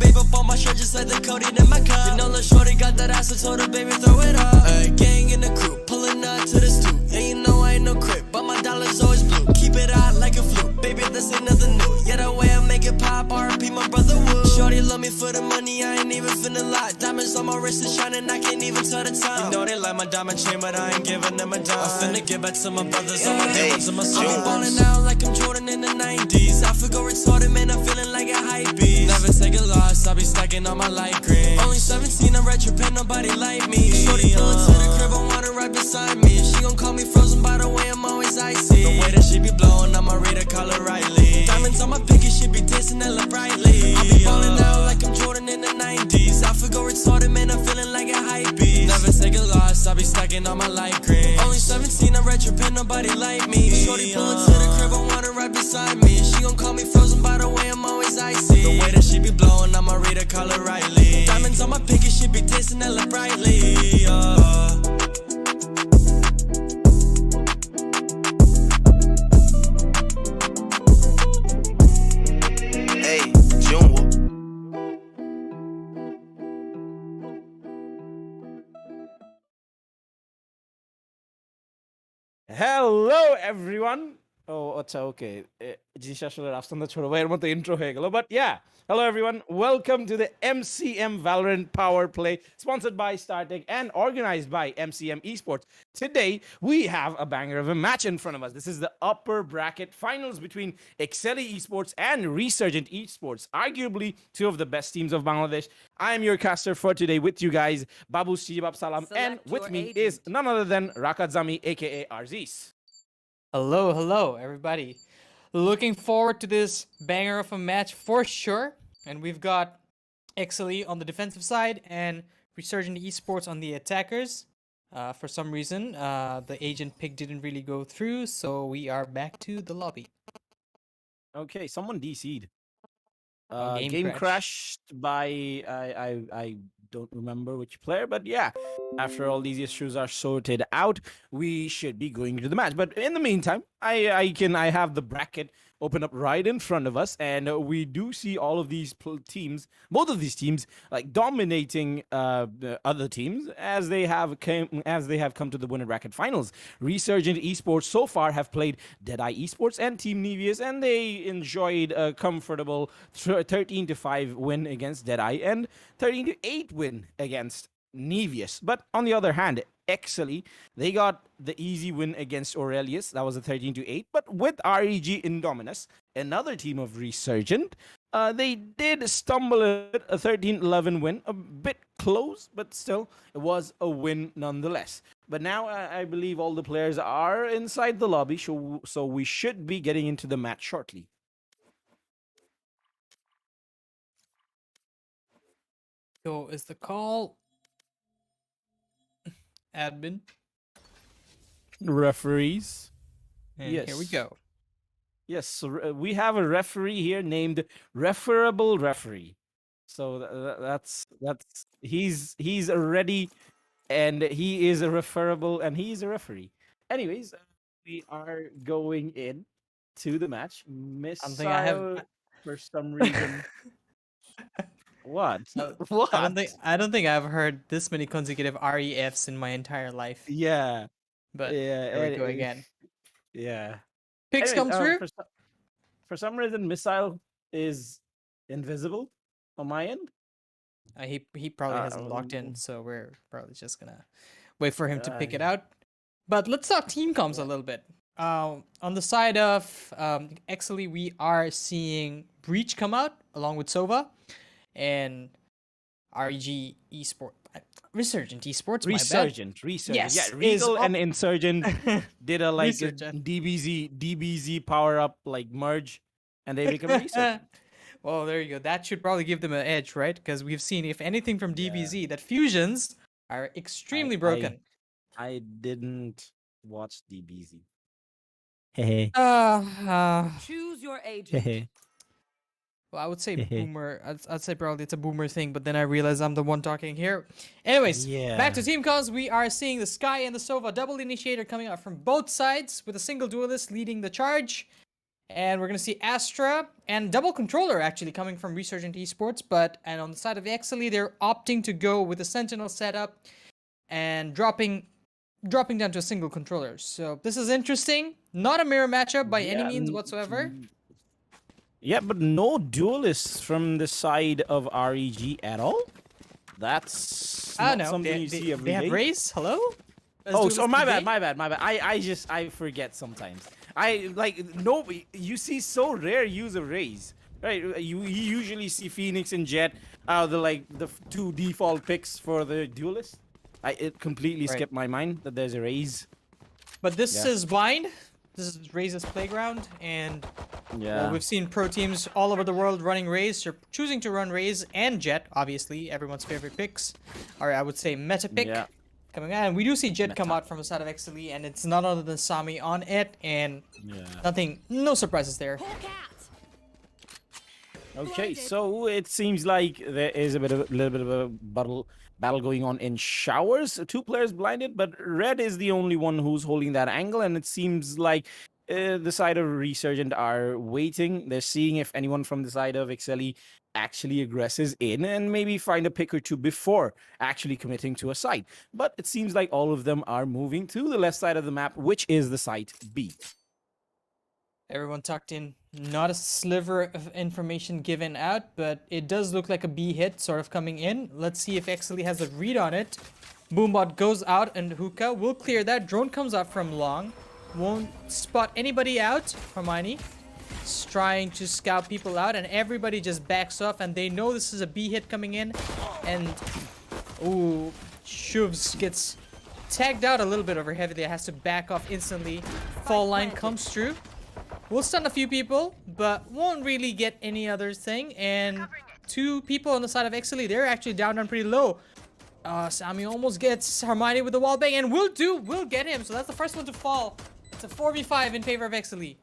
babe up on my shirt just like the codeine in my cup. You know Lil' Shorty got that ass, so told her baby throw it up. Gang in the crew, pulling up to the stoop. And you know I ain't no crip, but my dollar's always blue. Keep it out like a flute, baby this ain't nothing new. Yeah, the way I make it pop, R.I.P. my brother Woo. Shorty love me for the money, I ain't even finna lie. Diamonds on my wrist is shining, I can't even tell the time. You know they like my diamond chain, but I ain't giving them a dime. I finna get back to my brothers, all my demons and my soul. I'm ballin' out like I'm Jordan in the 90s. I feel go retarded, man, I'm feeling like a hype beast. Never take a loss, I be stacking on my light green. Only 17, I'm retro, nobody like me. Shorty pullin' to the crib, I want her right beside me. She gon' call me frozen, by the way, I'm always icy. The way that she be blowin', I'ma read her, call her Riley. Diamonds on my pinky, she be tasting hella brightly. I be ballin' out like I'm Jordan in the 90s. I feel go retarded, man, I'm feeling like a hype beast. Never take a loss, I be stacking on my light green. Only 17, I'm retro, nobody like me. Shorty pullin' to the crib, I want her right beside me. She gon' call me frozen, by the way, I'm always icy. The way that she be blowin', I'ma read her, call her Riley. Diamonds on my pinky, she be tasting hella brightly. Hey, June. Hello everyone. Oh, it's okay. But yeah, hello everyone. Welcome to the MCM Valorant PowerPlay, sponsored by StarTech and organized by MCM Esports. Today we have a banger of a match in front of us. This is the upper bracket finals between Exceeli Esports and Resurgent Esports, arguably two of the best teams of Bangladesh. I am your caster for today with you guys, Babu Shijab Salam, and with me is none other than Rakat Zami, aka Arzis. Hello, everybody. Looking forward to this banger of a match for sure. And we've got Exceeli on the defensive side and Resurgent Esports on the attackers. For some reason, the agent pick didn't really go through, so we are back to the lobby. Okay, someone DC'd. Game crashed by I don't remember which player, but yeah, after all these issues are sorted out, we should be going to the match. But in the meantime, I have the bracket open up right in front of us, and we do see all of these teams, both of these teams, like dominating the other teams as they have come to the winner bracket finals. Resurgent Esports so far have played Deadeye Esports and Team Nevius, and they enjoyed a comfortable 13-5 win against Deadeye and 13-8 win against Nevius. But on the other hand, Exceeli, they got the easy win against Aurelius. That was a 13-8. But with REG Indominus, another team of Resurgent, they did stumble at a 13-11 win. A bit close, but still, it was a win nonetheless. But now I believe all the players are inside the lobby, so we should be getting into the match shortly. So is the call admin? Referees. And Yes. here we go. Yes, so we have a referee here named Referable Referee. So that's he's ready, and he is a referable, and he's a referee. Anyways, we are going in to the match. Something I have For some reason. What? What? I don't think I've heard this many consecutive REFs in my entire life. Yeah. But Yeah. there we go again. Yeah. Picks Anyways, come through. For some reason, Missile is invisible on my end. He probably hasn't locked in, so we're probably just gonna wait for him to pick it out. But let's talk team comms a little bit. On the side of Exceeli, we are seeing Breach come out along with Sova and REG Esports. Resurgent Esports, Resurgent. Yes, Yeah, Regal and Insurgent did a like a Resurgent. DBZ power up like merge, and they become Resurgent. Well, there you go. That should probably give them an edge, right? Because we've seen, if anything from DBZ, that fusions are extremely broken. I didn't watch DBZ. Choose your agent. Well, I would say boomer. I'd say probably it's a boomer thing, but then I realize I'm the one talking here. Anyways, back to team comms. We are seeing the Sky and the Sova double initiator coming out from both sides with a single duelist leading the charge. And we're going to see Astra and Double Controller actually coming from Resurgent Esports. And on the side of Exceeli, they're opting to go with a Sentinel setup and dropping down to a single controller. So this is interesting. Not a mirror matchup by any means whatsoever. Yeah, but no duelists from the side of REG at all. That's not something you see every day. They have Raze? Hello? Oh, so my bad. I forget sometimes. You see so rare use of Raze, right? You usually see Phoenix and Jet, the two default picks for the duelist. It completely skipped my mind that there's a Raze. But this is blind. This is Raze's playground, and we've seen pro teams all over the world running Raze. They're choosing to run Raze and Jet, obviously, everyone's favorite picks, or I would say meta pick. Yeah. Coming out, and we do see Jet come out from the side of Exceeli, and it's none other than Sami on it, and no surprises there. Okay, so it seems like there is a little bit of a battle going on in showers. Two players blinded, but Red is the only one who's holding that angle, and it seems like the side of Resurgent are waiting. They're seeing if anyone from the side of Exceeli actually aggresses in and maybe find a pick or two before actually committing to a site. But it seems like all of them are moving to the left side of the map, which is the site B. Everyone tucked in. Not a sliver of information given out, but it does look like a B hit sort of coming in. Let's see if Exceeli has a read on it. Boombot goes out and hookah will clear that. Drone comes up from long. Won't spot anybody out. Hermione is trying to scout people out, and everybody just backs off, and they know this is a B hit coming in. And Shuvs gets tagged out a little bit over heavily. Has to back off instantly. Fall line comes through. We'll stun a few people, but won't really get any other thing. And two people on the side of Exceeli, they're actually down pretty low. Sami almost gets Hermione with the wall bang, and we'll get him. So that's the first one to fall. It's a 4v5 in favor of Exceeli.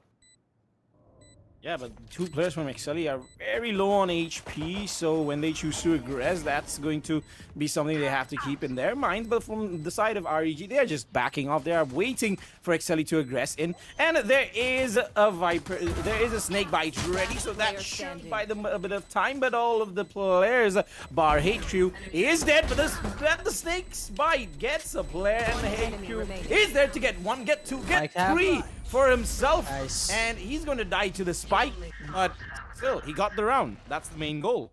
Yeah, but two players from Exceeli are very low on HP, so when they choose to aggress, that's going to be something they have to keep in their mind. But from the side of REG, they're just backing off. They are waiting for Exceeli to aggress in. And there is a Viper, there is a Snake Bite ready, so that should buy them a bit of time. But all of the players, bar Hate Crew, is dead. But the Snake's Bite gets a player, and the Hate Crew is there to get one, get two, get three for himself. Nice. And he's going to die to the spike, but still, he got the round. That's the main goal.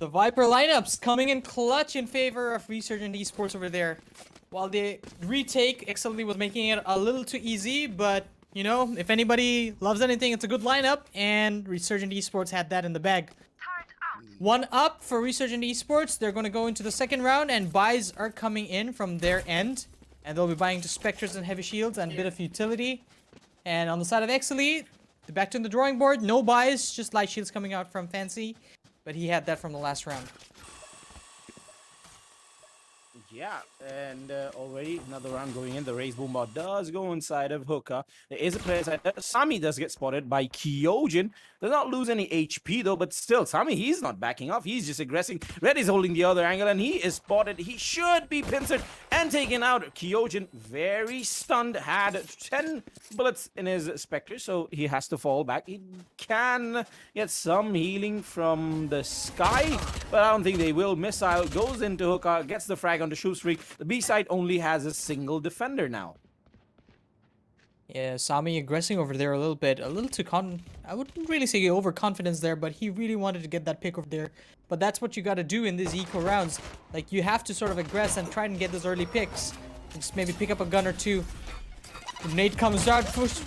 The Viper lineups coming in clutch in favor of Resurgent Esports over there. While the retake, Exceeli was making it a little too easy, but, you know, if anybody loves anything, it's a good lineup, and Resurgent Esports had that in the bag. One up for Resurgent Esports. They're going to go into the second round, and buys are coming in from their end. And they'll be buying to Spectres and Heavy Shields and a bit of utility. And on the side of Exceeli, back to the drawing board. No buys, just Light Shields coming out from Fancy. But he had that from the last round. Yeah, and already another round going in. The Raze Boombot does go inside of Hookah. There is a player side. Sami does get spotted by Kyojin. Does not lose any HP though, but still, Sami, he's not backing off. He's just aggressing. Red is holding the other angle, and he is spotted. He should be pincered and taken out. Kyojin, very stunned, had 10 bullets in his Spectre, so he has to fall back. He can get some healing from the sky, but I don't think they will. Missile goes into Hookah, gets the frag onto Shoe Streak. The B side only has a single defender now. Yeah, Sami aggressing over there a little bit. A little too I wouldn't really say overconfidence there, but he really wanted to get that pick over there. But that's what you got to do in these eco rounds. Like, you have to sort of aggress and try and get those early picks. Just maybe pick up a gun or two. Nate comes out, push.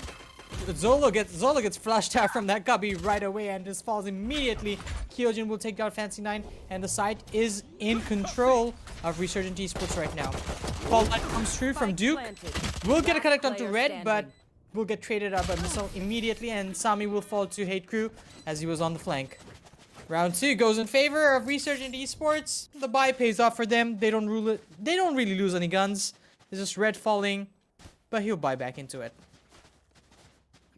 Zolo gets flushed out from that cubby right away and just falls immediately. Kyojin will take out Fancy 9, and the site is in control of Resurgent Esports right now. Fall light comes through from Duke. Will get a connect onto Red, but will get traded out by Missile immediately, and Sami will fall to Hate Crew as he was on the flank. Round 2 goes in favor of Resurgent Esports. The buy pays off for them. They don't really lose any guns. It's just Red falling, but he'll buy back into it.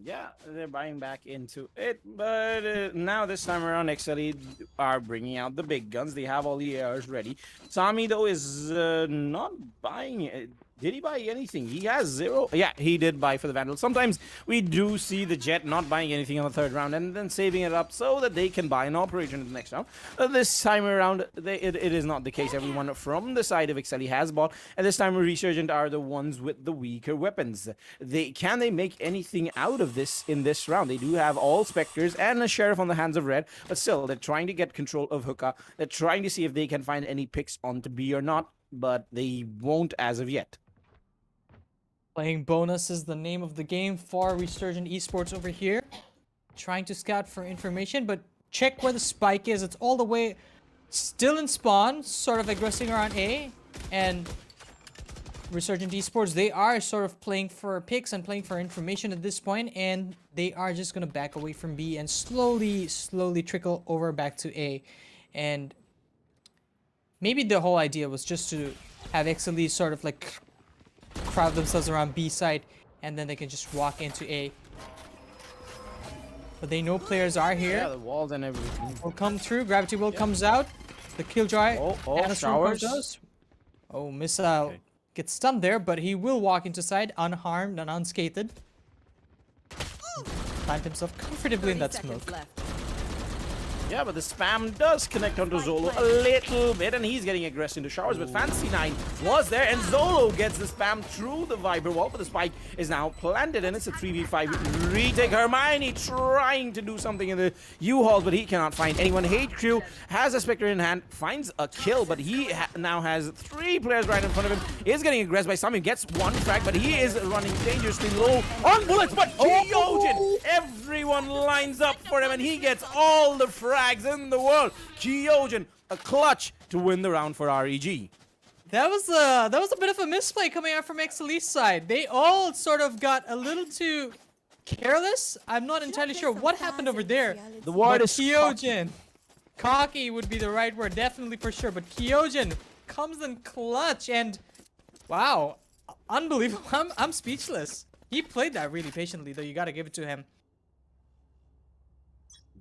Yeah, they're buying back into it, but now this time around, Exceeli are bringing out the big guns. They have all the ARs ready. Sami, though, is not buying it. Did he buy anything? He has 0. Yeah, he did buy for the Vandal. Sometimes we do see the Jet not buying anything on the 3rd round and then saving it up so that they can buy an Operator in the next round. This time around, it is not the case. Everyone from the side of Exceeli has bought, and this time Resurgent are the ones with the weaker weapons. Can they make anything out of this in this round? They do have all Spectres and a Sheriff on the hands of Red, but still, they're trying to get control of Hookah. They're trying to see if they can find any picks onto B or not, but they won't as of yet. Playing bonus is the name of the game for Resurgent Esports over here. Trying to scout for information, but check where the spike is. It's all the way still in spawn, sort of aggressing around A. And Resurgent Esports, they are sort of playing for picks and playing for information at this point, and they are just going to back away from B and slowly trickle over back to A. And maybe the whole idea was just to have Exceeli sort of like crowd themselves around B side, and then they can just walk into A. But they know players are here. Yeah, the walls and everything will come through. Gravity Will comes out. The Killjoy. Showers. Oh, Missile gets stunned there, but he will walk into side unharmed and unscathed. Plant himself comfortably in that smoke. Yeah, but the spam does connect onto Zolo a little bit, and he's getting aggressive into showers, but Fancy9 was there, and Zolo gets the spam through the Viper wall, but the spike is now planted, and it's a 3v5 retake. Hermione trying to do something in the U-Haul, but he cannot find anyone. Hate Crew has a Spectre in hand, finds a kill, but he now has 3 players right in front of him. Is getting aggressed by Sami, gets 1 frag, but he is running dangerously low on bullets, but Kyojin, everyone lines up for him, and he gets all the frags in the world. Kyojin, a clutch to win the round for REG. That was a bit of a misplay coming out from Exceeli's side. They all sort of got a little too careless. I'm not entirely sure what happened over there. The word is Kyojin. Cocky would be the right word, definitely for sure. But Kyojin comes in clutch, and wow, unbelievable. I'm speechless. He played that really patiently, though. You gotta give it to him.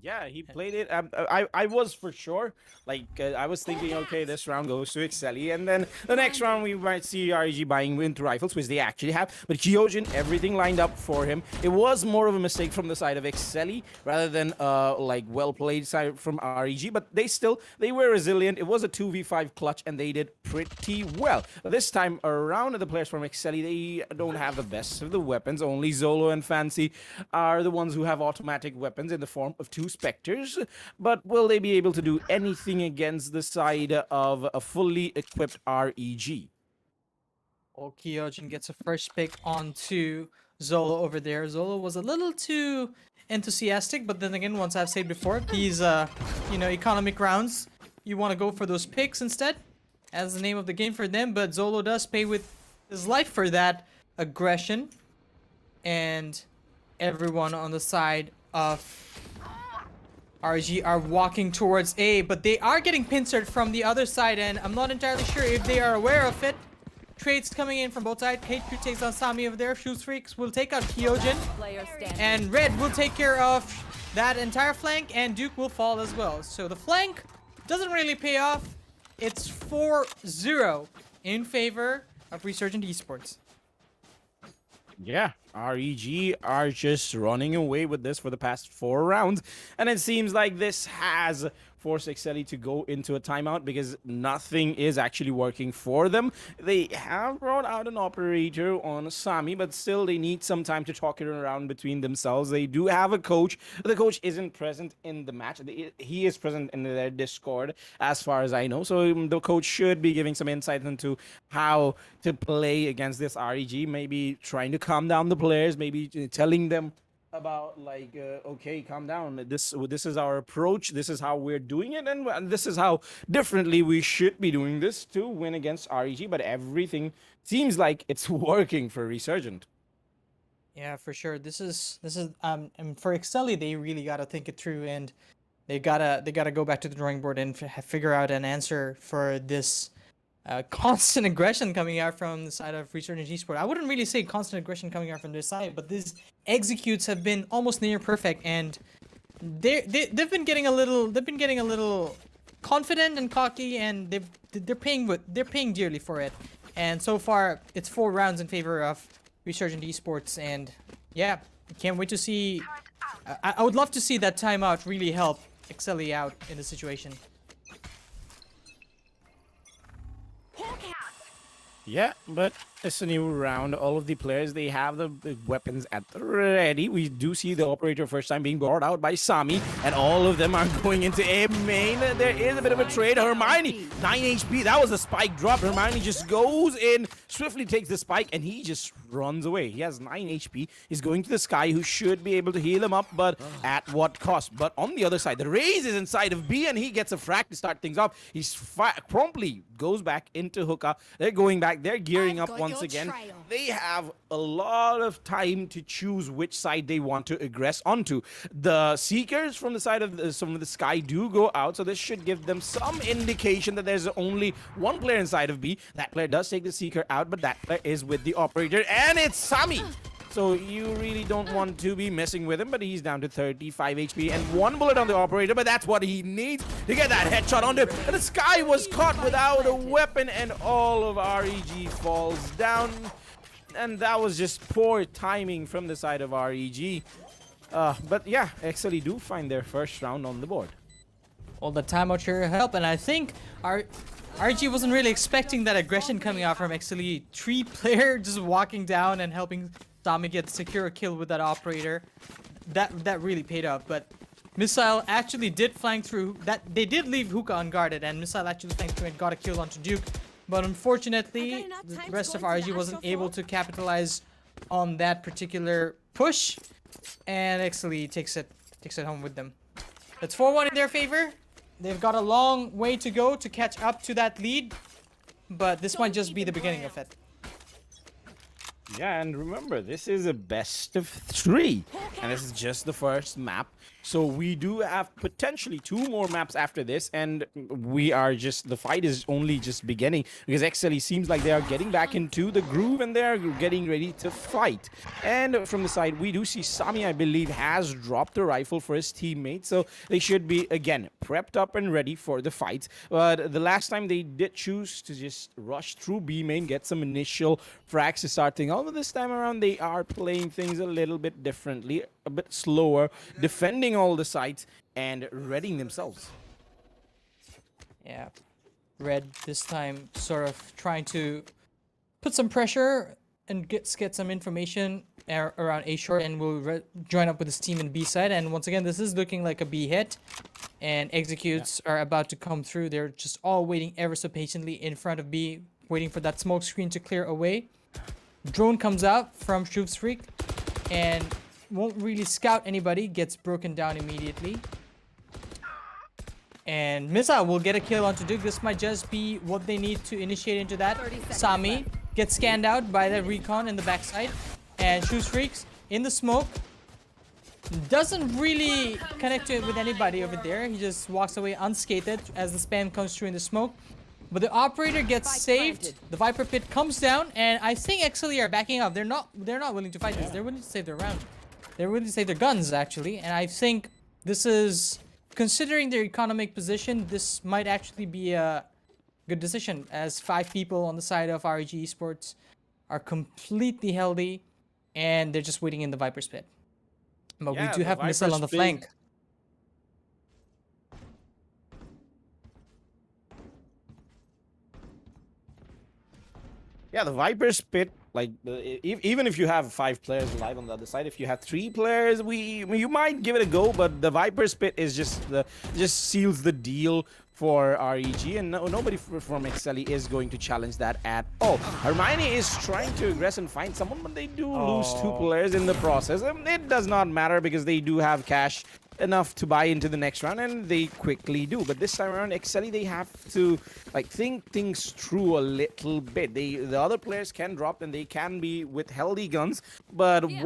Yeah, he played it. I was for sure. I was thinking, okay, this round goes to Exceeli, and then the next round we might see REG buying into rifles, which they actually have. But Kyojin, everything lined up for him. It was more of a mistake from the side of Exceeli rather than well played side from REG. But they were resilient. It was a 2v5 clutch, and they did pretty well. But this time around, the players from Exceeli, they don't have the best of the weapons. Only Zolo and Fancy are the ones who have automatic weapons in the form of 2 Spectres, but will they be able to do anything against the side of a fully equipped REG? Oh, Kyojin gets a first pick onto Zolo over there. Zolo was a little too enthusiastic, but then again, once I've said before, these economic rounds, you want to go for those picks instead, as the name of the game for them. But Zolo does pay with his life for that aggression, and everyone on the side of RG are walking towards A, but they are getting pincered from the other side, and I'm not entirely sure if they are aware of it. Trades coming in from both sides. Hate Crew takes on Sami over there. Shoes Freaks will take out Kyojin, and Red will take care of that entire flank, and Duke will fall as well. So the flank doesn't really pay off. It's 4-0 in favor of Resurgent Esports. Yeah, REG are just running away with this for the past 4 rounds, and it seems like this has forced Exceeli to go into a timeout because nothing is actually working for them. They have brought out an operator on Sami, but still they need some time to talk it around between themselves. They do have a coach. The coach isn't present in the match. He is present in their Discord, as far as I know. So the coach should be giving some insight into how to play against this REG, maybe trying to calm down the players, maybe telling them about okay, calm down, this is our approach, this is how we're doing it, and this is how differently we should be doing this to win against REG. But everything seems like it's working for Resurgent. Yeah, for sure. This is and for Exceeli, they really gotta think it through, and they gotta go back to the drawing board and figure out an answer for this constant aggression coming out from the side of Resurgent Esports. I wouldn't really say constant aggression coming out from their side, but these executes have been almost near perfect, and they've been getting a little confident and cocky, and they're paying dearly for it. And so far, it's 4 rounds in favor of Resurgent Esports. And yeah, can't wait to see. I would love to see that timeout really help Exceeli out in the situation. Yeah, but it's a new round. All of the players, they have the weapons at the ready. We do see the operator first time being brought out by Sami, and all of them are going into A main. There is a bit of a trade. Hermione, 9 HP. That was a spike drop. Hermione just goes in, swiftly takes the spike, and he just runs away. He has 9 HP. He's going to the Sky, who should be able to heal him up, but at what cost? But on the other side, the Raze is inside of B, and he gets a frag to start things off. He's promptly goes back into Hookah. They're going back. They're gearing up once again. They have a lot of time to choose which side they want to aggress onto. The Seekers from the side of the Sky do go out, so this should give them some indication that there's only one player inside of B. That player does take the Seeker out, but that player is with the operator, and it's Sami. So you really don't want to be messing with him, but he's down to 35 HP and 1 bullet on the operator, but that's what he needs to get that headshot on him. And the Sky was caught without a weapon, and all of REG falls down. And that was just poor timing from the side of REG. But yeah, Exceeli do find their first round on the board. All the timeout here help, and I think RG wasn't really expecting that aggression coming out from Exceeli. 3 player just walking down and helping Sami get secure a kill with that operator. That really paid off. But Missile actually did flank through. That they did leave Hookah unguarded, and Missile actually flanked through and got a kill onto Duke. But unfortunately, the rest of RG wasn't able to capitalize on that particular push, and Exceeli takes it home with them. It's 4-1 in their favor. They've got a long way to go to catch up to that lead, but this might just be the beginning of it. Yeah, and remember, this is a best of 3, and this is just the first map. So we do have potentially 2 more maps after this, and the fight is only just beginning, because Exceeli seems like they are getting back into the groove and they're getting ready to fight. And from the side, we do see Sami, I believe, has dropped the rifle for his teammate, so they should be, again, prepped up and ready for the fight. But the last time they did choose to just rush through B main, get some initial frags to start things. Although this time around, they are playing things a little bit differently, a bit slower, defending all the sites and readying themselves. Yeah, Red this time sort of trying to put some pressure and get some information around A short, and will join up with his team in B side. And once again, this is looking like a B hit, and executes are about to come through. They're just all waiting ever so patiently in front of B, waiting for that smoke screen to clear away. Drone comes out from Shuv's Freak and won't really scout anybody, gets broken down immediately. And Missile will get a kill onto Duke. This might just be what they need to initiate into that. Sami gets scanned out by the recon in the backside, and Shuv's Freaks in the smoke. Doesn't really connect to it with anybody over there. He just walks away unscathed as the spam comes through in the smoke. But the operator gets saved. The Viper Pit comes down, and I think Exceeli are backing up. They're not willing to fight this. They're willing to save their round. They're willing to save their guns, actually. And I think this is, considering their economic position, this might actually be a good decision, as 5 people on the side of REG Esports are completely healthy, and they're just waiting in the Viper's Pit. But we do have Missile on the flank. Yeah, the Viper's Pit, like, even if you have 5 players alive on the other side, if you have 3 players, you might give it a go, but the Viper's Pit is just seals the deal for REG, and nobody from Exceeli is going to challenge that at all. Hermione is trying to aggress and find someone, but they do lose 2 players in the process. It does not matter, because they do have cash enough to buy into the next round, and they quickly do. But this time around, Exceeli, they have to think things through a little bit. The other players can drop, and they can be with healthy guns, but after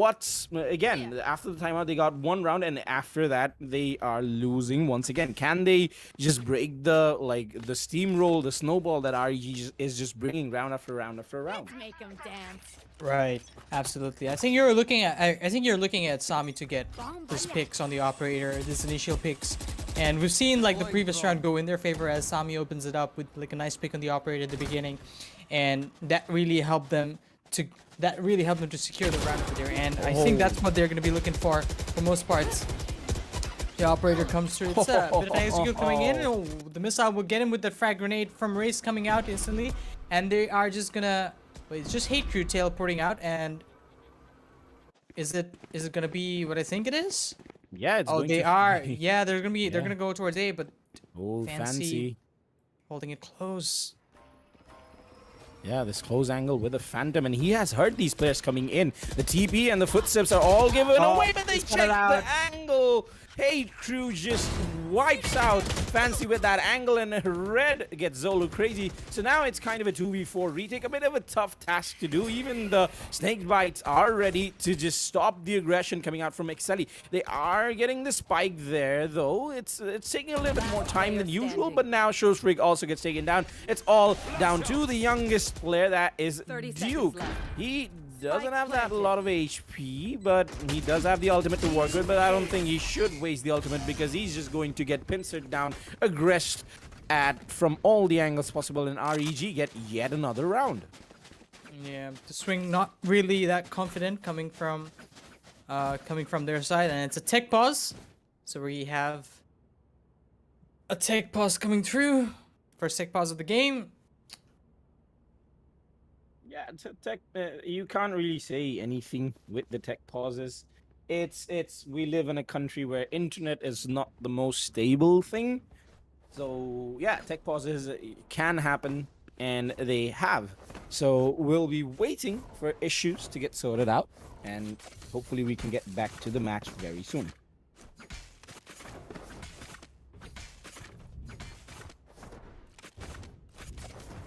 the timeout, they got 1 round, and after that they are losing once again. Can they just break the steamroll, the snowball that REG is just bringing round after round after round? Let's make 'em dance. Right, absolutely. I think you're looking at Sami to get these picks on the operator, these initial picks, and we've seen like the previous round go in their favor as Sami opens it up with like a nice pick on the operator at the beginning, and that really helped them to secure the round over there. And I think that's what they're going to be looking for most parts. The operator comes through. It's a bit of an execute coming in. Oh, the missile will get him with the frag grenade from Race coming out instantly, and they are just gonna. Wait, it's just Hate Crew teleporting out, and is it gonna be what I think it is? Yeah, it's oh, going they to are. be. Yeah, they're gonna go towards A, but Oh, fancy. holding it close. Yeah, this close angle with the Phantom, and he has heard these players coming in. The TP and the footsteps are all given away, but they check the angle. Hate Crew just wipes out Fancy with that angle, and Red gets Zolo crazy. So now it's kind of a 2v4 retake, a bit of a tough task to do. Even the snake bites are ready to just stop the aggression coming out from Exceeli. They are getting the spike there, though. It's taking a little bit more time than usual, but now Showstrig also gets taken down. It's all down to the youngest player, that is Duke. He doesn't have that lot of HP, but he does have the ultimate to work with, but I don't think he should waste the ultimate because he's just going to get pincered down, aggressed at from all the angles possible, and REG get yet another round. Yeah, the swing not really that confident coming from their side, and it's a tech pause. So we have a tech pause coming through. First tech pause of the game. Yeah, tech. You can't really say anything with the tech pauses. We live in a country where internet is not the most stable thing. So yeah, tech pauses can happen, and they have. So we'll be waiting for issues to get sorted out, and hopefully we can get back to the match very soon.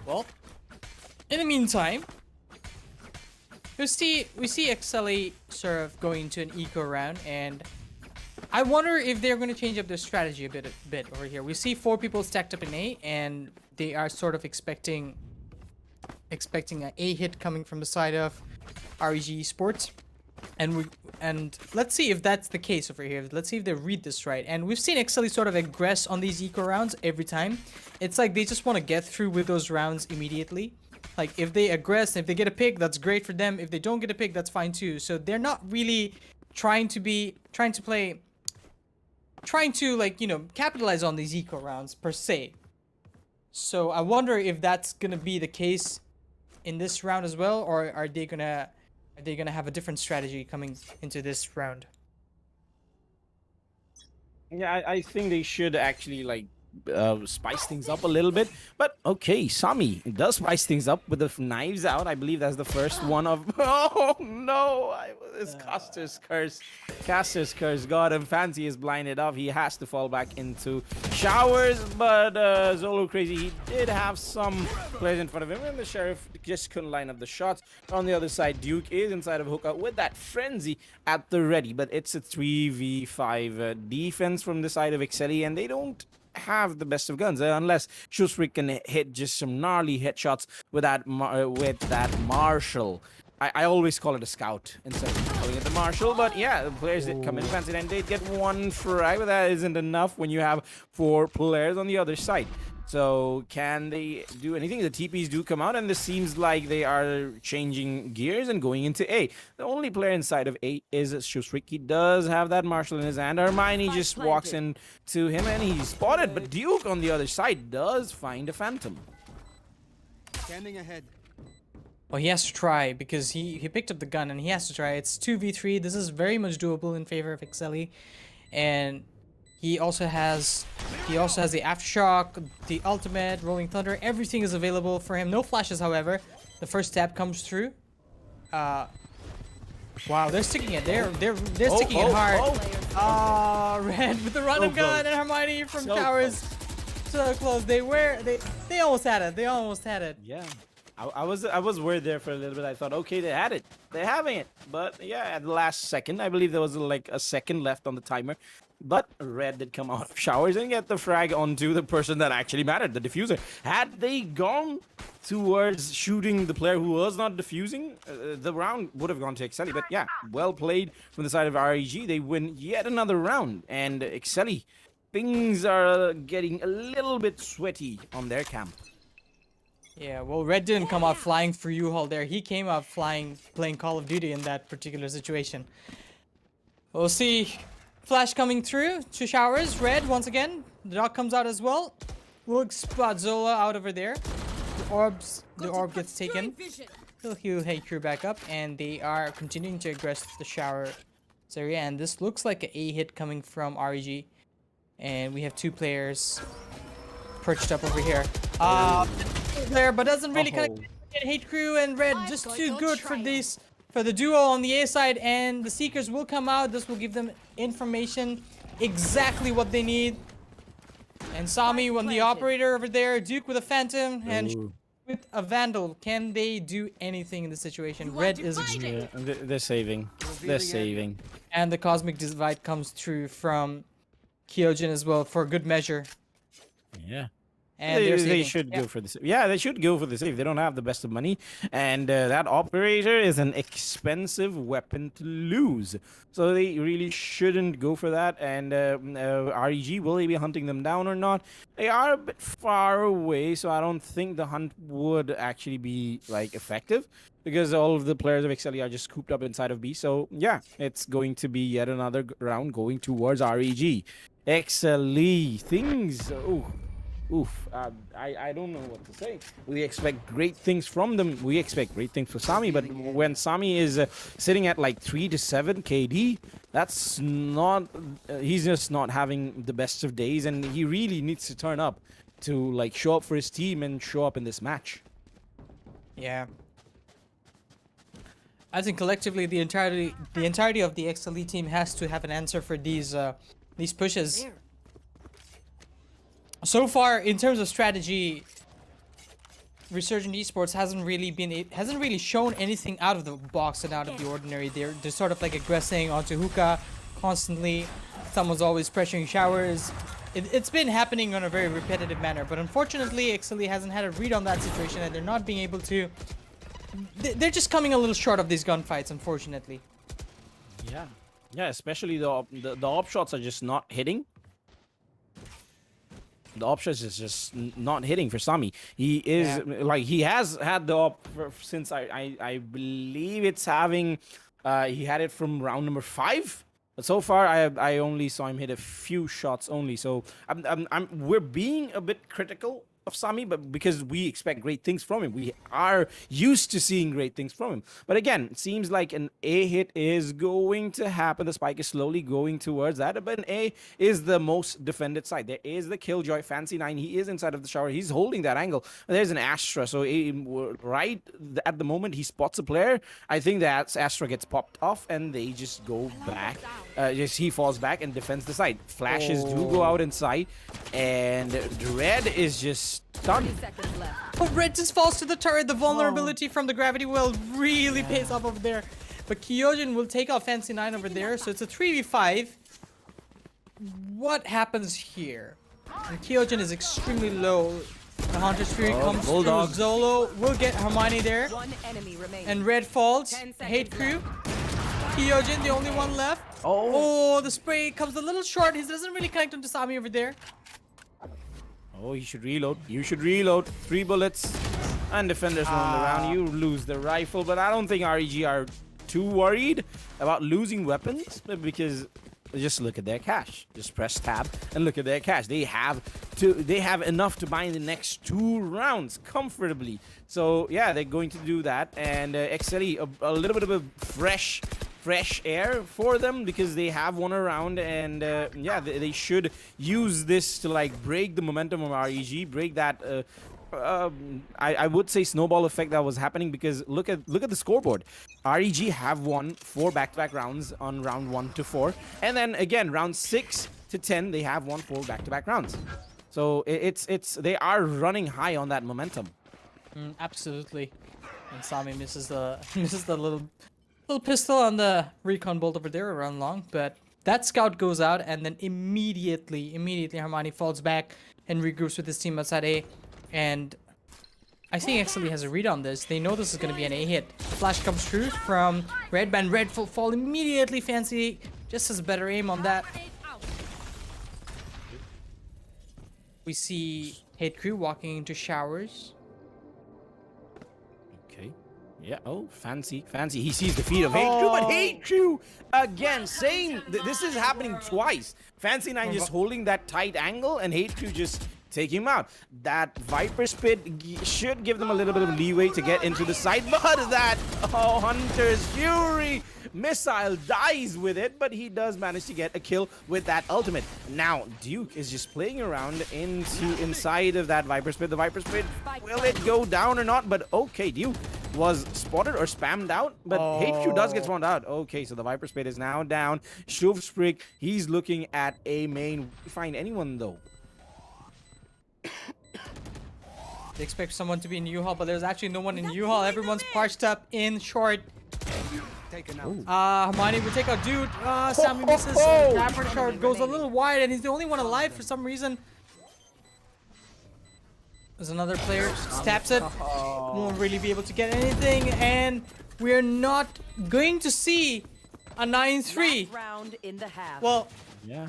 Well, in the meantime, we see Exceeli sort of going into an eco round, and I wonder if they're going to change up their strategy a bit over here. We see 4 people stacked up in A, and they are sort of expecting an A hit coming from the side of REG Esports, and let's see if that's the case over here. Let's see if they read this right. And we've seen Exceeli sort of aggress on these eco rounds every time. It's like they just want to get through with those rounds immediately. Like if they aggress, if they get a pick, that's great for them. If they don't get a pick, that's fine too. So they're not really trying to like, you know, capitalize on these eco rounds per se. So I wonder if that's gonna be the case in this round as well, or are they gonna have a different strategy coming into this round? Yeah, I think they should actually like spice things up a little bit. But okay, Sami does spice things up with the knives out. I believe that's the first one of... Oh no! It's Caster's curse. Caster's curse got him. Fancy is blinded up. He has to fall back into showers. But Zolo Crazy, he did have some players in front of him, and the Sheriff just couldn't line up the shots. On the other side, Duke is inside of Hookup with that Frenzy at the ready. But it's a 3v5 defense from the side of Exceeli, and they don't have the best of guns unless Shusrik can hit just some gnarly headshots with that Marshall. I always call it a scout instead of calling it the Marshall, but yeah, the players did come in fancy and they get one fry, but that isn't enough when you have 4 players on the other side. So can they do anything? The TPs do come out, and this seems like they are changing gears and going into A. The only player inside of A is Shusrik. He does have that Marshall in his hand. Hermione just walks in to him, and he's spotted. But Duke on the other side does find a Phantom. Standing ahead. Well, he has to try because he picked up the gun and he has to try. It's 2v3. This is very much doable in favor of Exceeli, and he also has the Aftershock, the ultimate, Rolling Thunder. Everything is available for him. No flashes, however. The first stab comes through. Wow, they're sticking it. They're sticking it hard. Red with the random gun, and Hermione from Towers. So close. They almost had it. They almost had it. Yeah. I was worried there for a little bit. I thought, okay, they had it, they're having it, but yeah, at the last second, I believe there was like a second left on the timer. But Red did come out of showers and get the frag onto the person that actually mattered, the diffuser. Had they gone towards shooting the player who was not diffusing, the round would have gone to Exceeli. But yeah, well played from the side of REG. They win yet another round. And Exceeli, things are getting a little bit sweaty on their camp. Yeah, well, Red didn't come out flying for U-Haul there. He came out flying, playing Call of Duty in that particular situation. We'll see. Flash coming through to showers. Red once again. The dog comes out as well. We'll spot Zola out over there. The orb gets taken. He'll heal Hey Crew back up, and they are continuing to aggress the shower area. And this looks like an A hit coming from REG. And we have two players perched up over here. There, but doesn't really connect. Hate Crew and Red just too good for these. For the duo on the A side, and the Seekers will come out. This will give them information, exactly what they need. And Sami on the operator over there, Duke with a Phantom, and with a Vandal. Can they do anything in this situation? Red is Yeah, they're saving. They're saving. And the Cosmic Divide comes through from Kyojin as well for good measure. Yeah. And they should go for this. Yeah, they should go for the save. They don't have the best of money, and that operator is an expensive weapon to lose. So they really shouldn't go for that. And REG, will they be hunting them down or not? They are a bit far away, so I don't think the hunt would actually be like effective because all of the players of Exceeli are just cooped up inside of B. So yeah, it's going to be yet another round going towards REG. Exceeli, things. Oof, I don't know what to say. We expect great things from them. We expect great things for Sami, but when Sami is sitting at like 3 to 7 KD, that's not. He's just not having the best of days, and he really needs to turn up to like show up for his team and show up in this match. Yeah. I think collectively the entirety of the Exceeli team has to have an answer for these pushes. So far, in terms of strategy, Resurgent Esports hasn't really shown anything out of the box and out of the ordinary. They're sort of like aggressing onto hookah constantly. Someone's always pressuring showers. It's been happening on a very repetitive manner, but unfortunately, Exceeli hasn't had a read on that situation, and they're not being able to. They're just coming a little short of these gunfights, unfortunately. Yeah, especially the op shots are just not hitting. The options is just not hitting for Sami. He is like he has had the op since I believe it's having he had it from round number 5. But so far I only saw him hit a few shots only. So we're being a bit critical of Sami, but because we expect great things from him. We are used to seeing great things from him. But again, it seems like an A hit is going to happen. The spike is slowly going towards that, but an A is the most defended side. There is the Killjoy, Fancy 9. He is inside of the shower. He's holding that angle. There's an Astra. So right at the moment he spots a player, I think that Astra gets popped off and they just go back. He falls back and defends the side. Flashes do go out inside, and Red is just done. Oh, Red just falls to the turret. The vulnerability from the gravity well really pays off over there. But Kyojin will take out Fancy 9 over there, so it's a 3v5. What happens here? And Kyojin is extremely low. The Hunter's Fury comes through. Zolo will get Hermione there. And Red falls. Hate Crew. Kyojin, the only one left. Oh, the spray comes a little short. He doesn't really connect onto Sami over there. Oh, he should reload. You should reload. 3 bullets. And defenders roam around. You lose the rifle, but I don't think REG are too worried about losing weapons because just look at their cash. Just press tab and look at their cash. They have enough to buy in the next 2 rounds comfortably. So yeah, they're going to do that. And Exceeli, a little bit of a fresh air for them because they have won a round, and yeah, they should use this to like break the momentum of REG, break that I would say snowball effect that was happening, because look at the scoreboard. REG have won 4 back-to-back rounds on round 1 to 4, and then again round 6 to 10 they have won 4 back-to-back rounds. So they are running high on that momentum. Absolutely. And Sami misses the little pistol on the recon bolt over there around long, but that scout goes out, and then immediately Hermione falls back and regroups with his team outside A. And I think Exceeli has a read on this. They know this is going to be an A hit. Flash comes through from Red Band. Red fall immediately. Fancy just has better aim on that. We see Hate Crew walking into showers. Okay. Yeah. Oh, fancy. He sees the feet of Hate Crew, but Hate Crew again, same. This is happening twice. Fancy 9 just holding that tight angle, and Hate Crew just take him out. That Viper Spit should give them a little bit of leeway to get into the side, but that Hunter's Fury missile dies with it, but he does manage to get a kill with that ultimate. Now Duke is just playing around inside of that Viper Spit. The Viper Spit, will it go down or not? But okay, Duke was spotted or spammed out, but HQ does get spawned out. Okay, so the Viper Spit is now down. Shuvsprig, he's looking at a main. Find anyone though. They expect someone to be in U-Haul, but there's actually no one in U-Haul. Everyone's parched up in short. Hermione will take out Dude. Sammy misses. Dapper short goes a little wide, and he's the only one alive for some reason. There's another player, stabs it. Won't really be able to get anything, and we're not going to see a 9-3. Round in the half. Well, Yeah.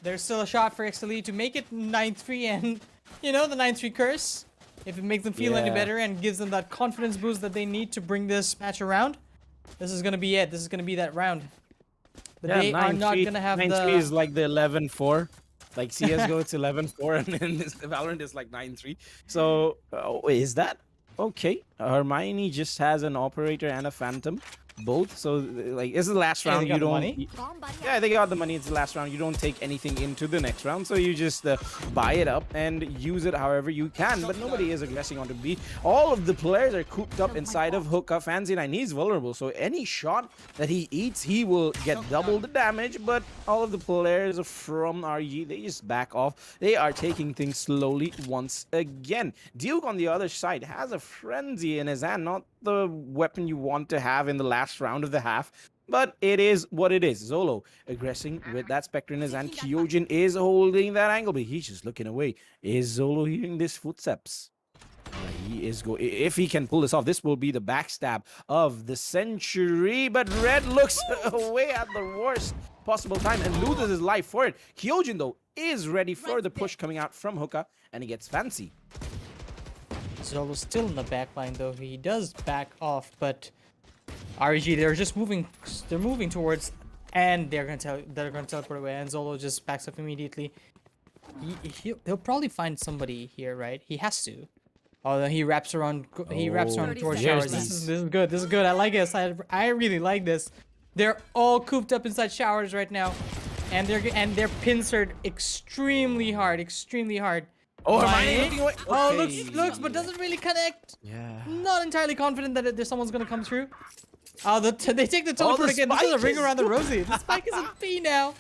there's still a shot for Exceeli to make it 9-3, and you know, the 9-3 curse. If it makes them feel any better and gives them that confidence boost that they need to bring this match around, this is gonna be it. This is gonna be that round. But they are not gonna have 9-3 is like the 11-4. Like CSGO, it's 11-4, and then this Valorant is like 9-3. So, is that okay? Hermione just has an operator and a phantom, both. So, like, this is the last round. You don't. Money. Yeah, they got the money. It's the last round. You don't take anything into the next round, so you just buy it up and use it however you can. But nobody is aggressing onto B. All of the players are cooped up inside of Hookah. Fancy 9, he's vulnerable, so any shot that he eats, he will get double the damage. But all of the players from RG, they just back off. They are taking things slowly once again. Duke on the other side has a frenzy in his hand, not the weapon you want to have in the last round of the half, but it is what it is. Zolo aggressing with that Spectre in his hand. Kyojin is holding that angle, but he's just looking away. Is Zolo hearing these footsteps? He is going. If he can pull this off, this will be the backstab of the century. But Red looks away at the worst possible time and loses his life for it. Kyojin, though, is ready for the push coming out from Hookah, and he gets fancy. Zolo's still in the back line, though. He does back off, but RG, they're just moving. They're moving towards, and they're gonna teleport away. And Zolo just backs up immediately. He'll probably find somebody here, right? He has to. Oh, he wraps around. He wraps around towards showers. This is good. This is good. I like this. I really like this. They're all cooped up inside showers right now, and they're pincered extremely hard. Extremely hard. Oh, Hermione looking away. Oh, Okay. looks, but doesn't really connect. Yeah. Not entirely confident that there's someone's gonna come through. Oh, they take the teleport the again. This is a spike ring is- around the rosy. The spike is in P now.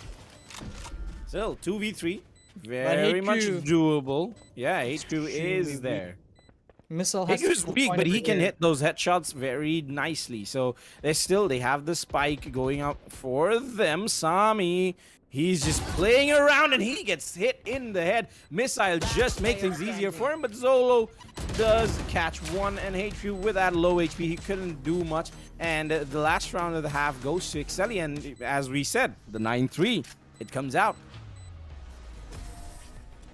Still 2v3, very much HQ doable. Yeah, HQ is there. Missile has HQ is to weak, point but he it can in. hit those headshots very nicely. So they have the spike going out for them. Sami, he's just playing around and he gets hit in the head. Missile just makes things easier for him, but Zolo does catch one, and HQ with that low HP, he couldn't do much. And the last round of the half goes to Exceeli, and as we said, the 9-3, it comes out.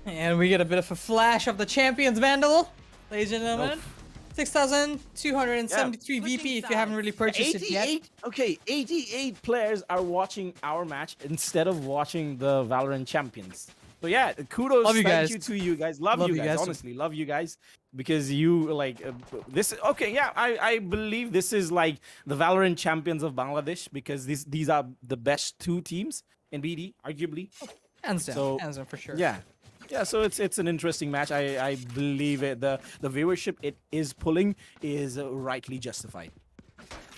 And we get a bit of a flash of the champions Vandal, ladies and gentlemen. 6,273 VP if you haven't really purchased it yet. Okay, 88 players are watching our match instead of watching the Valorant champions. So yeah, kudos, Love you thank guys. you to you guys. Love you guys. Honestly, love you guys because you like this. Okay, yeah, I believe this is like the Valorant champions of Bangladesh because these are the best two teams in BD, arguably. Hands down, So, hands down for sure. Yeah. Yeah, so it's an interesting match. I believe it. The viewership it is pulling is rightly justified.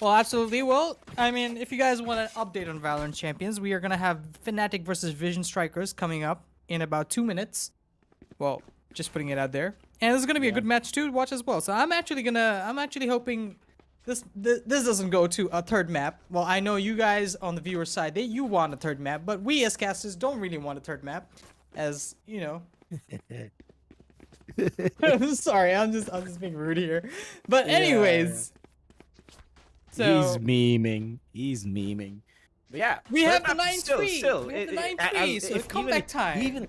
Well, absolutely. Well, I mean, if you guys want an update on Valorant Champions, we are going to have Fnatic versus Vision Strikers coming up in about 2 minutes. Well, Just putting it out there. And this is gonna be a good match to watch as well. So I'm actually hoping this doesn't go to a third map. Well, I know you guys on the viewer side, you want a third map, but we as casters don't really want a third map, as you know. Sorry, I'm just being rude here. But anyways, so He's memeing. But yeah, we have the 9-3. We have the 9-3, so it's comeback time. Even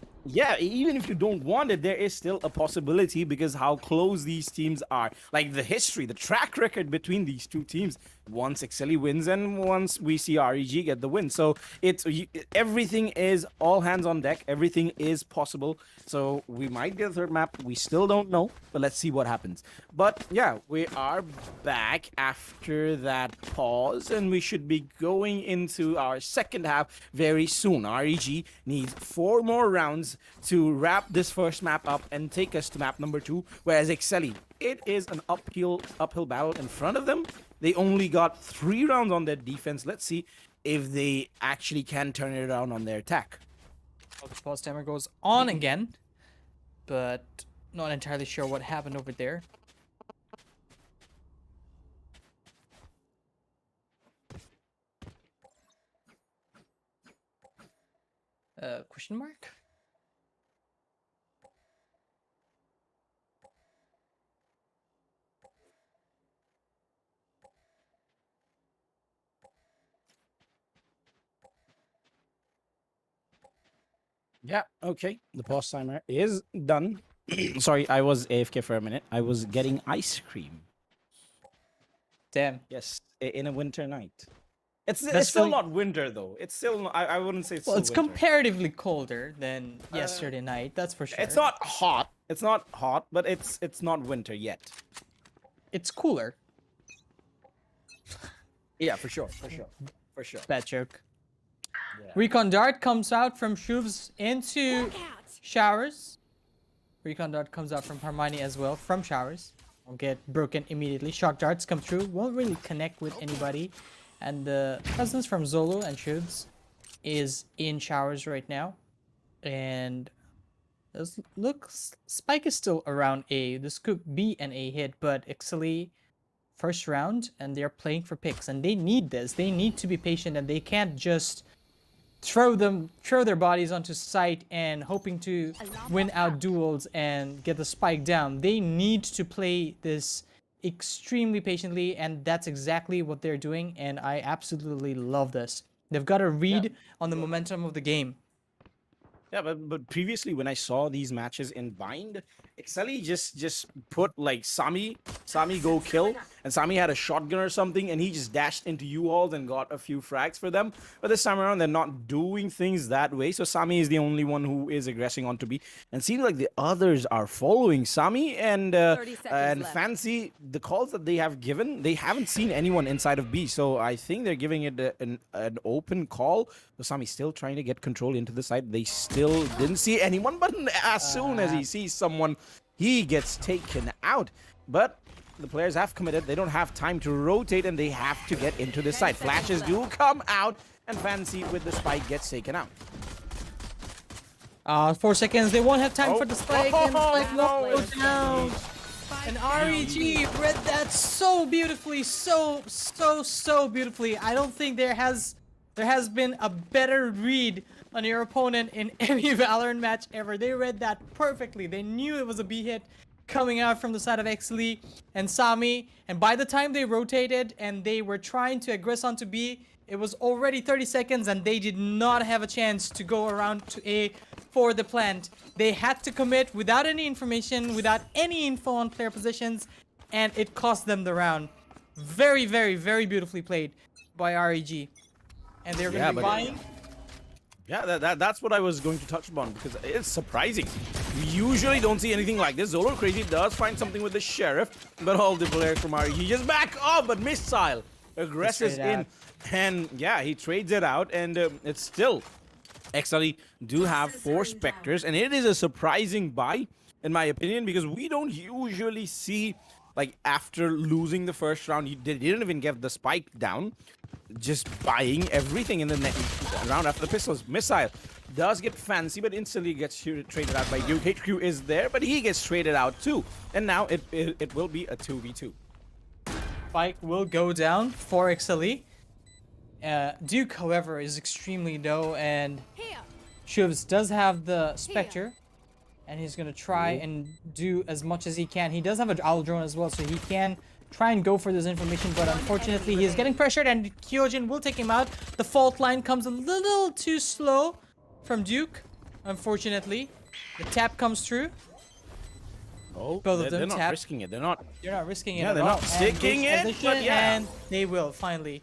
if you don't want it, there is still a possibility because how close these teams are. Like the history, the track record between these two teams. Once Exceeli wins and once we see REG get the win. So everything is all hands on deck. Everything is possible. So we might get a third map. We still don't know, but let's see what happens. But yeah, we are back after that pause and we should be going into our second half very soon. REG needs 4 more rounds to wrap this first map up and take us to map number 2, whereas Exceeli, it is an uphill battle in front of them. They only got 3 rounds on their defense. Let's see if they actually can turn it around on their attack. Well, the pause timer goes on again, but not entirely sure what happened over there. Question mark? Yeah, okay. The pause timer is done. Sorry, I was AFK for a minute. I was getting ice cream. Damn. Yes, in a winter night. It's That's still really- not winter though. It's still I wouldn't say it's Well, still it's winter. comparatively colder than yesterday night, that's for sure. It's not hot. It's not hot, but it's not winter yet. It's cooler. Yeah, for sure. Bad joke. Yeah. Recon Dart comes out from Shubs into Showers. Recon Dart comes out from Harmony as well from Showers. Will get broken immediately. Shock Darts come through. Won't really connect with anybody. And the presence from Zolo and Shubs is in Showers right now. And looks Spike is still around A. This could be an A hit, but Exceeli first round and they're playing for picks and they need this. They need to be patient and they can't just throw their bodies onto site and hoping to win out duels and get the spike down. They need to play this extremely patiently, and that's exactly what they're doing, and I absolutely love this. They've got a read on the momentum of the game. Yeah, but previously when I saw these matches in Bind, Exceeli just put like Sami go kill, and Sami had a shotgun or something, and he just dashed into U-hauls and got a few frags for them. But this time around, they're not doing things that way. So Sami is the only one who is aggressing onto B, and seems like the others are following Sami and Fancy. The calls that they have given, they haven't seen anyone inside of B, so I think they're giving it an open call. So Sami's still trying to get control into the site. They still didn't see anyone, but as soon as he sees someone, he gets taken out. But the players have committed. They don't have time to rotate, and they have to get into the site. Flashes do come out, and Fancy with the spike gets taken out. 4 seconds. They won't have time for the spike, and the spike no, won't go it's down. And REG read that so beautifully, so beautifully. I don't think there has been a better read on your opponent in any Valorant match ever. They read that perfectly. They knew it was a B hit coming out from the side of Exceeli and Sami. And by the time they rotated and they were trying to aggress onto B, it was already 30 seconds and they did not have a chance to go around to A for the plant. They had to commit without any information, without any info on player positions, and it cost them the round. Very, very, very beautifully played by REG. And they're going to be buying. Yeah, that's what I was going to touch upon, because it's surprising. We usually don't see anything like this. Zolo Crazy does find something with the Sheriff, but all the players from REG just back off, but Missile aggresses in. And yeah, he trades it out, and it's still Exceeli do have 4 Spectres, and it is a surprising buy, in my opinion, because we don't usually see, like, after losing the first round, they didn't even get the spike down, just buying everything in the next round after the pistols. Missile does get fancy, but instantly gets traded out by Duke. HQ is there, but he gets traded out too. And now it will be a 2v2. Spike will go down for Exceeli. Duke, however, is extremely low, and Shuvs does have the Spectre, and he's gonna try and do as much as he can. He does have an owl drone as well, so he can try and go for this information, but unfortunately he is getting pressured, and Kyojin will take him out. The fault line comes a little too slow from Duke, unfortunately. The tap comes through. Oh, Both of them they're not tap. risking it. They're not. They're not risking it Yeah, at they're all. not sticking And it, but yeah. And they will, finally.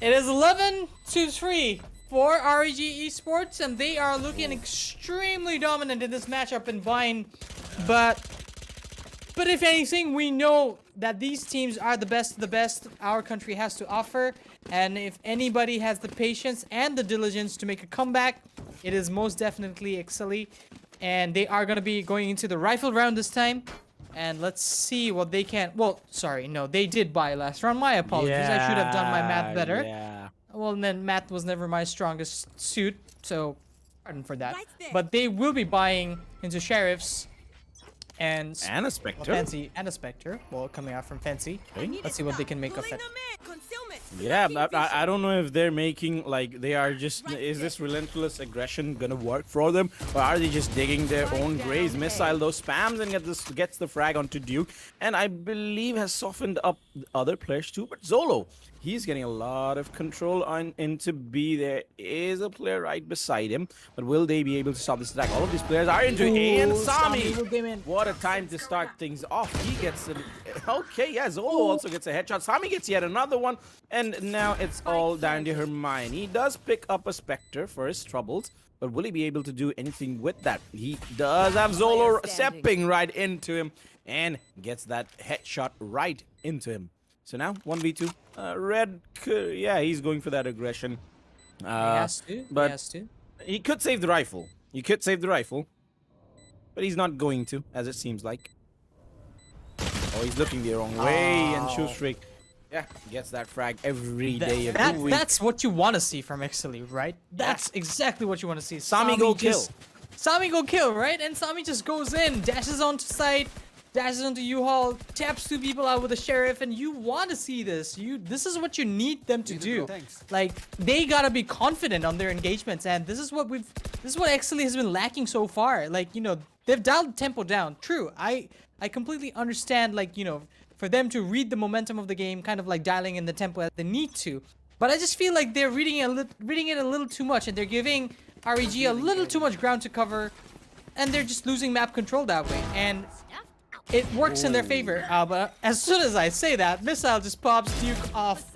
It is 11-3 for REG Esports, and they are looking extremely dominant in this matchup in Bind. But if anything, we know that these teams are the best of the best our country has to offer. And if anybody has the patience and the diligence to make a comeback, it is most definitely Exceeli. And they are going to be going into the rifle round this time. And let's see what they can... Well, sorry, no, they did buy last round. My apologies. I should have done my math better. Yeah. Well, then math was never my strongest suit, so pardon for that. But they will be buying into Sheriffs and And a Spectre. Fancy and a Spectre. Well, coming out from Fancy. Let's see what they can make of it. Yeah, but I don't know if they're making, like, they are just, is this relentless aggression gonna work for them? Or are they just digging their own graves? Missile, though, spams and gets the frag onto Duke. And I believe has softened up other players too. But Zolo, he's getting a lot of control on into B. There is a player right beside him. But will they be able to stop this attack? All of these players are into A, and Sami. What a time to start things off. He gets an... Okay, yeah, Zolo also gets a headshot. Sami gets yet another one. And now it's all down to Hermione. He does pick up a Spectre for his troubles. But will he be able to do anything with that? He does have Zolo stepping right into him. And gets that headshot right into him. So now, 1v2. Red, yeah, he's going for that aggression. He has to. But he has to. he could save the rifle. He could save the rifle. But he's not going to, as it seems like. Oh, he's looking the wrong way. And Shoestreak, yeah, gets that frag every day of the week. That's what you want to see from Exceeli, right? That's exactly what you want to see. Sami go kill. Sami go kill, right? And Sami just goes in, dashes onto site, dashes onto U-Haul, taps two people out with a sheriff, and you want to see this. This is what you need them to do. Like, they gotta be confident on their engagements, and this is what Exceeli has been lacking so far. Like, you know, they've dialed the tempo down. True, I completely understand, like, you know, for them to read the momentum of the game, kind of like dialing in the tempo as they need to. But I just feel like they're reading it a little too much, and they're giving REG a little too much ground to cover, and they're just losing map control that way. And it works in their favor. But as soon as I say that, Missile just pops Duke off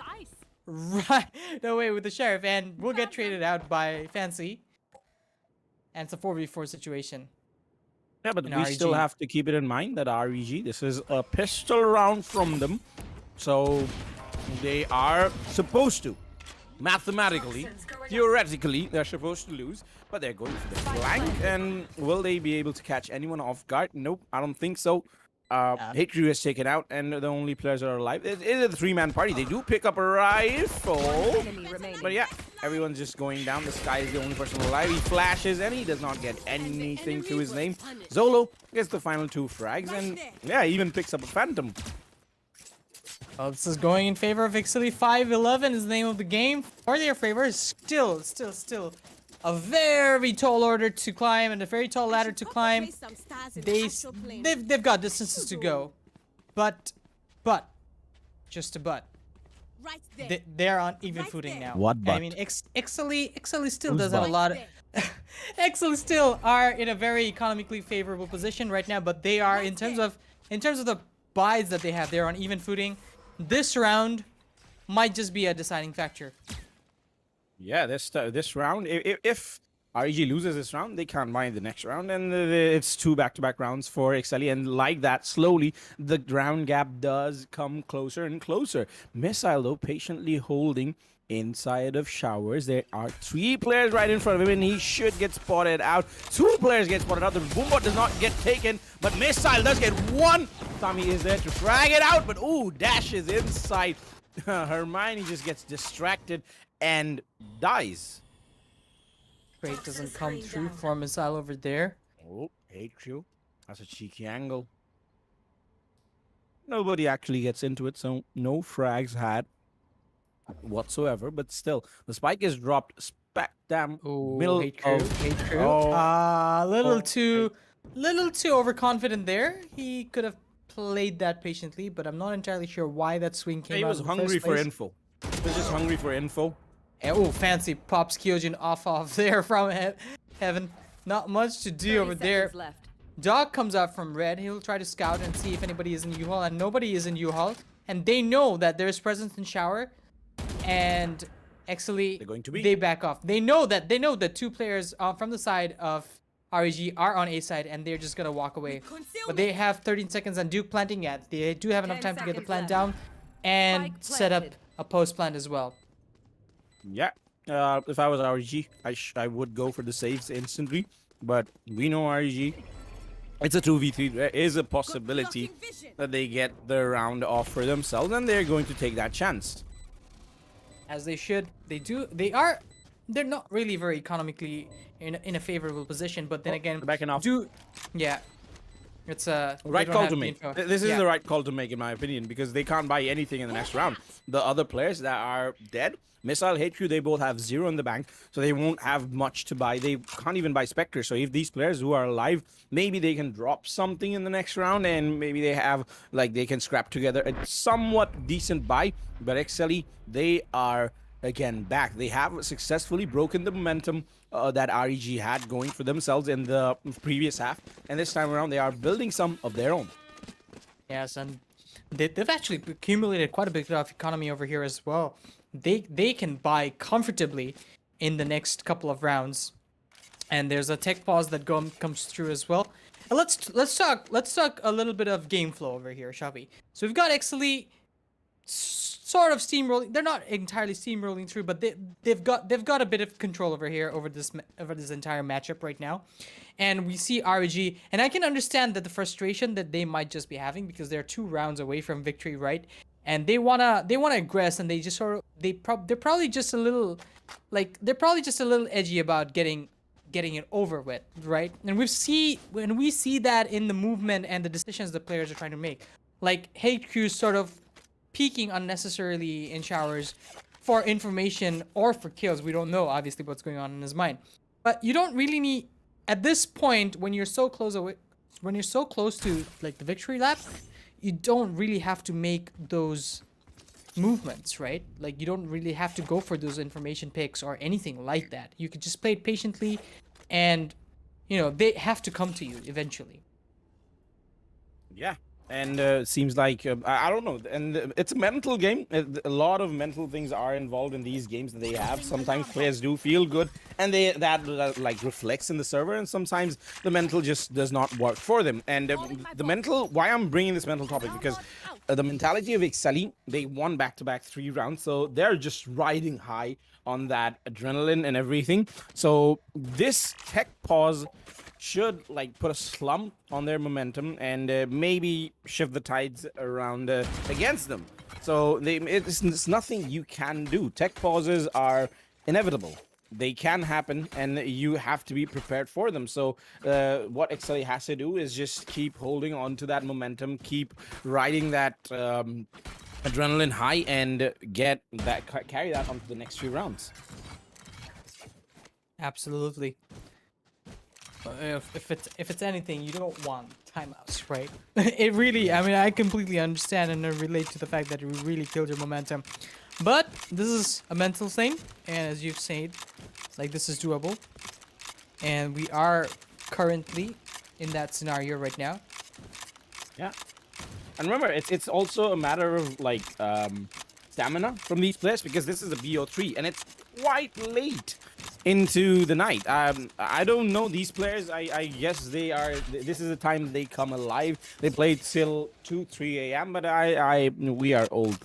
right away with the Sheriff, and will get traded out by Fancy. And it's a 4v4 situation. Yeah, but we still have to keep it in mind that REG, this is a pistol round from them. So they are supposed to, mathematically, theoretically, they're supposed to lose. But they're going for the flank, and will they be able to catch anyone off guard? Nope, I don't think so. HQ is taken out, and the only players that are alive. It is a three-man party. They do pick up a rifle. But yeah, everyone's just going down. This guy is the only person alive. He flashes, and he does not get anything to his name. Zolo gets the final two frags, and yeah, even picks up a Phantom. Well, this is going in favor of Exceeli. 5-11 is the name of the game. For their favor is still a very tall order to climb and a very tall ladder to climb. They've got distances to go, but just a but. They're on even footing now. What but? I mean, Exceeli still does have a lot of. Exceeli still are in a very economically favorable position right now, but they are in terms of the buys that they have, they're on even footing. This round might just be a deciding factor. Yeah, this round, if REG loses this round, they can't buy in the next round, and it's two back-to-back rounds for Exceeli, and like that, slowly, the round gap does come closer and closer. Missile, though, patiently holding inside of Showers. There are 3 players right in front of him, and he should get spotted out. 2 players get spotted out. The Boombot does not get taken, but Missile does get 1. Tommy is there to frag it out, but ooh, dashes inside. Hermione just gets distracted and dies. Trade doesn't come through for Missile over there. Oh, HQ. That's a cheeky angle. Nobody actually gets into it, so no frags had whatsoever. But still, the spike is dropped smack damn Oh, middle hate crew, of hate crew. Oh. Little too overconfident there. He could have played that patiently, but I'm not entirely sure why that swing came He out was in the hungry first for place. info. He was just hungry for info. Oh, fancy pops Kyojin off there from heaven. Not much to do over there. Left. Dog comes out from red. He'll try to scout and see if anybody is in U-Haul, and nobody is in U-Haul. And they know that there's presence in shower. And Exceeli, They're going to be. they back off. They know that two players from the side of REG are on A side, and they're just gonna walk away. But they have 13 seconds on Duke planting yet. They do have enough 10 time to get the seconds plant left. down and Spike set up planted. a post plant as well. Yeah. If I was REG, I would go for the saves instantly. But we know REG. It's a 2v3. There is a possibility that they get the round off for themselves, and they're going to take that chance. As they should. They're not really very economically in a favorable position, but then again, backing off. yeah. It's a Right call to make. This is Yeah. the right call to make, in my opinion, because they can't buy anything in the next round. The other players that are dead, Missile, HQ, they both have 0 in the bank, so they won't have much to buy. They can't even buy Spectre. So if these players who are alive, maybe they can drop something in the next round, and maybe they have, like, they can scrap together a somewhat decent buy. But Exceeli, they are again back. They have successfully broken the momentum that REG had going for themselves in the previous half, and this time around they are building some of their own. Yes, and they've actually accumulated quite a bit of economy over here as well. They can buy comfortably in the next couple of rounds, and there's a tech pause that comes through as well. And let's talk a little bit of game flow over here, shall we? So we've got Exceeli sort of steamrolling. They're not entirely steamrolling through, but they've got a bit of control over here over this entire matchup right now. And we see REG, and I can understand that the frustration that they might just be having because they're 2 rounds away from victory, right? And they wanna aggress, and they just sort of they're probably just a little edgy about getting it over with, right? And we see that in the movement and the decisions the players are trying to make, like HQ sort of peeking unnecessarily in showers for information or for kills. We don't know obviously what's going on in his mind, but you don't really need at this point when you're so close to like the victory lap. You don't really have to make those movements, right? Like you don't really have to go for those information picks or anything like that. You could just play it patiently, and you know they have to come to you eventually. Yeah. And seems like I don't know, and it's a mental game. A lot of mental things are involved in these games that they have. Sometimes players do feel good, and that like reflects in the server, and sometimes the mental just does not work for them. And the mental, why I'm bringing this mental topic, because the mentality of Exceeli, they won back-to-back 3 rounds, so they're just riding high on that adrenaline and everything. So this tech pause should like put a slump on their momentum and maybe shift the tides around against them. So it's nothing you can do. Tech pauses are inevitable. They can happen, and you have to be prepared for them. So what Exceeli has to do is just keep holding on to that momentum, keep riding that adrenaline high, and carry that onto the next few rounds. Absolutely. If it's anything, you don't want timeouts, right? It really, I mean, I completely understand and relate to the fact that it really killed your momentum. But this is a mental thing, and as you've said, like this is doable. And we are currently in that scenario right now. Yeah. And remember, it's also a matter of like stamina from these players, because this is a BO3 and it's quite late into the night. I don't know these players. I guess this is the time they come alive. They play till 2-3 a.m. but we are old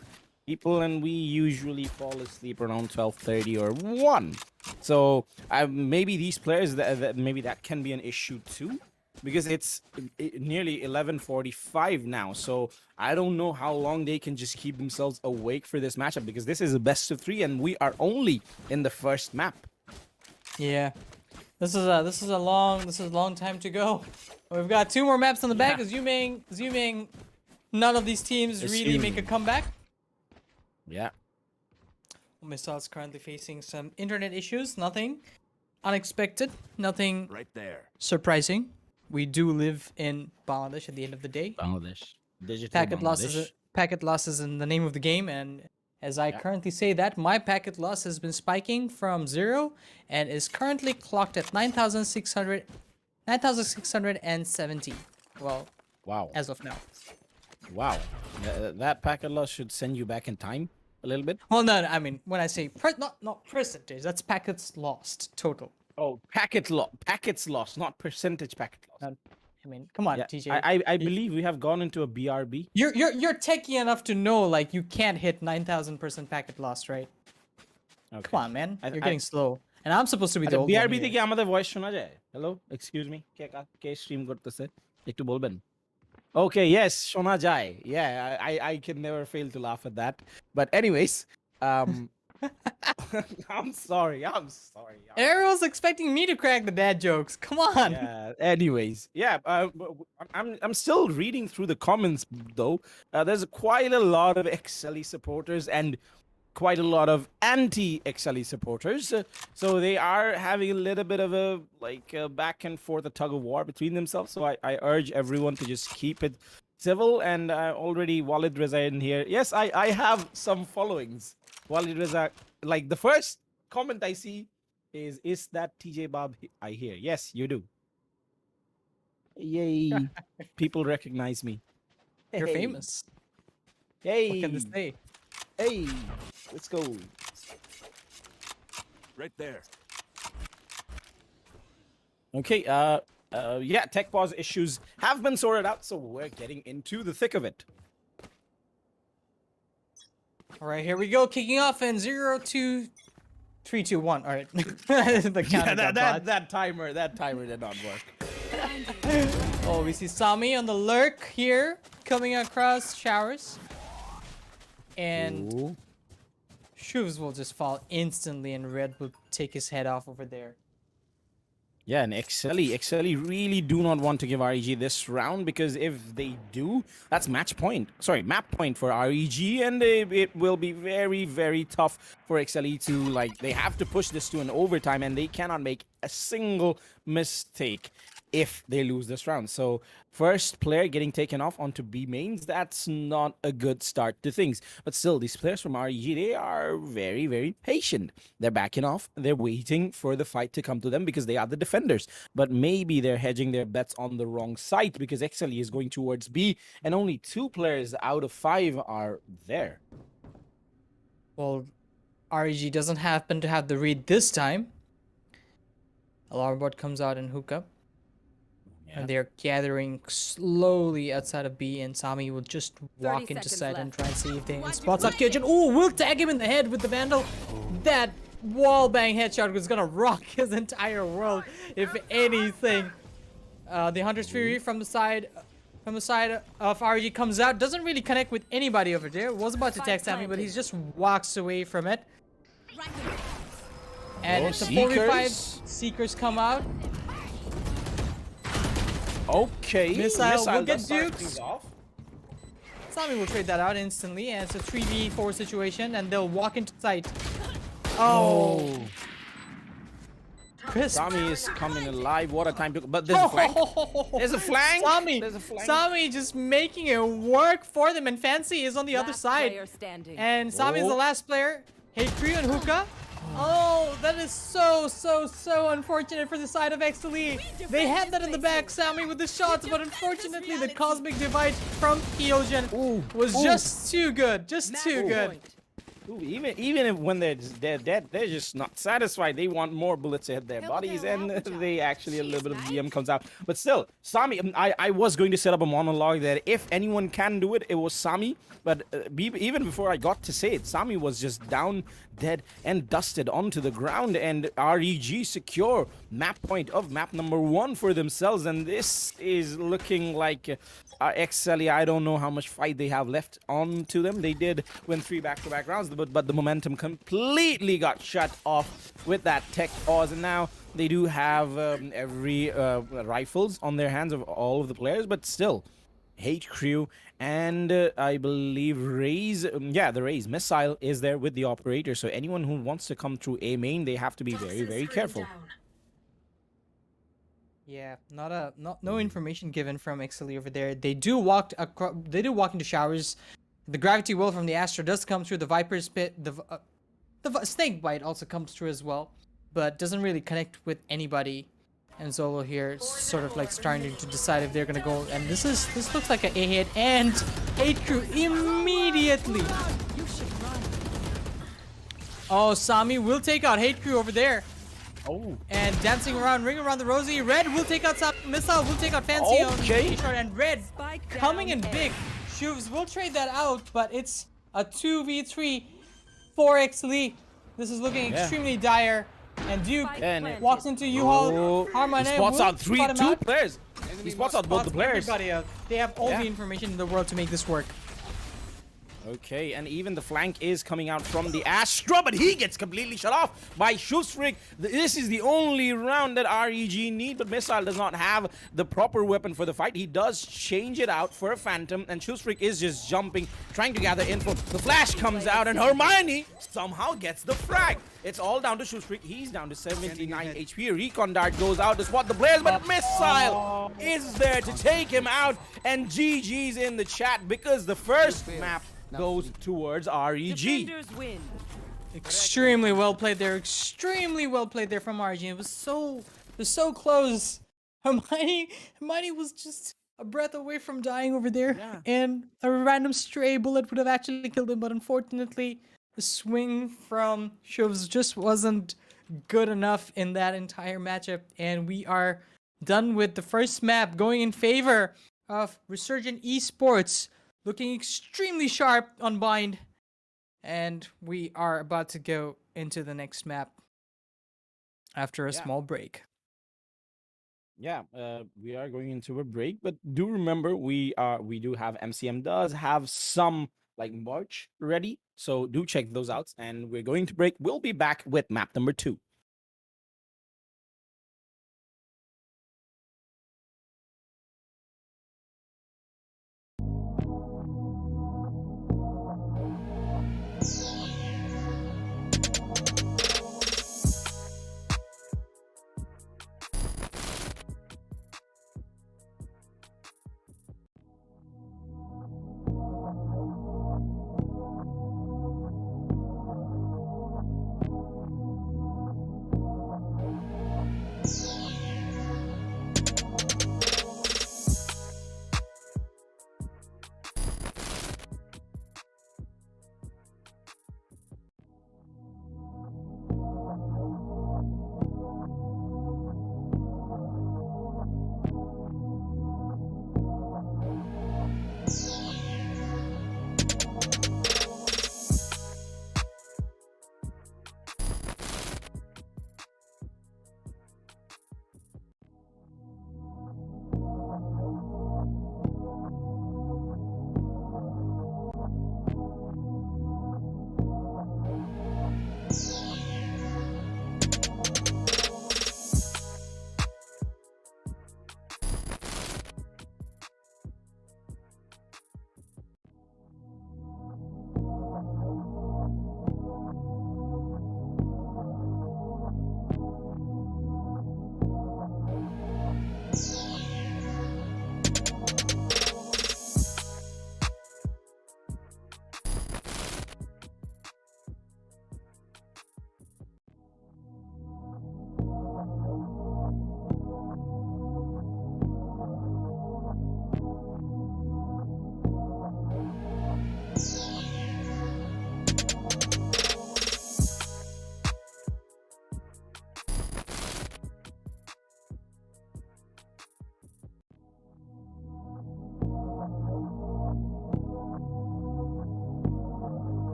people, and we usually fall asleep around 12:30 or 1. So maybe these players maybe that can be an issue too, because it's nearly 11:45 now. So I don't know how long they can just keep themselves awake for this matchup, because this is a best of 3 and we are only in the first map. Yeah. This is a long time to go. We've got 2 more maps on the back, assuming none of these teams really make a comeback. Yeah. Missile is currently facing some internet issues. Nothing unexpected. Nothing Right there. surprising. We do live in Bangladesh at the end of the day. Bangladesh. Digital Packet Bangladesh. losses in the name of the game, and as I currently say that, my packet loss has been spiking from 0 and is currently clocked at 9,670. Well, Wow. as of now. Wow. That packet loss should send you back in time a little bit. Well, no, I mean when I say not percentage, that's packets lost total. Oh, packets lost, not percentage packet loss. I mean, come on, Yeah, TJ. I believe we have gone into a BRB. You're techie enough to know like you can't hit 9,000% packet loss, right? Okay. Come on, man. You're I- getting slow, and I'm supposed to be the old BRB one থেকে here. আমাদের voice শোনা যায়? Hello, excuse me. কে stream করতেছে? একটু বলবেন? Okay, yes, শোনা যায়. Yeah, I can never fail to laugh at that. But anyways, I'm sorry. Ariel's expecting me to crack the dad jokes. Come on. Yeah. Anyways, yeah. I'm still reading through the comments though. There's quite a lot of Exceeli supporters and quite a lot of anti-Exceeli supporters. So they are having a little bit of a back and forth, a tug of war between themselves. So I urge everyone to just keep it civil. And already Walid Reza in here. Yes, I have some followings. Walid Reza, like the first comment I see is that TJ Bob I hear? Yes, you do. Yay. People recognize me. You're Hey. famous. Hey. What can this say? Hey. Let's go. Right there. Okay, yeah, tech pause issues have been sorted out, so we're getting into the thick of it. All right, here we go. Kicking off in 0, 2, 3, 2, 1. All right. The counter got bought. that timer did not work. Oh, we see Sami on the lurk here, coming across showers. And Ooh. Shoes will just fall instantly, and Red will take his head off over there. Yeah, and Exceeli really do not want to give REG this round, because if they do, that's map point for REG, and it will be very, very tough for Exceeli to, they have to push this to an overtime, and they cannot make a single mistake if they lose this round. So first player getting taken off onto B mains, that's not a good start to things. But still, these players from REG, they are very, very patient. They're backing off. They're waiting for the fight to come to them because they are the defenders. But maybe they're hedging their bets on the wrong side, because Exceeli is going towards B, and only 2 players out of 5 are there. Well, REG doesn't happen to have the read this time. Alarm bot comes out in hookah. And they're gathering slowly outside of B, and Sami will just walk into seconds side and left. try and see if they spots out Kitchen. Oh, we'll tag him in the head with the Vandal. That wall bang headshot was gonna rock his entire world, if anything. The Hunter's Fury from the side of RG comes out. Doesn't really connect with anybody over there. Was about to tag Sami, but he just walks away from it. And it's a 4v5. Seekers come out. Okay. Missile will get does start duked. things off. Sami will trade that out instantly, and it's a 3v4 situation, and they'll walk into sight. Oh! Crisp. Sami is coming alive. What a time to... But there's a flank. There's a flank. There's a flank. Sami just making it work for them, and Fancy is on the other Last side. player standing. And Sami is the last player. Hey, Creo and Hookah. Oh, that is so unfortunate for the side of Exceeli. They had that in the back, Sami with the shots, but unfortunately the Cosmic Divide from Eogen was just too good. Just too good. Ooh, even if when they're dead, they're just not satisfied. They want more bullets to hit their bodies, and they actually a little bit of DM comes out. But still, Sami, I was going to set up a monologue that if anyone can do it, it was Sami. But even before I got to say it, Sami was just down, dead, and dusted onto the ground, and REG secure map point of map number 1 for themselves, and this is looking like Exceeli, I don't know how much fight they have left on to them. They did win 3 back-to-back rounds, but the momentum completely got shut off with that tech pause. And now they do have every rifles on their hands of all of the players, but still, Hate Crew and I believe Raze, the Raze missile is there with the operator. So anyone who wants to come through A main, they have to be very, very careful. Yeah, no information given from Exceeli over there. They do walk into showers. The gravity well from the Astra does come through. The Viper's pit, the snake bite also comes through as well, but doesn't really connect with anybody. And Zolo here sort of like starting to decide if they're gonna go. And this looks like an A hit, and Hate Crew immediately. Oh, Sami will take out Hate Crew over there. Oh. And dancing around, ring around the Rosie. Red will take out Missile, will take out Fancy on A-Short, and Red coming in big. Shuvs will trade that out, but it's a 2v3 for Exceeli. This is looking extremely dire. And Duke walks into U-Haul. He spots out two players. He spots out both the players. Everybody out. They have all the information in the world to make this work. Okay, and even the flank is coming out from the Astra, but he gets completely shut off by Shusfrig. This is the only round that REG need, but Missile does not have the proper weapon for the fight. He does change it out for a Phantom, and Shusfrig is just jumping, trying to gather info. The flash comes out, and Hermione somehow gets the frag. It's all down to Shusfrig. He's down to 79 HP. Recon Dart goes out to spot the players, but Missile is there to take him out, and GG's in the chat because the first map goes towards REG. Extremely well played there. Extremely well played there from REG. It was so close. Hermione was just a breath away from dying over there. Yeah. And a random stray bullet would have actually killed him, but unfortunately, the swing from Shuvs just wasn't good enough in that entire matchup. And we are done with the first map going in favor of Resurgent Esports. Looking extremely sharp on Bind. And we are about to go into the next map after a small break. Yeah, we are going into a break, but do remember we do have MCM does have some like merch ready, so do check those out. And we're going to break. We'll be back with map number 2.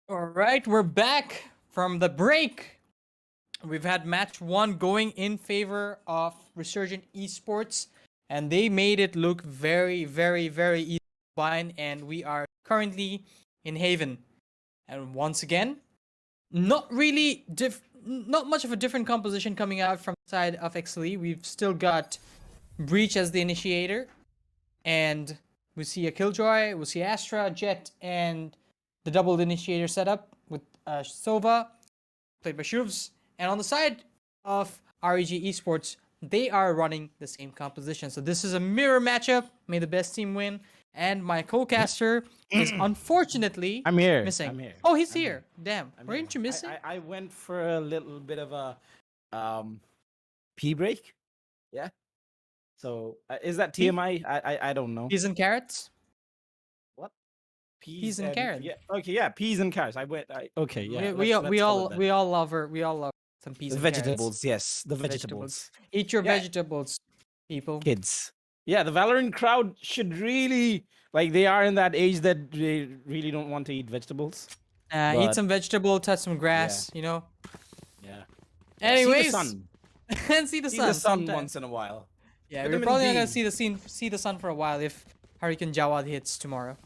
All right, we're back from the break. We've had match 1 going in favor of Resurgent Esports, and they made it look very, very, very easy to bind, and we are currently in Haven. And once again, not much of a different composition coming out from the side of Exceeli. We've still got Breach as the initiator, and we see a Killjoy, we see Astra, Jet, and the double initiator setup with Sova, played by Shuvs. And on the side of REG Esports, they are running the same composition. So this is a mirror matchup. May the best team win. And my co-caster is unfortunately missing. I'm here. Oh, he's here. Damn. Weren't you missing? I went for a little bit of a pee break. Yeah. So is that TMI? I don't know. Peas and carrots? What? Peas and carrots. Yeah. Okay. Yeah. Peas and carrots. Okay. Yeah. We all love some peas the and vegetables. carrots. Yes. The vegetables. Eat your vegetables, people. Kids. Yeah. The Valorant crowd should really they are in that age that they really don't want to eat vegetables. Eat some vegetable, touch some grass. Yeah. You know. Yeah. Anyways. See the sun. And see the sun. The sun sometime. once in a while. Yeah, Vitamin we're probably not D. gonna see the sun for a while if Hurricane Jawad hits tomorrow.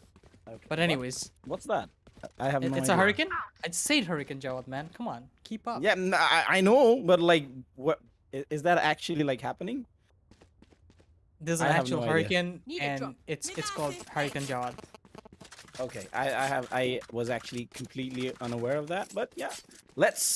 Okay. But anyways, What's that? I have no it's idea. a hurricane. I'd say Hurricane Jawad, man. Come on, keep up. Yeah, I know, but what is that actually happening? There's an I have actual no idea. hurricane, Need a and drop. it's called Hurricane Jawad. Okay, I was actually completely unaware of that, but yeah.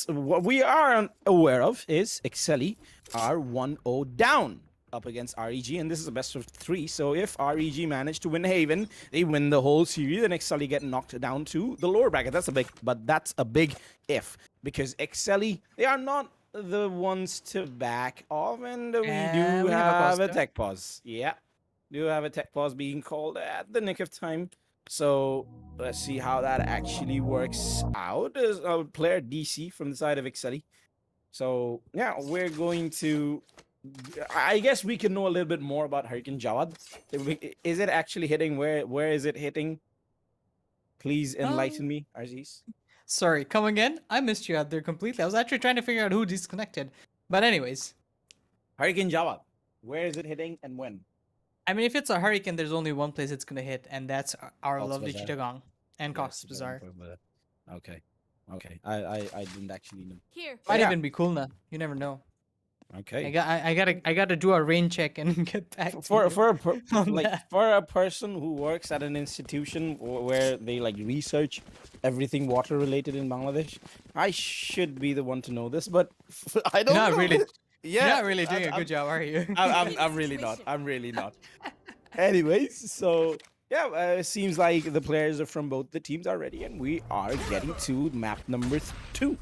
What we are aware of is Exceeli are 1-0 down up against REG, and this is a best of 3. So if REG manage to win Haven, they win the whole series, and Exceeli get knocked down to the lower bracket. That's a big if, because Exceeli, they are not the ones to back off, and we do have a tech pause. Yeah, do have a tech pause being called at the nick of time. So let's see how that actually works out. There's a player DC from the side of Exceeli. So yeah, we're going to. I guess we can know a little bit more about Hurricane Jawad. Is it actually hitting? Where is it hitting? Please enlighten me, Aziz. Sorry, come again? I missed you out there completely. I was actually trying to figure out who disconnected. But anyways, Hurricane Jawad. Where is it hitting and when? I mean, if it's a hurricane, there's only one place it's gonna hit, and that's our Cox's lovely Bazar. Chittagong and Cox's Yes, Bazaar. Okay. I didn't actually know. Here. Might Yeah. even be Kulna. You never know. Okay. I gotta do a rain check and get back to for you for a on that. for a person who works at an institution where they research everything water related in Bangladesh, I should be the one to know this, but I don't. Not know. really. Yeah, You're not really doing a I'm- good job, are you? I'm really not. I'm really not. Anyways, so yeah, it seems like the players are from both the teams are ready, and we are getting to map number 2.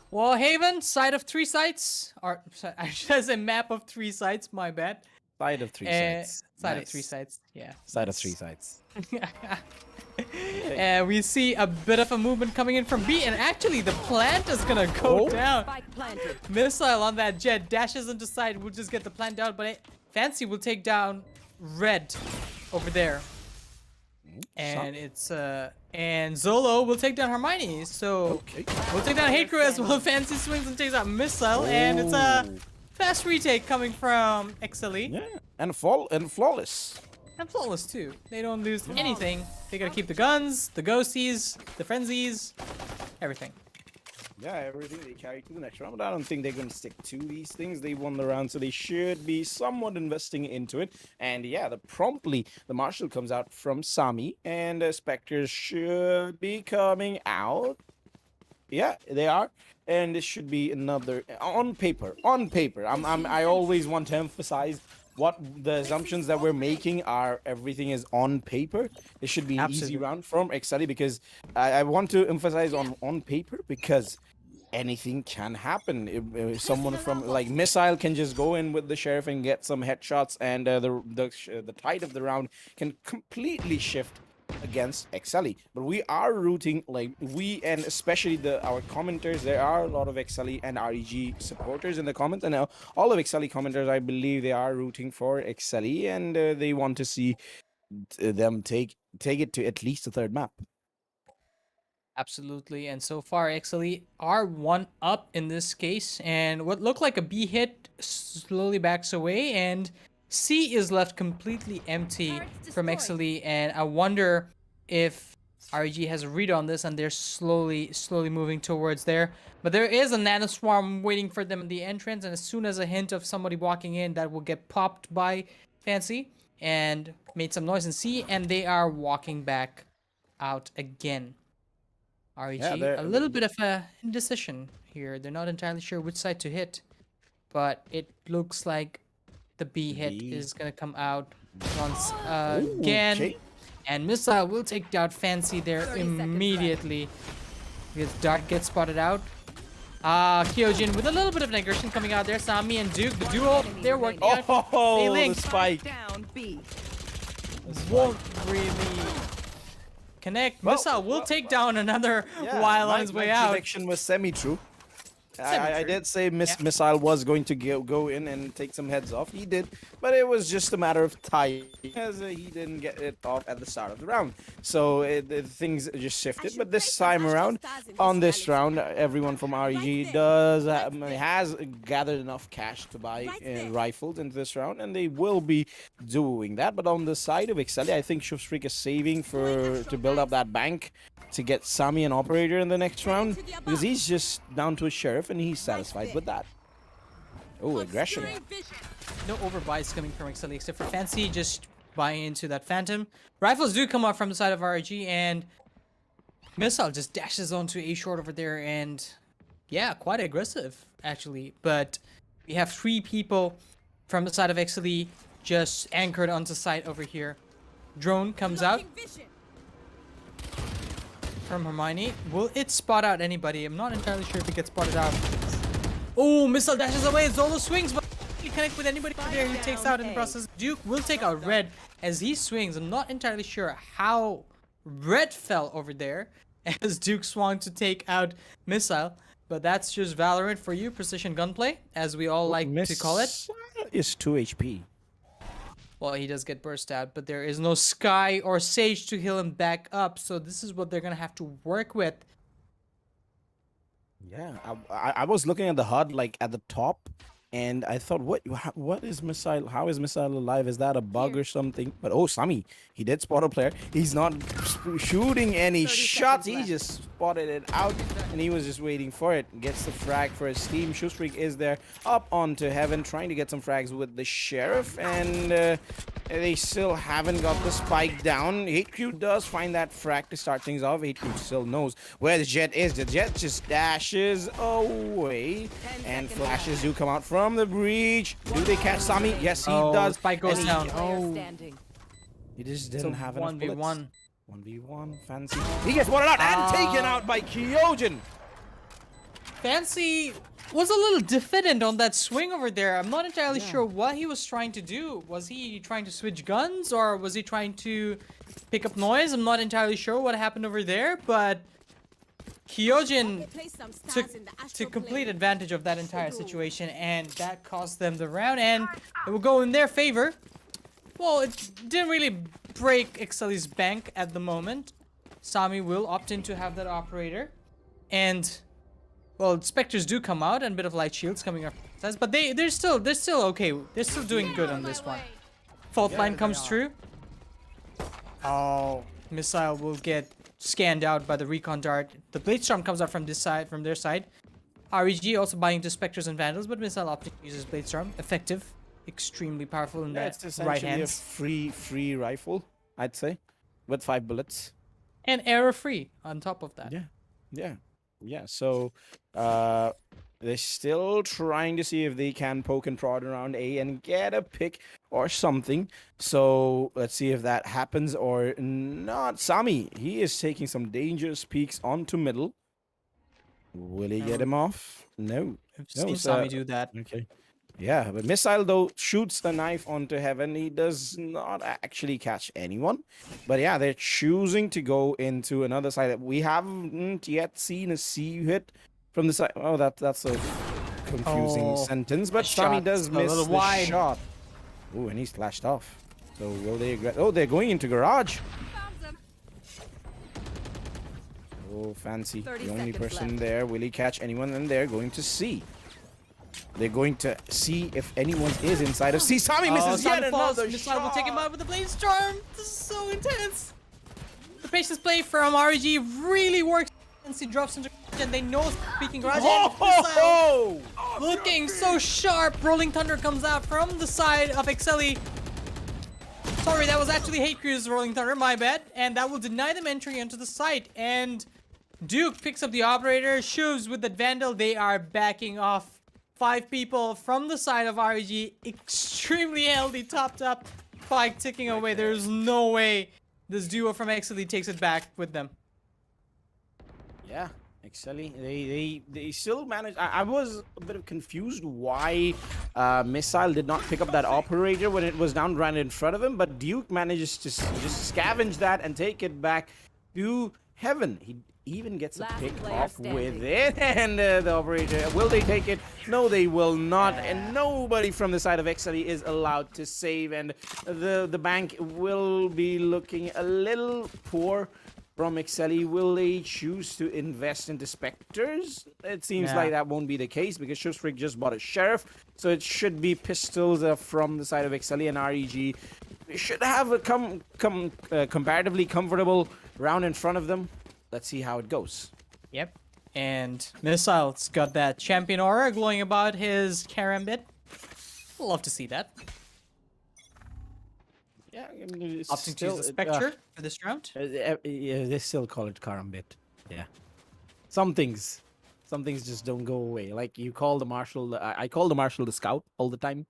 Well, Haven, side of 3 sites, or I should say map of 3 sites. My bad. Side of 3 sites. Side of Nice. 3 sites. Yeah. Side of 3 sites. And we see a bit of a movement coming in from B, and actually the plant is gonna go down. Spike planted. Missile on that jet dashes into side. We'll just get the plant down, but Fancy will take down Red over there. And it's and Zolo will take down Hermione. So we'll take down Hate Crew as well. Fancy swings and takes out Missile, and it's a fast retake coming from Exceeli. Yeah, and flawless. And flawless too. They don't lose anything. They gotta keep the guns, the ghosties, the frenzies, everything. Yeah, everything they carry to the next round, but I don't think they're going to stick to these things. They won the round, so they should be somewhat investing into it. And yeah, promptly the Marshal comes out from Sami, and Spectres should be coming out. Yeah, they are, and this should be another on paper. On paper, I always want to emphasize what the assumptions that we're making are. Everything is on paper. It should be an easy round from Exceeli, because I want to emphasize on paper, because anything can happen. If someone from like Missile can just go in with the Sheriff and get some headshots, and the tide of the round can completely shift against Exceeli. But we are rooting, like, and especially our commenters. There are a lot of Exceeli and REG supporters in the comments, and all of Exceeli commenters, I believe, they are rooting for Exceeli, and they want to see them take it to at least the third map. Absolutely, and so far Exceeli are 1-up in this case, and what looked like a B hit slowly backs away, and C is left completely empty from Exceeli, and I wonder if REG has a read on this, and they're slowly moving towards there. But there is a nano swarm waiting for them in the entrance, and as soon as a hint of somebody walking in, that will get popped by Fancy and made some noise in C, and they are walking back out again. REG, a little bit of a indecision here. They're not entirely sure which side to hit, but it looks like the B hit is gonna come out once again. Okay. And Missile will take out Fancy there immediately. Because Dart gets spotted out. Kyojin with a little bit of an aggression coming out there. Sami and Duke, the duo, they're working out. They link. The spike. Won't really connect. Missile will take down another while on his way out. My prediction was semi-true. I did say Missile was going to go in and take some heads off. He did, but it was just a matter of time, as he didn't get it off at the start of the round. So things just shifted. But this time around, on this round, everyone from REG has gathered enough cash to buy rifles into this round, and they will be doing that. But on the side of Exceeli, I think Shufstreak is saving to build up that bank to get Sami an operator in the next round, because he's just down to a Sheriff and he's satisfied with that. Oh, aggression. No overbuys coming from Exceeli except for Fancy just buying into that Phantom. Rifles do come up from the side of REG, and Missile just dashes onto A short over there, and yeah, quite aggressive actually. But we have 3 people from the side of Exceeli just anchored onto site over here. Drone comes out from Hermione. Will it spot out anybody? I'm not entirely sure if it gets spotted out. Oh, Missile dashes away. Zolo swings, but he connect with anybody there. He takes out in the process. Duke will take out Red as he swings. I'm not entirely sure how Red fell over there as Duke swung to take out Missile, but that's just Valorant for you, precision gunplay, as we all like to call it. Is 2 HP. Well, he does get burst out, but there is no Sky or Sage to heal him back up, so this is what they're gonna have to work with. Yeah, I was looking at the HUD, like at the top, and I thought, what is Missile? How is Missile alive? Is that a bug or something? But oh, Sami, he did spot a player. He's not shooting any shots. He just spotted it out, and he was just waiting for it. Gets the frag for his team. Shufstreak is there up onto Heaven, trying to get some frags with the Sheriff, and they still haven't got the spike down. HQ does find that frag to start things off. HQ still knows where the Jet is. The Jet just dashes away, and flashes do come out from the breach. Do they catch Sami? Yes, he does. Spike goes down. He just didn't have enough 1v1. bullets. 1v1. Fancy. He gets one out and taken out by Kyojin. Fancy was a little diffident on that swing over there. I'm not entirely sure what he was trying to do. Was he trying to switch guns, or was he trying to pick up noise? I'm not entirely sure what happened over there, but Kyojin took complete advantage of that entire situation, and that cost them the round, and it will go in their favor. Well, it didn't really break Exceeli's bank at the moment. Sami will opt in to have that operator, and well, Spectres do come out, and a bit of light shields coming up, but they're still okay. They're still doing good on this one. Fault line comes through. Oh, Missile will get scanned out by the recon dart. The Blade Storm comes out from this side, from their side. REG also buying into Spectres and Vandals, but Missile opting uses Blade Storm. Effective, extremely powerful in that It's essentially right a hands. free rifle, I'd say, with 5 bullets. And error free on top of that. Yeah. So, they're still trying to see if they can poke and prod around A and get a pick or something. So let's see if that happens or not. Sami, he is taking some dangerous peeks onto middle. Will he get him off? No. I've No, seen so- Sami do that. Okay. Yeah, but Missile, though, shoots the knife onto heaven. He does not actually catch anyone. But yeah, they're choosing to go into another side. We haven't yet seen a C hit from the side. Oh, that's a confusing sentence. But Sami shot does a miss little the wide. shot. Oh, and he's flashed off. So will they... Oh, they're going into garage. Oh, fancy. 30 The only seconds person left. there. Will he catch anyone? And they're going to see. They're going to see if anyone is inside of C. Sami misses yet another Missile shot. will take him out with the Blade Storm. This is so intense. The patience play from REG really works. And he drops into and they know speaking garage. And Missile looking so sharp. Rolling Thunder comes out from the side of Exceeli. Sorry, that was actually Hate Crew's Rolling Thunder, my bad. And that will deny them entry into the site. And Duke picks up the operator, shoves with the Vandal. They are backing off 5 people from the side of REG. Extremely healthy, topped up. Spike ticking away. There's no way this duo from Exceeli takes it back with them. Yeah, Exceeli. They still managed. I was a bit confused why Missile did not pick up that operator when it was down right in front of him, but Duke manages to just scavenge that and take it back to heaven. He even gets a Last pick player off standing. with it, and the operator, will they take it? No, they will not, and nobody from the side of Exceeli is allowed to save, and the bank will be looking a little poor from Exceeli. Will they choose to invest into Spectres? It seems Nah. like that won't be the case because Shusfrig just bought a Sheriff, so it should be pistols from the side of Exceeli, and REG should have a comparatively comfortable round in front of them. Let's see how it goes. Yep. And Missile's got that champion aura glowing about his Karambit. Love to see that. Yeah, I mean, it's Opting to still, use the Spectre for this round. yeah, they still call it Karambit. Yeah. Some things just don't go away. Like you call the marshal, I call the marshal the scout all the time.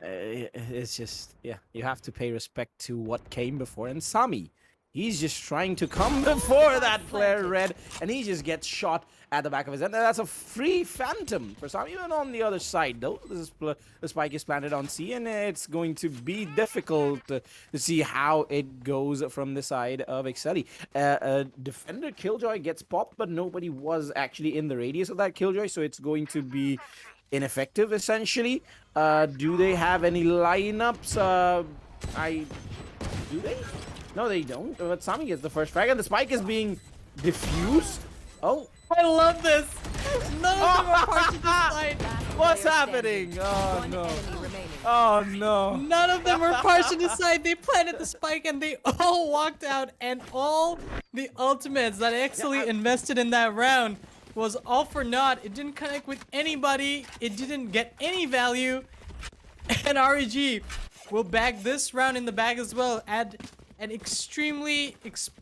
It's just, yeah, you have to pay respect to what came before. And Sami, he's just trying to come before that player red, and he just gets shot at the back of his head. And that's a free phantom for Sami. Even on the other side, though, the spike is planted on C, and it's going to be difficult to see how it goes from the side of Exceeli. Defender Killjoy gets popped, but nobody was actually in the radius of that Killjoy, so it's going to be ineffective, essentially. Do they have any lineups? Do they? No, they don't. But Sami gets the first frag, and the spike is being diffused. Oh, I love this. None of them are part of this fight. what's Player happening? standing. Oh One no! enemy remaining. Oh no! None of them were parts of the side. They planted the spike and they all walked out. And all the ultimates that Exceeli invested in that round was all for naught. It didn't connect with anybody. It didn't get any value. And REG will bag this round in the bag as well. Add an extremely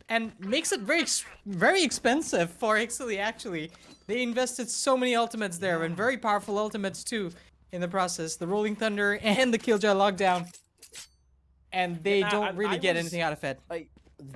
and makes it very expensive for Exceeli. Actually, they invested so many ultimates there and very powerful ultimates too in the process. The Rolling Thunder and the Killjoy lockdown, and they Yeah, don't I really get was- anything out of it. Like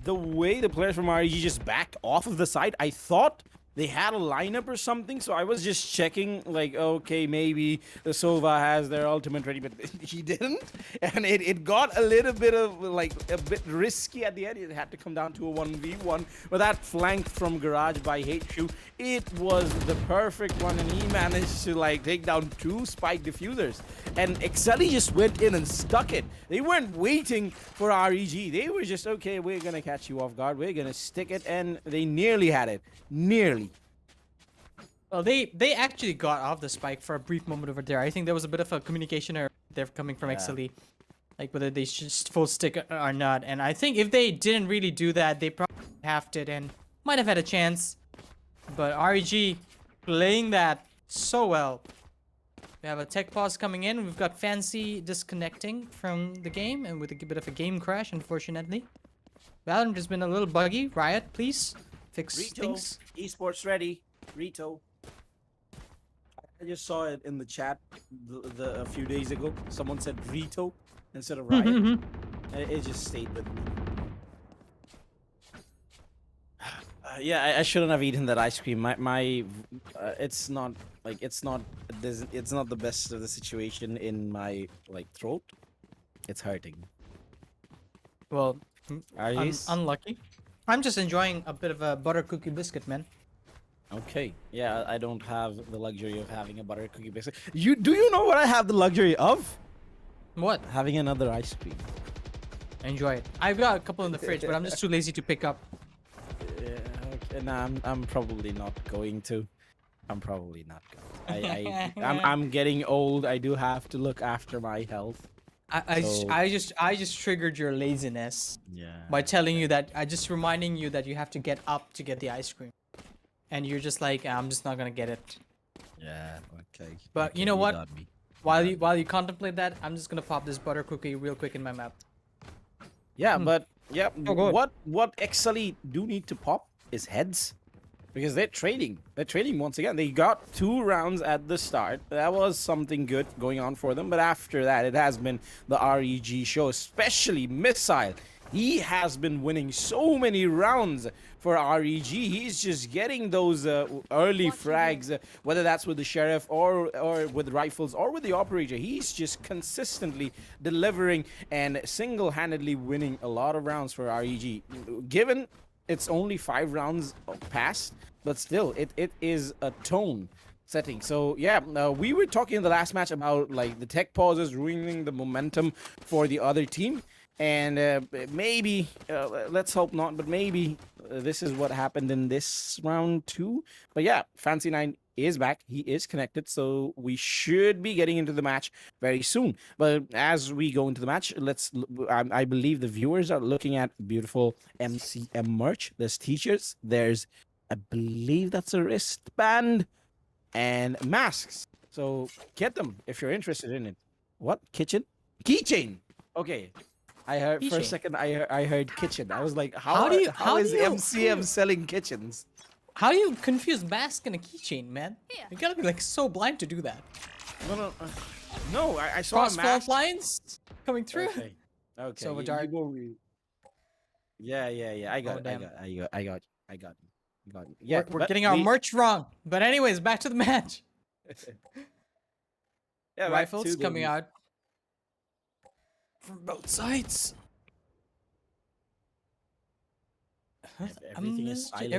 the way the players from REG just backed off of the side, I thought they had a lineup or something, so I was just checking, like, okay, maybe the Sova has their ultimate ready, but he didn't, and it got a little bit of, like, a bit risky at the end. It had to come down to a 1v1, but that flank from Garage by H2, it was the perfect one, and he managed to, like, take down 2 spike diffusers, and Exceeli just went in and stuck it. They weren't waiting for REG. They were just, okay, we're gonna catch you off guard, we're gonna stick it, and they nearly had it. Nearly. Well, they actually got off the spike for a brief moment over there. I think there was a bit of a communication error there coming from Exceeli. like whether they should full stick or not. And I think if they didn't really do that, they probably halved it and might have had a chance. But REG playing that so well. We have a tech pause coming in. We've got Fancy disconnecting from the game and with a bit of a game crash, unfortunately. Valorant has been a little buggy. Riot, please fix things. Esports ready. Rito. I just saw it in the chat a few days ago. Someone said Rito instead of Riot. And it just stayed with me. Yeah, I shouldn't have eaten that ice cream. It's not like it's not the best of the situation in my like throat. It's hurting. Well, Aries? unlucky. I'm just enjoying a bit of a butter cookie biscuit, man. Okay. Yeah, I don't have the luxury of having a butter cookie biscuit. Do you know what I have the luxury of? What? Having another ice cream. Enjoy it. I've got a couple in the fridge, but I'm just too lazy to pick up. Yeah, okay. Nah, I'm probably not going to. I'm probably not going to. I'm getting old. I do have to look after my health. I just triggered your laziness by telling you that reminding you that you have to get up to get the ice cream, and you're just like, I'm just not gonna get it. Yeah. Okay. But okay, you know what? got me. While you contemplate that, I'm just gonna pop this butter cookie real quick in my mouth. Yeah, but yeah, go ahead. what Exceeli do need to pop is heads, because they're trading. They're trading once again. They got 2 rounds at the start. That was something good going on for them. But after that, it has been the REG show, especially Missile. He has been winning so many rounds for REG. He's just getting those early frags, whether that's with the Sheriff or with rifles or with the Operator. He's just consistently delivering and single-handedly winning a lot of rounds for REG. Given it's only 5 rounds past, but still, it is a tone setting. So yeah, we were talking in the last match about like the tech pauses ruining the momentum for the other team. And maybe, let's hope not, but maybe this is what happened in this round too. But yeah, Fancy9 is back. He is connected, so we should be getting into the match very soon. But as we go into the match, I believe the viewers are looking at beautiful MCM merch. There's t-shirts. There's, I believe that's a wristband and masks. So get them if you're interested in it. What? Kitchen? Keychain. Okay. I heard for a second. I heard kitchen. I was like, how is MCM selling kitchens? How do you confuse mask and a keychain, man? You gotta be like so blind to do that. No, I saw a mask. lines coming through. Okay. So dark. Yeah. I got it. Yeah, we're getting our merch wrong. But anyways, back to the match. Yeah, rifles coming out from both sides. Everything is silent.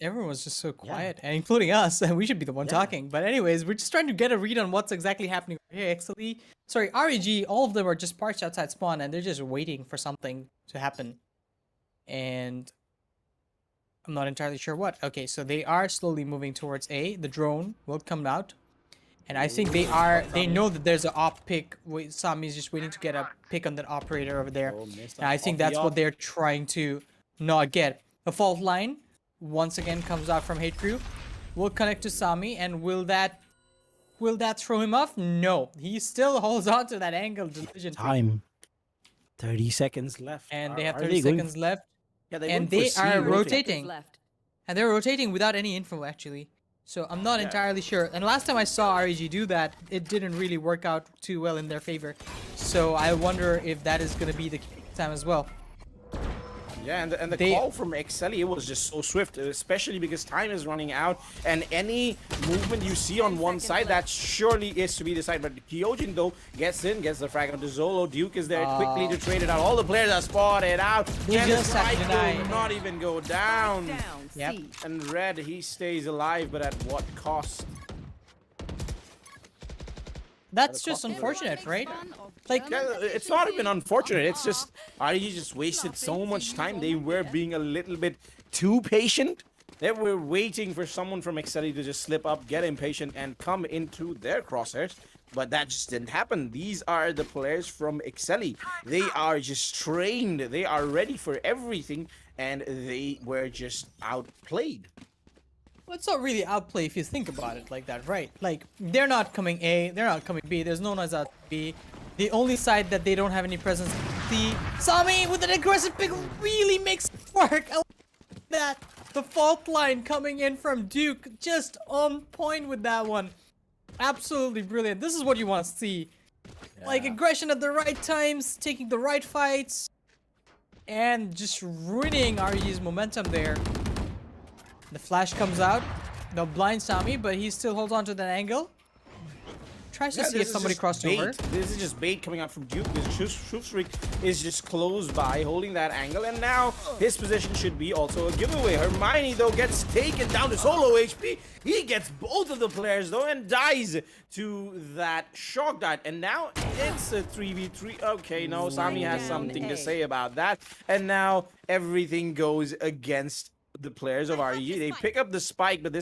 Everyone's just so quiet, and including us. And we should be the one talking. But anyways, we're just trying to get a read on what's exactly happening here. Exceeli, sorry, REG, all of them are just parked outside spawn, and they're just waiting for something to happen. And I'm not entirely sure what. Okay, so they are slowly moving towards A. The drone will come out. And I think they know that there's an op pick. Sami's just waiting to get a pick on that operator over there. And I think that's what they're trying to not get. A fault line once again comes out from Hate Crew. Will connect to Sami, and will that throw him off? No. He still holds on to that angle diligently. Time. 30 seconds left. And they have 30 seconds left. Yeah, they are rotating. And they're rotating without any info actually. So I'm not entirely sure. And last time I saw REG do that, it didn't really work out too well in their favor. So I wonder if that is going to be the time as well. Yeah, and the call from Exceeli was just so swift, especially because time is running out, and any movement you see on one side, that surely is to be the side. But Kyojin, though, gets in, gets the frag onto Zolo. Duke is there quickly to trade it out. All the players are spotted out. They just have to deny. Will not even go down. Yep. And Red, he stays alive, but at what cost? That's just unfortunate, right? Like, it's not even unfortunate. It's just REG just wasted so much time. They were being a little bit too patient. They were waiting for someone from Exceeli to just slip up, get impatient, and come into their crosshairs. But that just didn't happen. These are the players from Exceeli. They are just trained. They are ready for everything, and they were just outplayed. Well, it's not really outplay if you think about it like that, right? Like, they're not coming A, they're not coming B, there's no noise out B. The only side that they don't have any presence is C. Sami with an aggressive pick really makes it work. I like that. The fault line coming in from Duke, just on point with that one. Absolutely brilliant. This is what you want to see. Like, aggression at the right times, taking the right fights, and just ruining REG's momentum there. The flash comes out. They'll blind Sami, but he still holds on to that angle. Tries to see if somebody crossed over. This is just bait coming out from Duke. Shoofstreak is just close by, holding that angle, and now his position should be also a giveaway. Hermione, though, gets taken down to solo HP. He gets both of the players, though, and dies to that shock dart. And now it's a 3v3. Okay, no, Sami has something to say about that. And now everything goes against the players of REG. They pick up the spike, but they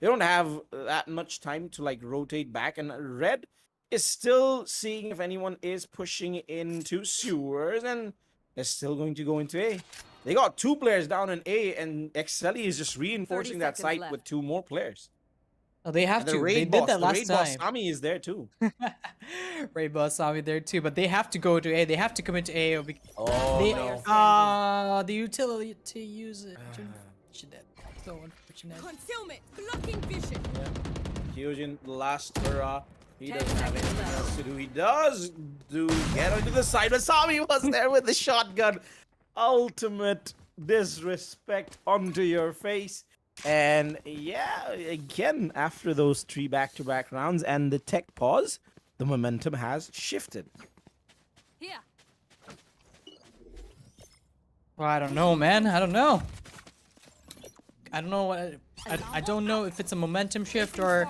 don't have that much time to like rotate back, and Red is still seeing if anyone is pushing into sewers, and is still going to go into A. They got 2 players down in A, and Exceeli is just reinforcing that site with 2 more players. Oh, they have And to. They did that last time. Boss Sami is there too. Raid boss Sami there too, but they have to go to A. They have to come into A. The utility to use it. So unfortunate. Concealment, blocking vision. Hyojin, the last hurrah. He doesn't have anything else to do. He does get onto the side, but Sami was there with the shotgun. Ultimate disrespect onto your face. And yeah, again, after those 3 back-to-back rounds and the tech pause, the momentum has shifted. Here. Well, I don't know, man. I don't know. I don't know what. I don't know if it's a momentum shift or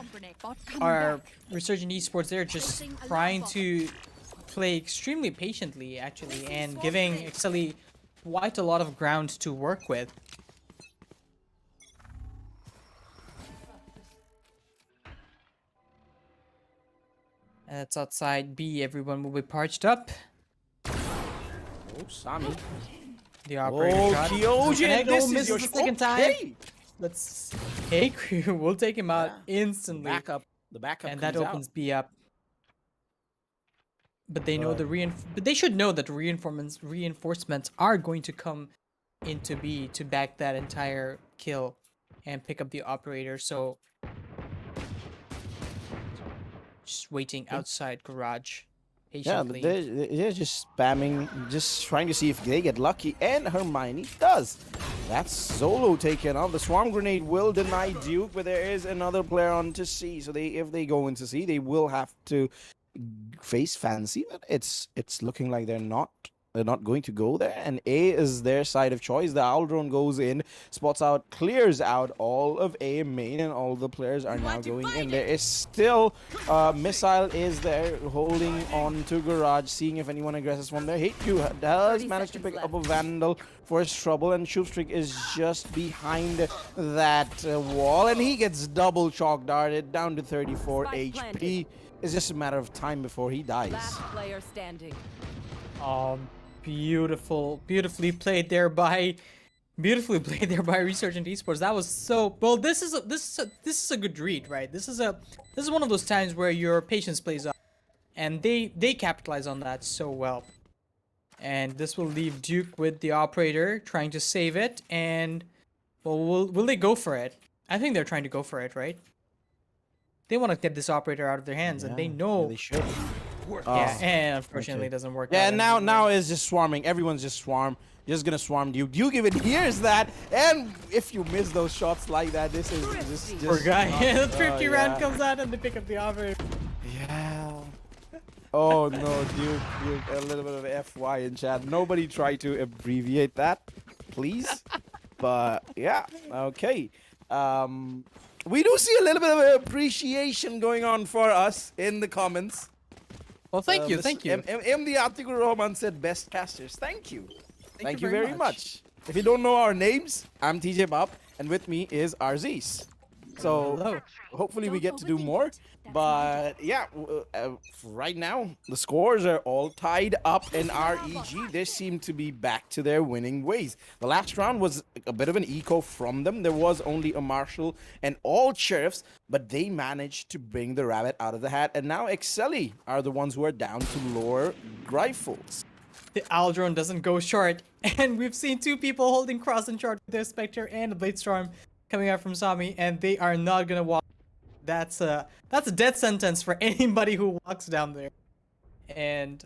Resurgent Esports. They're just trying to play extremely patiently, actually, and giving Exceeli quite a lot of ground to work with. That's outside B. Everyone will be parched up. Oh, Sami. The operator shot. Hyojin, this is misses your the second time. Let's. Hey, crew, we'll take him out instantly. The backup, and that opens B up. But they know but they should know that the reinforcements are going to come into B to back that entire kill and pick up the operator. So just waiting outside garage patiently. Yeah, they're just spamming, just trying to see if they get lucky, and Hermione does. That's solo taken out. The swarm grenade will deny Duke, but there is another player on to C. So if they go into C, they will have to face Fancy. But it's looking like they're not going to go there, and A is their side of choice. The Owl Drone goes in, spots out, clears out all of A main, and all the players are now going in. There is still Missile is there holding on to garage, seeing if anyone aggresses from there. HQ does manage to pick up a Vandal for his trouble, and Shoofstreak is just behind that wall, and he gets double chalk darted down to 34 HP. It's just a matter of time before he dies. Last player standing. Beautifully played there by Resurgent Esports. That was so well. This is a good read, right? This is one of those times where your patience plays up, and they capitalize on that so well. And this will leave Duke with the operator trying to save it. And well, will they go for it? I think they're trying to go for it, right? They want to get this operator out of their hands, and they know they should. Yeah, and unfortunately it doesn't work. Yeah, out now it's just swarming. Everyone's just just gonna swarm Duke. Duke even hears that, and if you miss those shots like that, this is just poor guy. The thrifty round comes out and they pick up the operator. Yeah. Oh no, Duke, a little bit of FY in chat. Nobody try to abbreviate that, please. But yeah, okay. We do see a little bit of appreciation going on for us in the comments. Well, thank you. MD Atiku Roman said best casters. Thank you. Thank you very much. If you don't know our names, I'm TJ Bob, and with me is Arziz. So Hello. hopefully we get to do more. But yeah, right now the scores are all tied up in REG. They seem to be back to their winning ways. The last round was a bit of an eco from them. There was only a Marshall and all sheriffs, but they managed to bring the rabbit out of the hat. And now Exceeli are the ones who are down to lower rifles. The Aldrone doesn't go short, and we've seen two people holding cross and short with their Spectre and a Blade Storm coming out from Sami, and they are not gonna walk. That's a death sentence for anybody who walks down there, and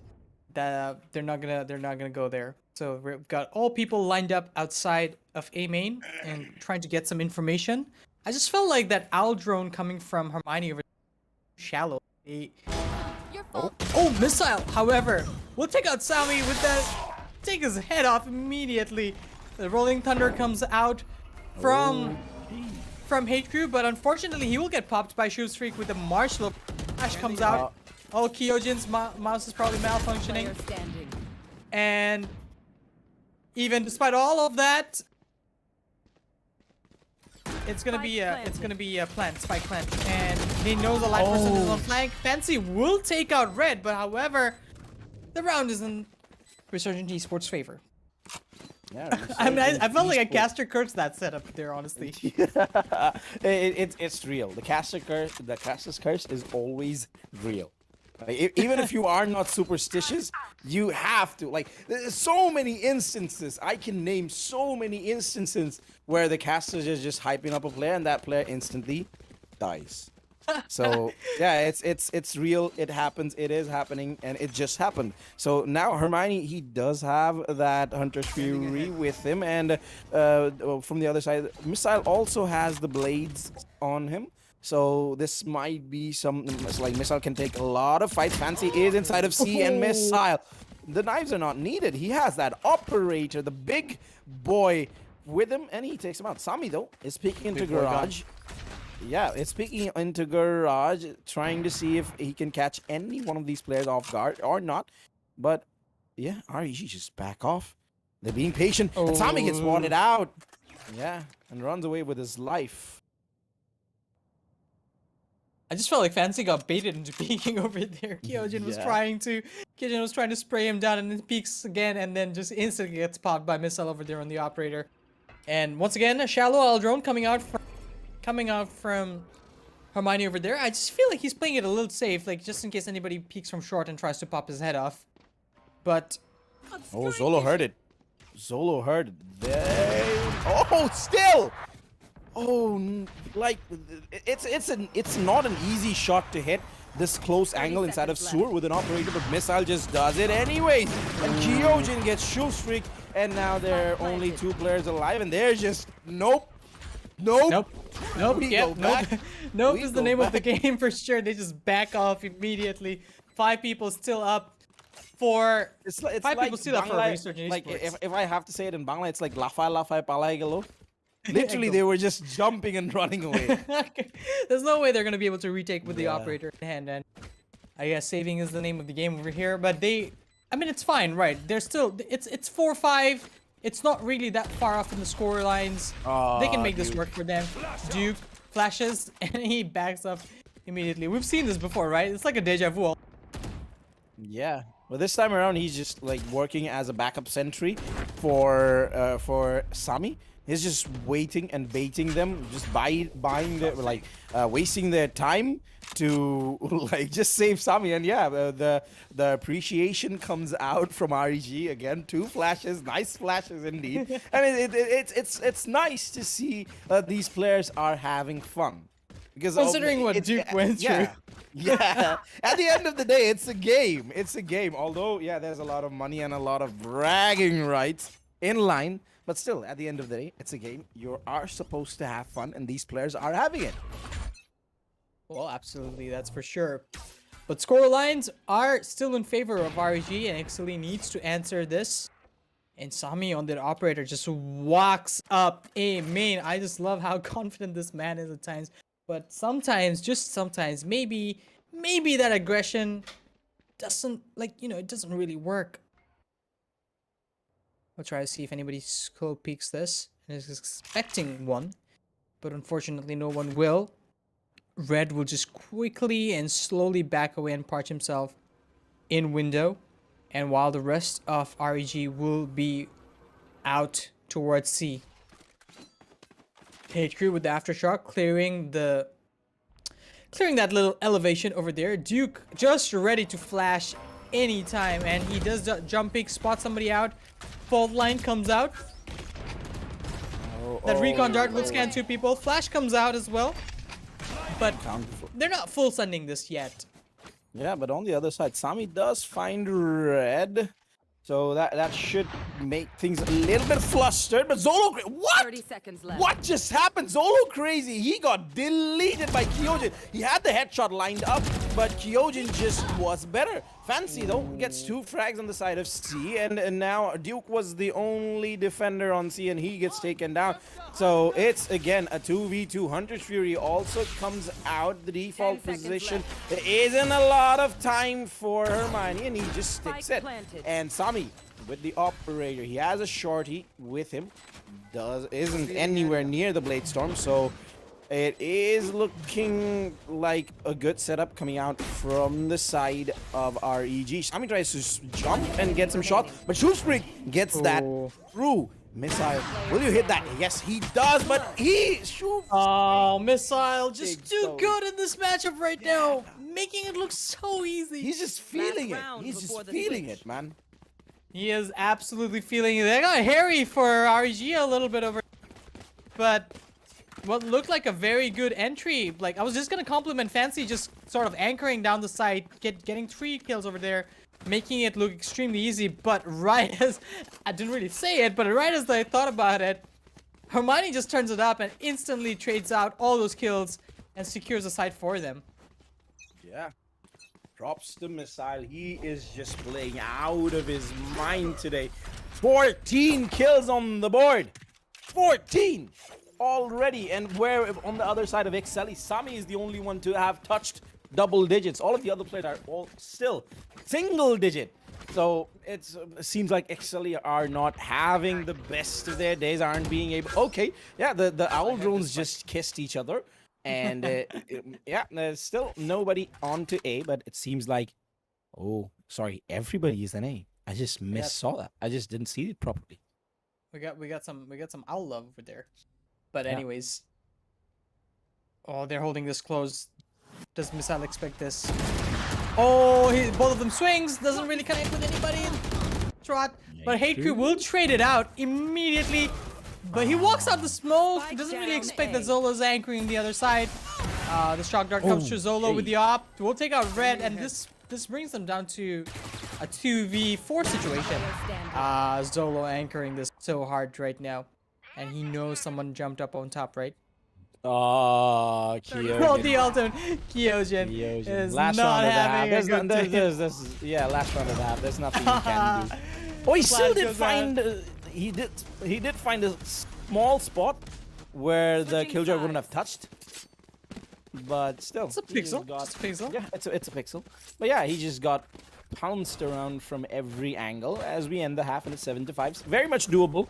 that they're not gonna go there. So we've got all people lined up outside of A main and trying to get some information. I just felt like that Aldrone coming from Hermione over shallow. Oh, missile! However, we'll take out Sami with that. Take his head off immediately. The Rolling Thunder comes out from Hate Crew, but unfortunately he will get popped by Shoe Streak with the Marshall. Flash comes out. Oh, Kyojin's mouse is probably malfunctioning. And even despite all of that, it's gonna be a plant, spike plant, and he knows a light person is on flank. Fancy will take out Red, but however, the round is in Resurgent Esports' favor. Yeah, I mean, I felt like a caster curse that setup there, honestly. It's real. The caster's curse is always real. Even if you are not superstitious, you have to. Like, there's so many instances. I can name so many instances where the caster is just hyping up a player and that player instantly dies. So yeah, it's real. It happens. It is happening, and it just happened. So now Hermione, he does have that Hunter's Fury with him, and from the other side, Missile also has the blades on him. So this might be something like Missile can take a lot of fights. Fancy is inside of C, and Missile, the knives are not needed. He has that operator, the big boy, with him, and he takes him out. Sami though is peeking into garage. Yeah, it's peeking into garage, trying to see if he can catch any one of these players off guard or not. But yeah, REG just back off. They're being patient. And Sami gets wanted out. Yeah, and runs away with his life. I just felt like Fancy got baited into peeking over there. Kyojin was trying to spray him down, and then peeks again, and then just instantly gets popped by Missile over there on the operator. And once again, a shallow Aldrone coming out from Hermione over there. I just feel like he's playing it a little safe, like just in case anybody peeks from short and tries to pop his head off. But oh, Zolo heard it. Zolo heard it. Oh, still. Oh, like it's not an easy shot to hit this close angle inside of Sewer with an operator, but Missile just does it anyways. And Kyojin gets Shoe Streak, and now there are only 2 players alive, and they're just nope. Nope is the name of the game for sure. They just back off immediately. 5 people still up for it's 5 like people still up for Bangla, Resurgent like Esports. if I have to say it in Bangla, it's like lafai palai gelo. Literally, they were just jumping and running away. There's no way they're gonna be able to retake with the operator in hand, and I guess saving is the name of the game over here. But I mean, it's fine, right? They're still, it's 4-5. It's not really that far off in the score lines. They can make this work for them. Duke flashes and he backs up immediately. We've seen this before, right? It's like a deja vu. Yeah. Well, this time around, he's just like working as a backup sentry for Sami. He's just waiting and baiting them, just buying their, like, wasting their time to like just save Sami. And yeah, the appreciation comes out from REG again. 2 flashes, nice flashes indeed. And it's nice to see that these players are having fun, because considering what Duke went through. Yeah. At the end of the day, it's a game. It's a game. Although, yeah, there's a lot of money and a lot of bragging rights in line. But still, at the end of the day, it's a game. You are supposed to have fun, and these players are having it. Well, absolutely, that's for sure. But score lines are still in favor of REG, and Exceeli needs to answer this. And Sami on the operator just walks up A main. I just love how confident this man is at times. But sometimes, just sometimes, maybe that aggression doesn't, like, it doesn't really work. We'll try to see if anybody slow peeks this and is expecting one. but unfortunately no one will. Red will just quickly and slowly back away and parch himself in window, and while the rest of REG will be out towards C. HQ with the aftershock clearing that little elevation over there. Duke just ready to flash anytime, and he does the jump peek, spot somebody out. Fault line comes out. That recon dart will scan 2 people. Flash comes out as well, but they're not full sending this yet. Yeah, but on the other side, Sami does find red. So that should make things a little bit flustered. But Zolo, what? 30 seconds left. What just happened? Zolo crazy. He got deleted by Kyojin. He had the headshot lined up, but Kyojin just was better. Fancy though gets 2 frags on the side of C, and now Duke was the only defender on C, and he gets taken down. So it's again a 2v2. Hunter's Fury also comes out. The default position. There isn't a lot of time for Hermione, and he just sticks it. And Sami with the operator. He has a shorty with him. Isn't anywhere near the Blade Storm, so it is looking like a good setup coming out from the side of REG. Sami tries to jump and get some shot, but Shoestring gets that through. Missile. Will you hit that? Yes, he does, but he shoots. Oh, Missile just too good in this matchup right now, making it look so easy. He's just feeling it. He's just feeling it, man. He is absolutely feeling it. They got hairy for REG a little bit over, but what looked like a very good entry. Like, I was just gonna compliment Fancy, just sort of anchoring down the side, getting 3 kills over there, making it look extremely easy. But right as I didn't really say it, but right as I thought about it, Hermione just turns it up and instantly trades out all those kills and secures the side for them. Yeah. Drops the missile. He is just playing out of his mind today. 14 kills on the board. 14 already. And where on the other side of Exceeli, Sami is the only one to have touched double digits. All of the other players are all still single digit. So it seems like Exceeli are not having the best of their days, aren't being able. Okay, yeah, the owl drones just kissed each other. And yeah, there's still nobody on to A, but it seems like, oh, sorry, everybody is an A. I just saw that. I just didn't see it properly. We got some owl love over there. But anyways, oh, they're holding this close. Does Missile expect this? Oh, both of them swings. Doesn't really connect with anybody. Trot, but HQ will trade it out immediately. But he walks out the smoke. He doesn't really expect that Zolo's anchoring the other side. The shock dart comes to Zolo with the op. We'll take out red, and this brings them down to a 2v4 situation. Zolo anchoring this so hard right now, and he knows someone jumped up on top, right? Oh, Kyojin. Oh, the ultimate Kyojin is last not round of having that. a good day. Yeah, last round of that. There's nothing you can do. Oh, he still did find. He did find a small spot where the killjoy wouldn't have touched, but still, it's a pixel. It's a pixel. Yeah, it's a pixel. But yeah, he just got pounced around from every angle as we end the half in a 7-5. Very much doable.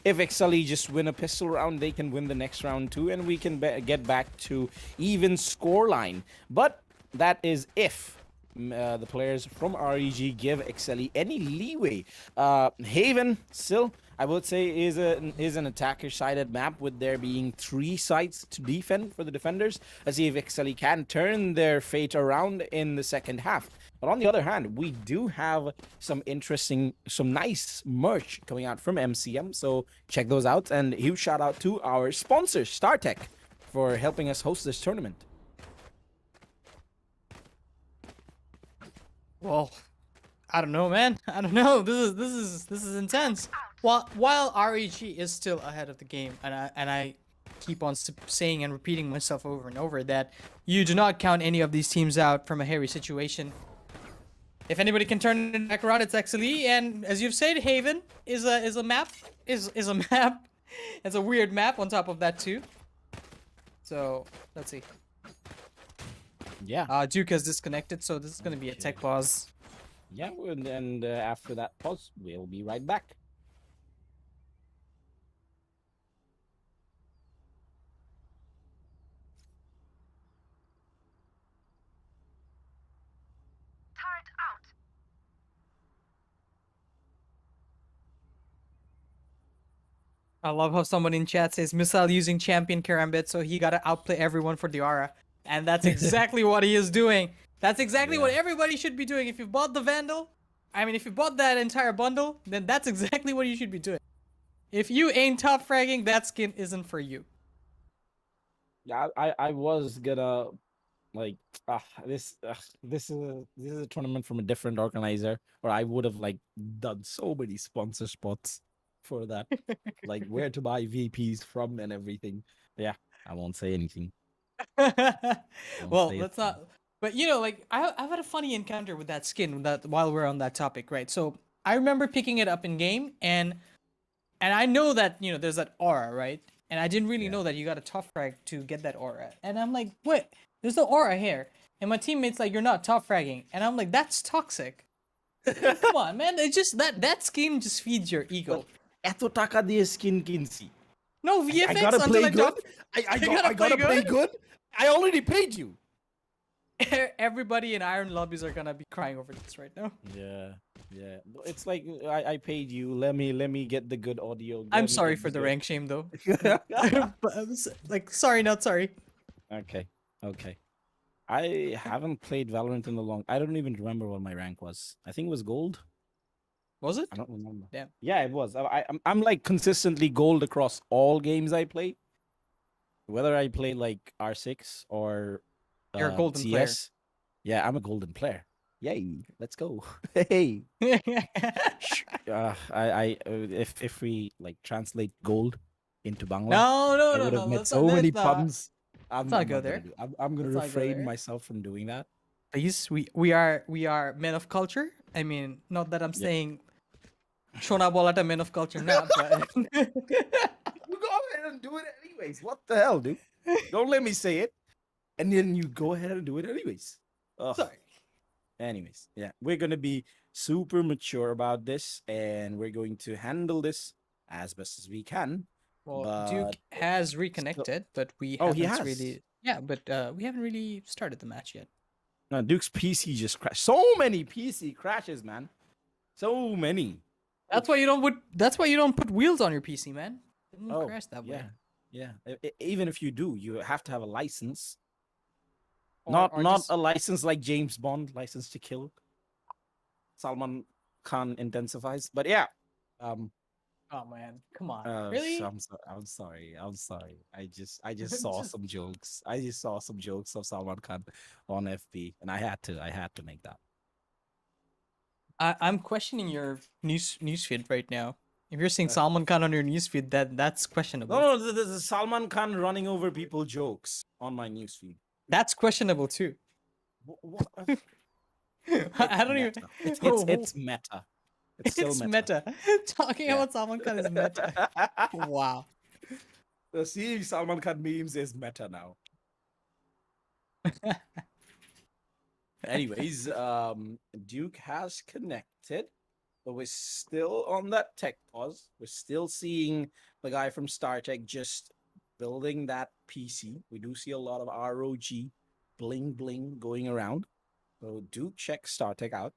If Exceeli just win a pistol round, they can win the next round too, and we can get back to even scoreline. But that is if the players from REG give Exceeli any leeway. Haven still, I would say, is an attacker-sided map with there being 3 sides to defend for the defenders. Let's see if Exceeli can turn their fate around in the second half. But on the other hand, we do have some nice merch coming out from MCM, so check those out. And huge shout out to our sponsor, StarTech, for helping us host this tournament. Well, I don't know, man. I don't know. This is intense. While REG is still ahead of the game, and I keep on saying and repeating myself over and over that you do not count any of these teams out from a hairy situation. If anybody can turn it back around, it's Exceeli, and as you've said, Haven is a map. It's a weird map on top of that too. So let's see. Yeah. Duke has disconnected, so this is gonna be a tech pause. Yeah, and after that pause, we'll be right back. I love how someone in chat says Missile using champion karambit, so he gotta outplay everyone for the aura. And that's exactly what he is doing. That's exactly what everybody should be doing. If you bought the Vandal, if you bought that entire bundle, then that's exactly what you should be doing. If you ain't top fragging, that skin isn't for you. Yeah, I was gonna like this is a tournament from a different organizer, or I would have like done so many sponsor spots for that, like where to buy VPs from and everything. Yeah, I won't say anything. Well, let's not. But like I've had a funny encounter with that skin while we're on that topic, right? So I remember picking it up in game, and I know that there's that aura, right? And I didn't really know that you got a top frag to get that aura. And I'm like, what? There's no aura here. And my teammate's like, you're not top fragging. And I'm like, that's toxic. Come on, man. It's just that skin just feeds your ego. Eto taka dia skin kinsi. No VFX. I gotta until play good. Top... I gotta play good. I already paid you. Everybody in Iron lobbies are gonna be crying over this right now. Yeah. It's like I paid you. Let me get the good audio. I'm sorry for the rank shame though. Like, sorry, not sorry. Okay. I haven't played Valorant in a long. I don't even remember what my rank was. I think it was gold. Was it? I don't remember. Damn. Yeah, it was. I'm like consistently gold across all games I play. Whether I play like R6 or You're a golden CS. player. Yeah, I'm a golden player. Yay! Let's go. Hey. If we like translate gold into Bangla, No. I would have met Let's so not- many let's not- puns. I'm not not go gonna there. I'm gonna Let's not go refrain there. myself from doing that. Please, we are men of culture. I mean, not that I'm saying Shona Bolata men of culture now, but You go ahead and do it anyways. What the hell, dude? Don't let me say it, and then you go ahead and do it anyways. Ugh. sorry. Anyways, yeah, we're gonna be super mature about this, and we're going to handle this as best as we can. Well, Duke has reconnected, but we Oh, haven't he has? really. Yeah, but we haven't really started the match yet. No, Duke's PC just crashed. So many PC crashes, man. So many. That's why you don't put. That's why you don't put wheels on your PC, man. It won't crash that way. Yeah. Even if you do, you have to have a license. Or not just- a license like James Bond, license to kill. Salman Khan intensifies, but yeah. Oh man, come on, Really? really? I'm sorry. I just saw some jokes. I just saw some jokes of Salman Khan on FB, and I had to make that. I'm questioning your newsfeed right now. If you're seeing Salman Khan on your newsfeed, that's questionable. No, there's a Salman Khan running over people jokes on my newsfeed. That's questionable too. What? I don't even. It's meta. It's still It's meta. meta. Talking about Salman Khan is meta. Wow. The seeing Salman Khan memes is meta now. Anyways, Duke has connected, but we're still on that tech pause. We're still seeing the guy from StarTech just building that PC. We do see a lot of ROG bling bling going around. So do check StarTech out.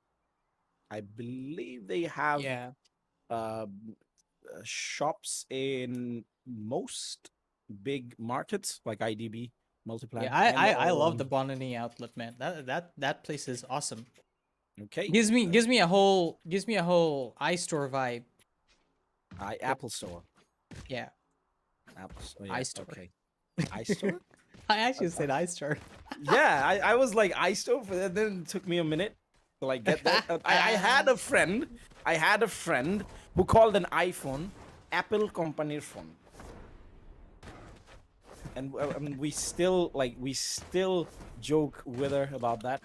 I believe they have shops in most big markets like IDB, Multiplan. Yeah, I love the Bonani outlet, man. That place is awesome. Okay. Gives me a whole iStore vibe. Apple Store. Yeah. Apple Store. Yeah, iStore. Okay. iStore? I actually said iStore. Yeah, I was like iStore for that. Then it took me a minute to like get that. I had a friend who called an iPhone Apple company phone. And we still joke with her about that.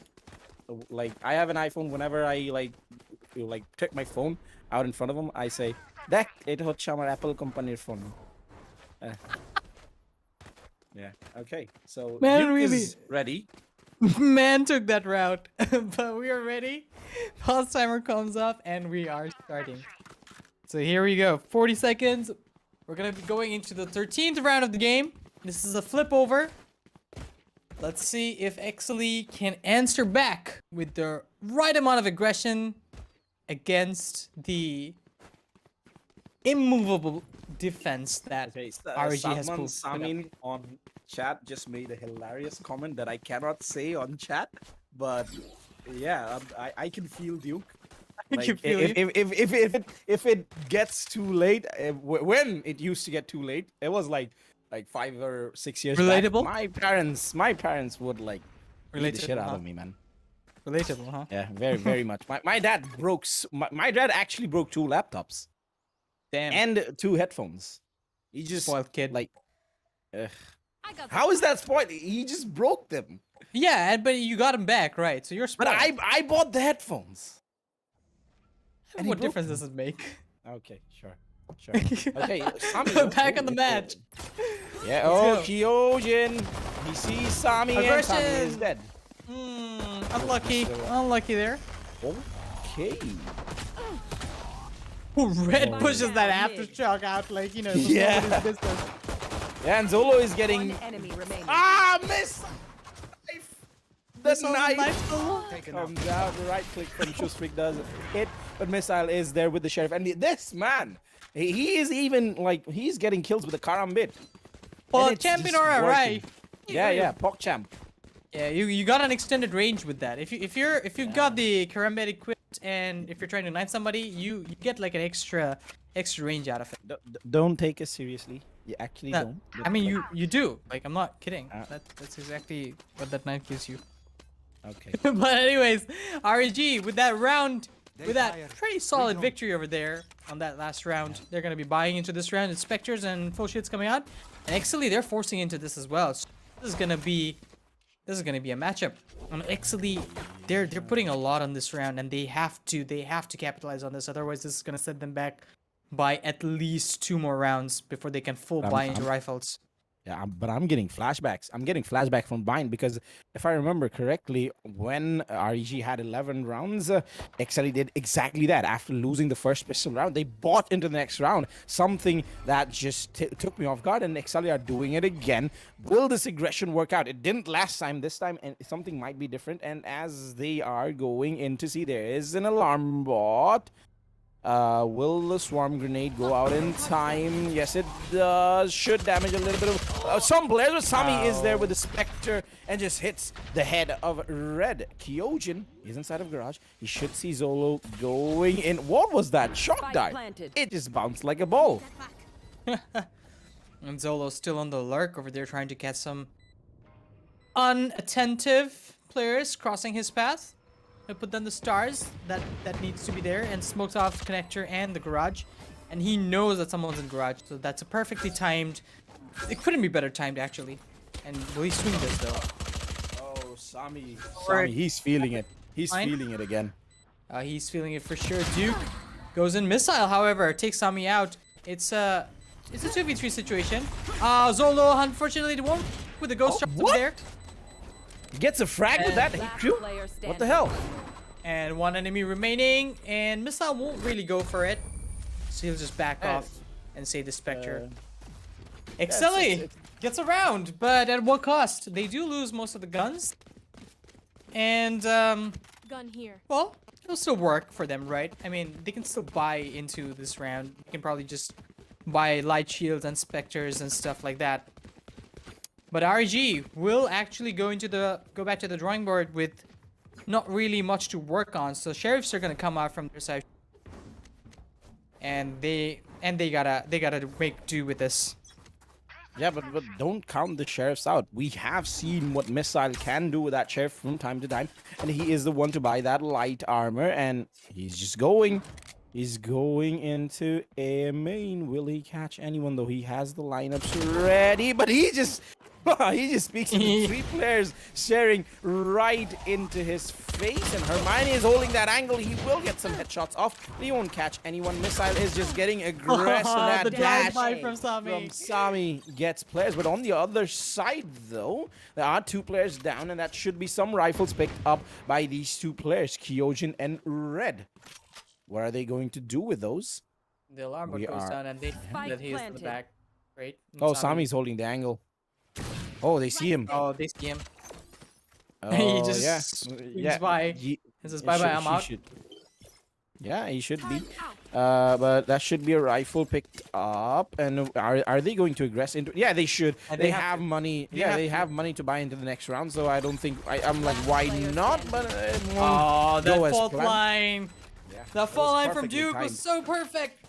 Like I have an iPhone. Whenever I take my phone out in front of him, I say, "Dek, it hocche amar Apple company phone." Yeah. Okay. So Man, Duke really? is ready. Man took that route, but we are ready. Pause timer comes up and we are starting. So here we go. 40 seconds. We're gonna be going into the 13th round of the game. This is a flip over. Let's see if Exceeli can answer back with the right amount of aggression against the immovable defense that RG has Salman pulled. Samin on chat just made a hilarious comment that I cannot say on chat, but yeah, I can feel Duke. You Like, feel if it gets too late, when it used to get too late, it was like 5 or 6 years Relatable? back. My parents would like beat the shit Relatable, out huh? of me, man. Relatable, huh? Yeah, very much. My dad broke. My dad actually broke 2 laptops Damn. and 2 headphones. He just Spoiled kid. like. I got How is that spoiled? He just broke them. Yeah, but you got him back, right? So you're But spoiled. I bought the headphones. and he What broke difference does it make? Okay, sure. Okay, Sami. Back on the match. Yeah. Let's Oh, go. Kyojin. He sees Sami and Sami is Aggression. dead. Unlucky. Unlucky there. Okay. Red Oh. pushes that Mid. aftershock out like, you know, it was Yeah. nobody's business. Yeah, and Zolo is getting. one enemy remaining. Miss. The Missile knife knife solo? comes out. Right click from Shustrik does hit, but Missile is there with the sheriff. And this man, he is even like he's getting kills with the karambit. Well, And it's champion just aura, working. right? Yeah, PogChamp. Yeah, you got an extended range with that. If you've got the karambit equipped and if you're trying to knife somebody, you get like an extra range out of it. Don't take us seriously. You actually No, don't. I mean you do. Like I'm not kidding. Ah. That's exactly what that knife gives you. Okay. But anyways, REG with that round, They with that fired. pretty solid Reload. victory over there on that last round, they're gonna be buying into this round. It's Spectres and full shields coming out, and Exceeli they're forcing into this as well. So this is gonna be a matchup. Exceeli, they're putting a lot on this round, and they have to capitalize on this. Otherwise, this is gonna set them back by at least 2 more rounds before they can full buy into rifles. Yeah, but I'm getting flashbacks. I'm getting flashback from Bind because if I remember correctly, when REG had 11 rounds, Exceeli did exactly that. After losing the first pistol round, they bought into the next round. Something that just took me off guard, and Exceeli are doing it again. Will this aggression work out? It didn't last time. This time, and something might be different. And as they are going in to see, there is an alarm bot. Will the swarm grenade go out in time? Yes, it does. Should damage a little bit of some players, but Sami is there with the Spectre and just hits the head of Red. Kyojin is inside of garage. He should see Zolo going in. What was that shock Spike dive? planted. It just bounced like a ball. And Zolo's still on the lurk over there trying to catch some unattentive players crossing his path. He'll put down the stars that needs to be there and smokes off the connector and the garage. And he knows that someone's in garage, so that's a perfectly timed. It couldn't be better timed actually. And will he swing this though? Oh, Sami, Right. he's feeling it. He's Fine. feeling it again. He's feeling it for sure. Duke goes in missile, however, takes Sami out. It's a 2v3 situation. Zolo unfortunately won't with the ghost shot over what? there. Gets a frag with that. Last Crew? player What the standing. hell? And 1 enemy remaining, and Missile won't really go for it. So he'll just back off and save the Spectre. Exceeli it's- gets around, but at what cost? They do lose most of the guns. And, Gun here. well, it'll still work for them, right? I mean, they can still buy into this round. They can probably just buy light shields and Spectres and stuff like that. But RG will actually go back to the drawing board with not really much to work on. So sheriffs are gonna come out from their side, and they gotta make do with this. Yeah, but don't count the sheriffs out. We have seen what Missile can do with that sheriff from time to time, and he is the one to buy that light armor, and he's just going. He's going into a main. Will he catch anyone though? He has the lineups ready, but he just speaks to the 3 players staring right into his face, and Hermione is holding that angle. He will get some headshots off, but he won't catch anyone. Missile is just getting aggressive. That the dash drive-by from Sami. from Sami gets players, but on the other side though, there are 2 players down, and that should be some rifles picked up by these 2 players, Kyojin and Red. What are they going to do with those? The alarm bot We goes are- down, and they Spike that he is in the planted. back. Right? And Oh, Sami's holding the angle. Oh, they see him. Oh, they see him. He Oh just yeah, swings by and says, "Bye bye, I'm out." Yeah, he should be. Turn out. But that should be a rifle picked up. And are they going to aggress into? Yeah, they should. And They they have have to. money. They Yeah, have they to. have money to buy into the next round. So I don't think I'm like, why not? But it won't Oh, that go as fault planned. line. Yeah, The that fault was line from perfectly Duke timed. was so perfect.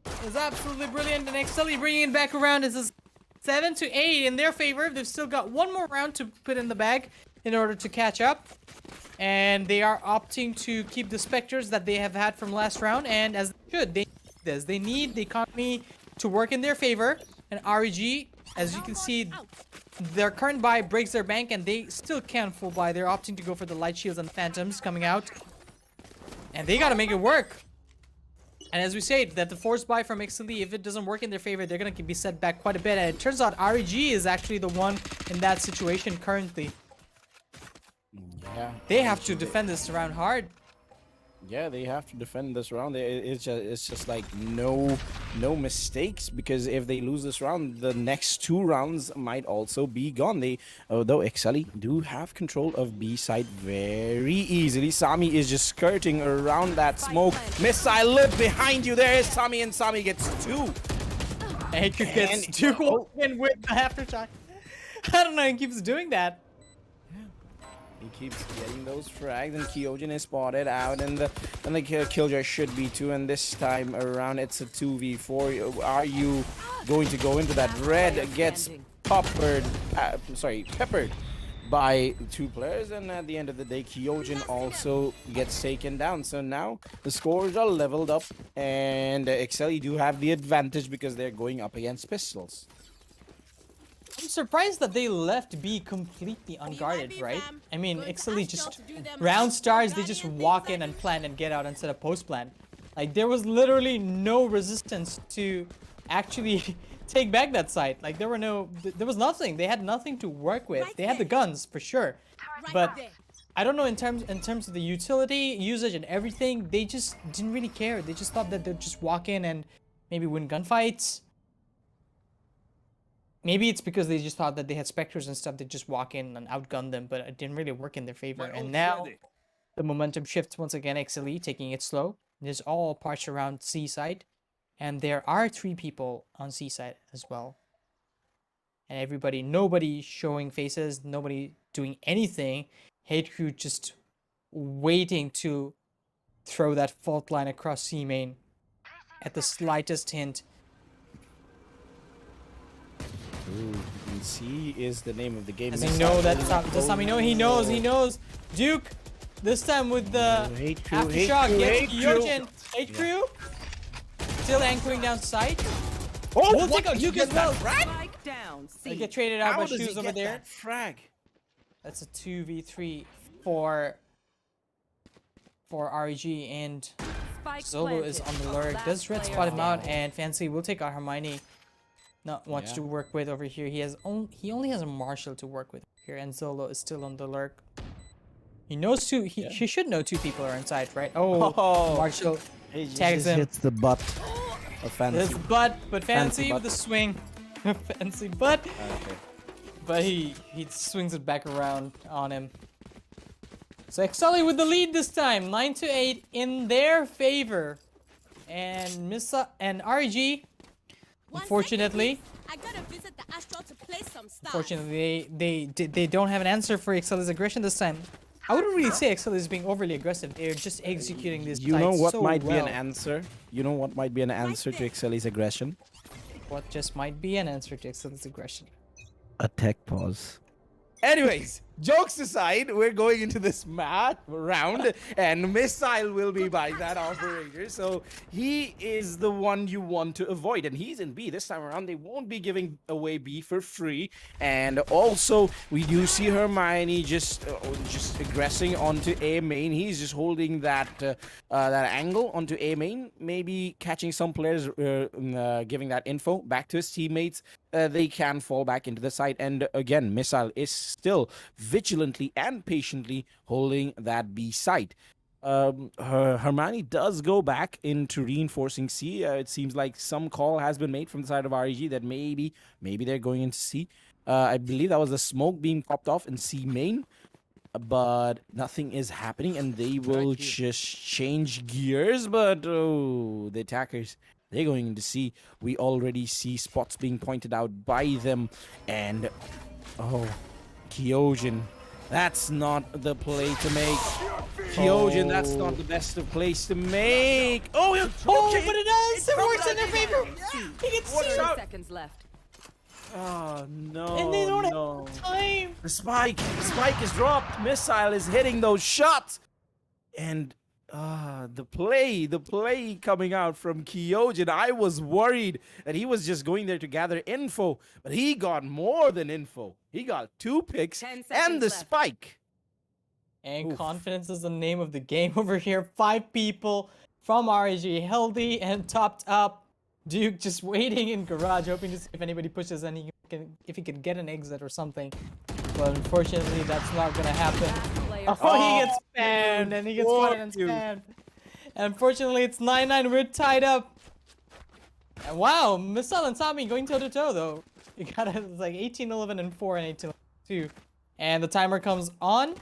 It was absolutely brilliant. And Exceeli bringing it back around. This is 7-8 in their favor. They've still got one more round to put in the bag in order to catch up. And they are opting to keep the Spectres that they have had from last round. And as they should, they need this. They need the economy to work in their favor. And REG, as you can see, their current buy breaks their bank and they still can't full buy. They're opting to go for the light shields and phantoms coming out. And they gotta make it work. And as we say, that the forced buy from Exceeli, if it doesn't work in their favor, they're gonna be set back quite a bit. And it turns out REG is actually the one in that situation currently. Yeah, They have to defend this round hard. Yeah, they have to defend this round. It's just like no mistakes, because if they lose this round, the next two rounds might also be gone. Though Exceeli do have control of B side very easily. Sami is just skirting around that smoke. Missile lip behind you. There is Sami, and Sami gets two. And he gets two and with the aftershock. I don't know, he keeps doing that. He keeps getting those frags, and Kyojin is spotted out, and the Killjoy should be too. And this time around, it's a 2v4. Are you going to go into that? Red gets peppered by two players, and at the end of the day, Kyojin also gets taken down. So now the scores are leveled up, and Exceeli do have the advantage because they're going up against pistols. I'm surprised that they left B completely unguarded, right? I mean, Exceeli just round stars, they just walk in and plant and get out instead of post plant. Like, there was literally no resistance to actually take back that site. Like, there was nothing. They had nothing to work with. They had the guns for sure, but I don't know, in terms of the utility, usage, and everything, they just didn't really care. They just thought that they'd just walk in and maybe win gunfights. Maybe it's because they just thought that they had Spectres and stuff. They just walk in and outgun them, but it didn't really work in their favor. And now the momentum shifts once again. Exceeli taking it slow. There's all parts around C side, and there are 3 people on C side as well. And nobody showing faces, nobody doing anything. Hate Crew just waiting to throw that fault line across C main at the slightest hint. Ooh, C is the name of the game. Does he know that? Does Sami know? He knows. He knows. Duke, this time with the aftershock, gets Kyojin. Hate Crew still anchoring down sight. Oh, We'll take out Duke as well. Spike down. They get traded out How by does he Shoes over get there. that frag? That's a 2v3 for REG, and Zolo is on the lurk. Does Red spot him out, and Fancy will take out Hermione. Not much to work with over here. He only has a Marshall to work with here, and Zolo is still on the lurk. He knows he should know 2 people are inside, right? Oh, Marshall tags him. Hits the butt of Fancy. His butt, but Fancy with the swing. Fancy butt. Okay. But he swings it back around on him. So Exceeli with the lead this time, 9-8 in their favor. And REG, unfortunately, they don't have an answer for Exceeli's aggression this time. I wouldn't really say Exceeli is being overly aggressive. They're just executing this. You know what so might be an well. answer? You know what might be an answer to Exceeli's aggression? What just might be an answer to Exceeli's aggression? A tech pause. Anyways, jokes aside, we're going into this round, and Missile will be by that operator. So he is the one you want to avoid, and he's in B this time around. They won't be giving away B for free, and also we do see Hermione just aggressing onto A main. He's just holding that that angle onto A main, maybe catching some players, giving that info back to his teammates. They can fall back into the site, and again, Missile is still vigilantly and patiently holding that B site. Hermione does go back into reinforcing C. It seems like some call has been made from the side of REG that maybe they're going into C. I believe that was the smoke being popped off in C main. but nothing is happening, and they will just change gears. But oh, the attackers, they're going to see. We already see spots being pointed out by them, and oh, Kyojin, that's not the play to make. Kyojin, that's not the best of place to make. Oh, But it does. It works in their favor. He gets 30 two. seconds left. Oh no! And they don't no. have time. The spike is dropped. Missile is hitting those shots, and the play coming out from Kyojin. I was worried that he was just going there to gather info, but he got more than info. He got 2 picks 10 seconds and the left. spike. And Oof. confidence is the name of the game over here. 5 people from REG, healthy and topped up. Duke just waiting in garage, hoping to see if anybody pushes and if he can get an exit or something. But unfortunately, that's not gonna happen. Player Oh, he gets spammed and he gets spotted and Duke. spammed. And unfortunately, it's 9-9. We're tied up. And wow, Missile and Sami going toe to toe though. You got it. It's like 18-11 and 4 and 18-2. And the timer comes on.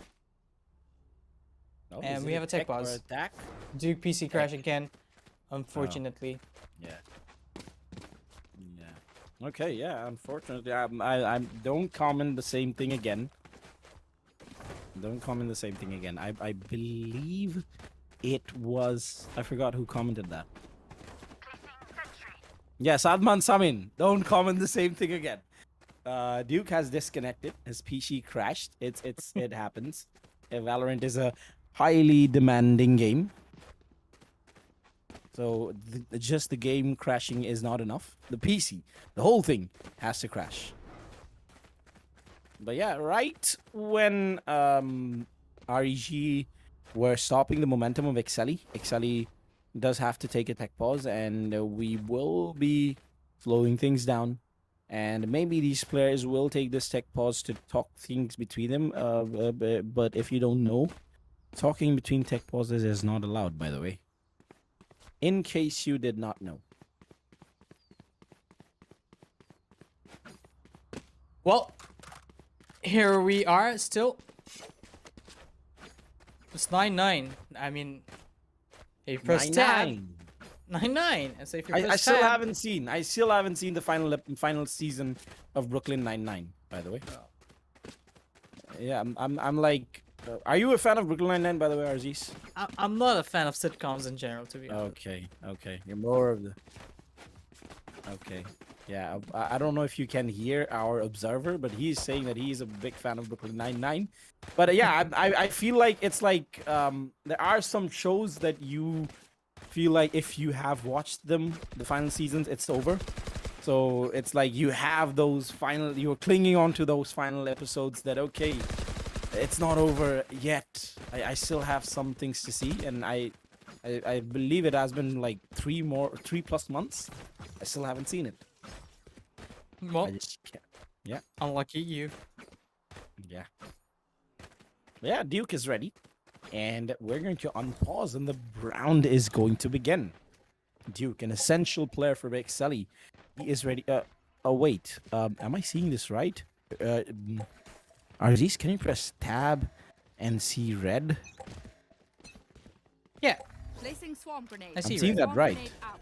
Oh, And is we it have a tech or pause. attack? Duke PC crash again. Unfortunately. Yeah. Yeah. Okay. Yeah. Unfortunately, I don't comment the same thing again. Don't comment the same thing again. I believe it was. I forgot who commented that. Yes, Adman Samin. Don't comment the same thing again. Duke has disconnected. His PC crashed. It happens. Valorant is a highly demanding game. So just the game crashing is not enough. The PC, the whole thing has to crash. But yeah, right when REG were stopping the momentum of Exceeli does have to take a tech pause, and we will be slowing things down. And maybe these players will take this tech pause to talk things between them. But if you don't know, talking between tech pauses is not allowed, by the way. In case you did not know. Well, here we are still. It's 9-9. I mean, if you press tab, 9-9. And so if you press I still tab, haven't seen. I still haven't seen the final season of Brooklyn Nine-Nine. By the way. Yeah, I'm like. Are you a fan of Brooklyn Nine-Nine, by the way, Arzis? I'm not a fan of sitcoms in general, to be honest. Okay. You're more of the. Okay. Yeah, I don't know if you can hear our observer, but he's saying that he's a big fan of Brooklyn Nine-Nine. But yeah, I feel like it's like there are some shows that you feel like if you have watched them, the final seasons, it's over. So it's like you have those final, you're clinging on to those final episodes that, okay, it's not over yet. I still have some things to see, and I believe it has been like 3+ months. I still haven't seen it. Well, I just can't. Yeah. unlucky you. Yeah. Yeah, Duke is ready. And we're going to unpause, and the round is going to begin. Duke, an essential player for Exceeli. He is ready. Oh, wait. Am I seeing this right? Arzis, can you press tab and see red? Yeah. Placing swarm grenade. I see I'm seeing red. that right. Grenade out.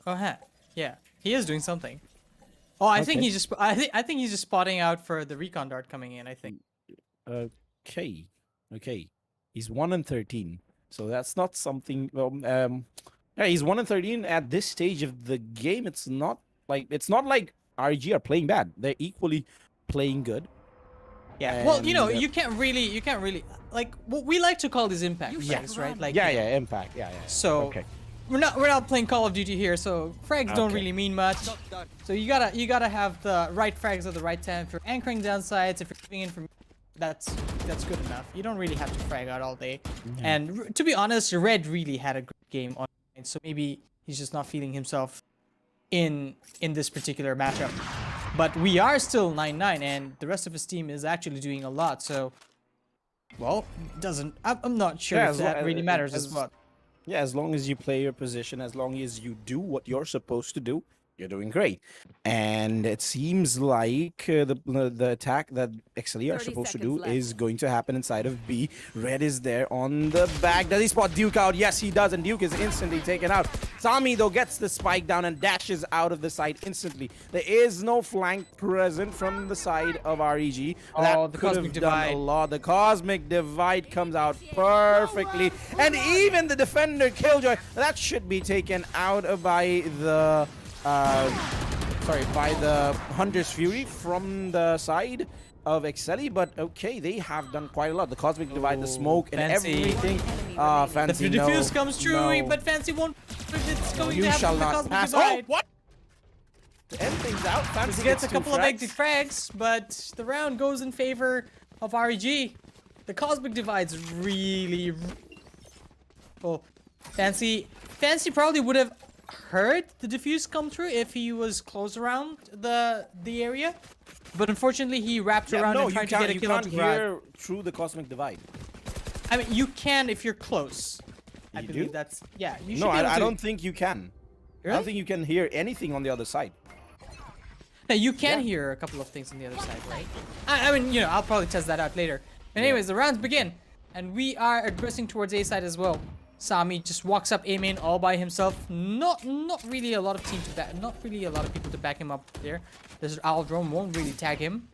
Go ahead. Yeah, he is doing something. Oh, I think Okay. he's just. I think he's just spotting out for the recon dart coming in. I think. Okay. He's 1-13. So that's not something. Well, yeah, he's 1-13 at this stage of the game. It's not like REG are playing bad. They're equally playing good. Yeah. Well, you know, And, you can't really like what we like to call these impact frags, right? Like. yeah, impact. Yeah. So. Okay. We're not playing Call of Duty here, so frags don't Okay. really mean much. So you gotta have the right frags at the right time. If you're anchoring down sides, if you're giving in from, that's good enough. You don't really have to frag out all day. And to be honest, Red really had a great game on, so maybe he's just not feeling himself in this particular matchup. But we are still 9-9, and the rest of his team is actually doing a lot. So, well, I'm not sure Yeah, if that really matters as as well. Yeah, as long as you play your position, as long as you do what you're supposed to do, You're doing great. And it seems like the attack that Exceeli are 30 supposed to seconds do left. is going to happen inside of B. Red is there on the back. Does he spot Duke out? Yes, he does. And Duke is instantly taken out. Sami, though, gets the spike down and dashes out of the side instantly. There is no flank present from the side of REG. Oh, the could Cosmic have done Divide. a lot. The Cosmic Divide comes out perfectly. And even the defender Killjoy, that should be taken out by the... by the Hunter's Fury from the side of Exceeli, but okay, they have done quite a lot. The Cosmic Divide, the smoke, and Fancy. everything. The Fancy, defuse no, comes true, no. but Fancy won't. It's going You to happen shall with the not Cosmic pass. Divide. Oh, what? Everything's out. Fancy He gets a two couple of frags. empty frags, but the round goes in favor of REG. The Cosmic Divide's really... Well, Fancy probably would have heard the defuse come through if he was close around the area, but unfortunately he wrapped Yeah, around no, and tried to get a you kill on can't the ground. hear through the Cosmic Divide. I mean, you can if you're close. I You believe do? that's You should No, be able I to. don't think you can. I Really? don't think you can hear anything on the other side. No, you can Yeah. hear a couple of things on the other side, right? I mean, you know, I'll probably test that out later. But anyways, the rounds begin, and we are aggressing towards A side as well. Sami just walks up A main all by himself. Not really a lot of team to back. Not really a lot of people to back him up there. This Owl Drone won't really tag him.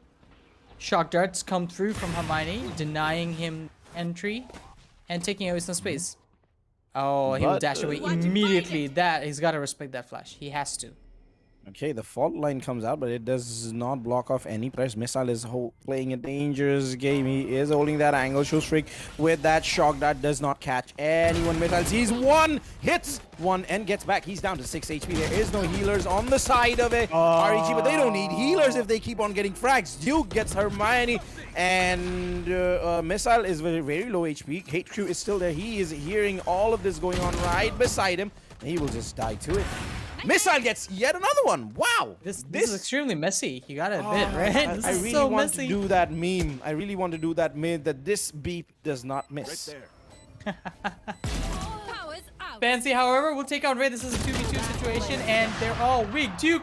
Shock darts come through from Hermione, denying him entry and taking away some space. Oh, he will But, dash away immediately. That he's got to respect that flash. He has to. Okay, the fault line comes out, but it does not block off any players. Missile is playing a dangerous game. He is holding that angle. Show streak with that shock that does not catch anyone. Missile sees one, hits one, and gets back. He's down to 6 HP. There is no healers on the side of it. REG, but they don't need healers if they keep on getting frags. Duke gets Hermione, and Missile is very, very low HP. HQ is still there. He is hearing all of this going on right beside him, and he will just die to it. Missile gets yet another one. Wow. This is extremely messy. You gotta admit, right? This I is really so want messy. to do that meme. I really want to do that meme that this beep does not miss. Powers out. Fancy, however, will take out Red. This is a 2v2 situation, and they're all weak. Duke,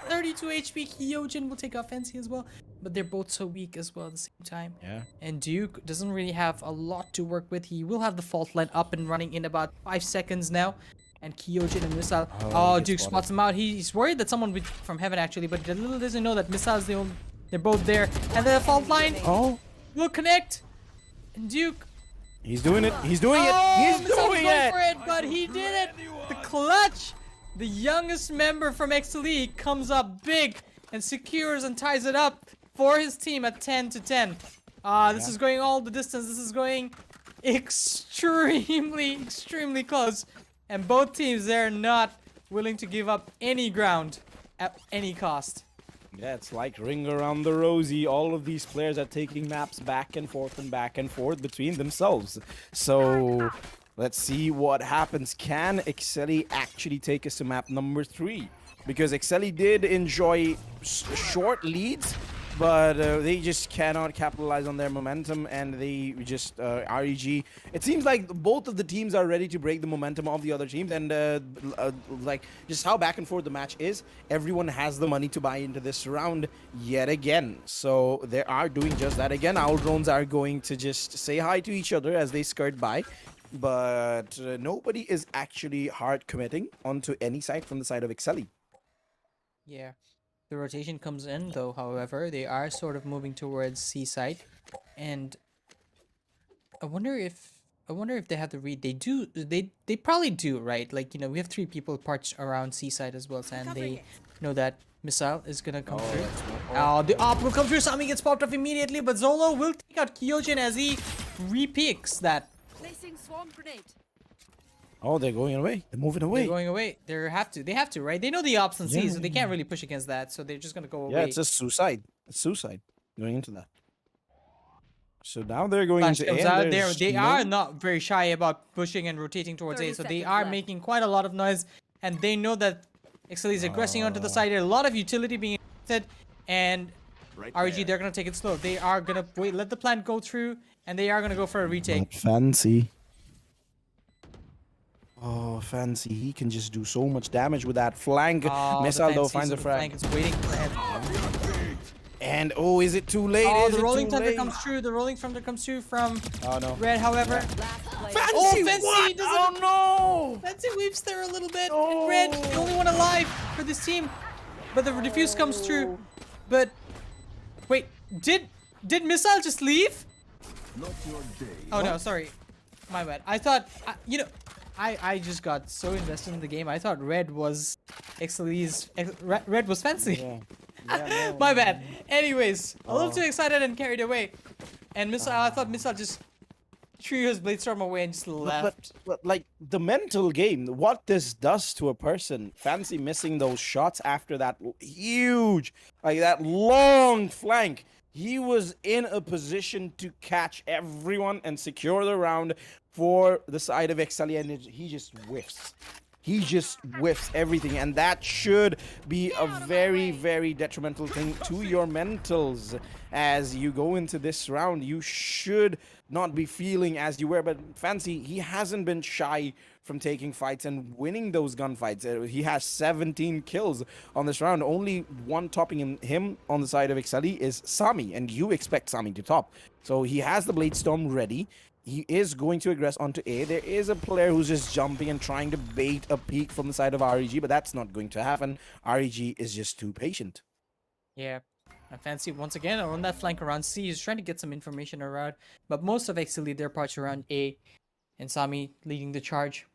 32 HP. Kyojin will take out Fancy as well, but they're both so weak as well at the same time. Yeah. And Duke doesn't really have a lot to work with. He will have the fault line up and running in about 5 seconds now. And Kyojin and Missile. Oh, Duke spots him out. He's worried that someone from Heaven actually, but little doesn't know that Missile is the only. They're both there, and the fault line will connect. And Duke. He's doing it. He's doing it. Oh, He's Missile was doing going it. for it, but he did it. The clutch. The youngest member from Exceeli comes up big and secures and ties it up for his team at 10-10. This is going all the distance. This is going extremely close. And both teams, they're not willing to give up any ground at any cost. Yeah, it's like ring around the rosy. All of these players are taking maps back and forth between themselves. So let's see what happens. Can Exceeli actually take us to map number 3? Because Exceeli did enjoy short leads, but they just cannot capitalize on their momentum, and they just REG. It seems like both of the teams are ready to break the momentum of the other teams, and like just how back and forth the match is. Everyone has the money to buy into this round yet again, so they are doing just that again. Owl drones are going to just say hi to each other as they skirt by, but nobody is actually hard committing onto any side from the side of Exceeli. Yeah. The rotation comes in, though, however, they are sort of moving towards C side. And I wonder if they have the read. They do. They probably do, right? Like, you know, we have 3 people parked around C side as well, and they know that Missile is gonna come through. Oh, the op will come through. Sami gets popped off immediately, but Zolo will take out Kyojin as he repicks that. Placing swarm grenade. Oh, they're going away. They're moving away. They're going away. They have to, right? They know the ops on C, so they can't really push against that. So they're just gonna go away. Yeah, it's a suicide. It's suicide going into that. So now they're going Flash into comes A. out and there. there's They no- are not very shy about pushing and rotating towards A, 30 so they seconds are left. making quite a lot of noise, and they know that Exceeli is aggressing onto the side. A lot of utility being invested, and REG, they're gonna take it slow. They are gonna wait, let the plant go through, and they are gonna go for a retake. Not fancy. Oh, Oh, Fancy, he can just do so much damage with that flank. Oh, Missile the though fancies finds a of the frag. flank is waiting for him. And oh, is it too late? Oh, Is the it rolling too thunder late? comes through. The rolling thunder comes through from Oh no. Red, however. Last player. Fancy, Oh, Fancy what? doesn't- Oh Fancy weaves there a little bit. And Red, the only one alive for this team. But the defuse comes through. But wait, did Missile just leave? Oh no, sorry. My bad. I thought, I just got so invested in the game. I thought Red was Red was Fancy. Yeah. Yeah, no. My bad. Anyways, a little too excited and carried away. And Missile, I thought Missile just threw his Blade Storm away and just left. But like the mental game, what this does to a person, Fancy missing those shots after that huge, like that long flank. He was in a position to catch everyone and secure the round for the side of Exceeli, and he just whiffs. He just whiffs everything, and that should be a very, very detrimental thing to your mentals as you go into this round. You should not be feeling as you were, but Fancy, he hasn't been shy from taking fights and winning those gunfights. He has 17 kills on this round. Only one topping him on the side of Exceeli is Sami, and you expect Sami to top. So he has the Blade Storm ready. He is going to aggress onto A. There is a player who's just jumping and trying to bait a peek from the side of REG, but that's not going to happen. REG is just too patient. Yeah. And Fancy, once again, on that flank around C, he's trying to get some information around. But most of Exceeli, their parts around A. And Sami leading the charge.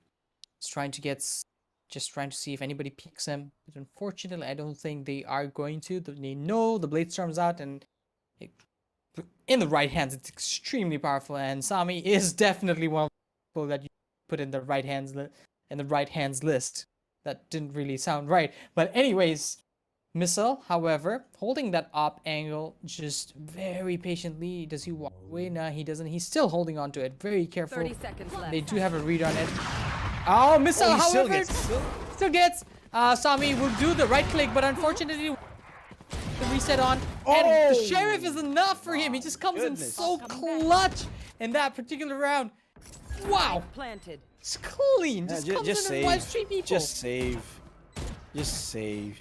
He's trying to see if anybody peeks him. But unfortunately, I don't think they are going to. They know the Blade Storm's out, and in the right hands, it's extremely powerful. And Sami is definitely one of the people that you put in the right hands list. That didn't really sound right. But anyways, Missile, however, holding that op angle just very patiently. Does he walk away? No, he doesn't. He's still holding on to it. Very careful. 30 seconds left. They do have a read on it. Oh, Missile, Oh, he still however, gets- still gets. Sami will do the right click, but unfortunately, the reset on. And the Sheriff is enough for him. He just comes in Goodness. so clutch in that particular round. Wow. Planted. It's clean. Just Yeah, comes just in and wipes save. 3 people. Just save. Just save.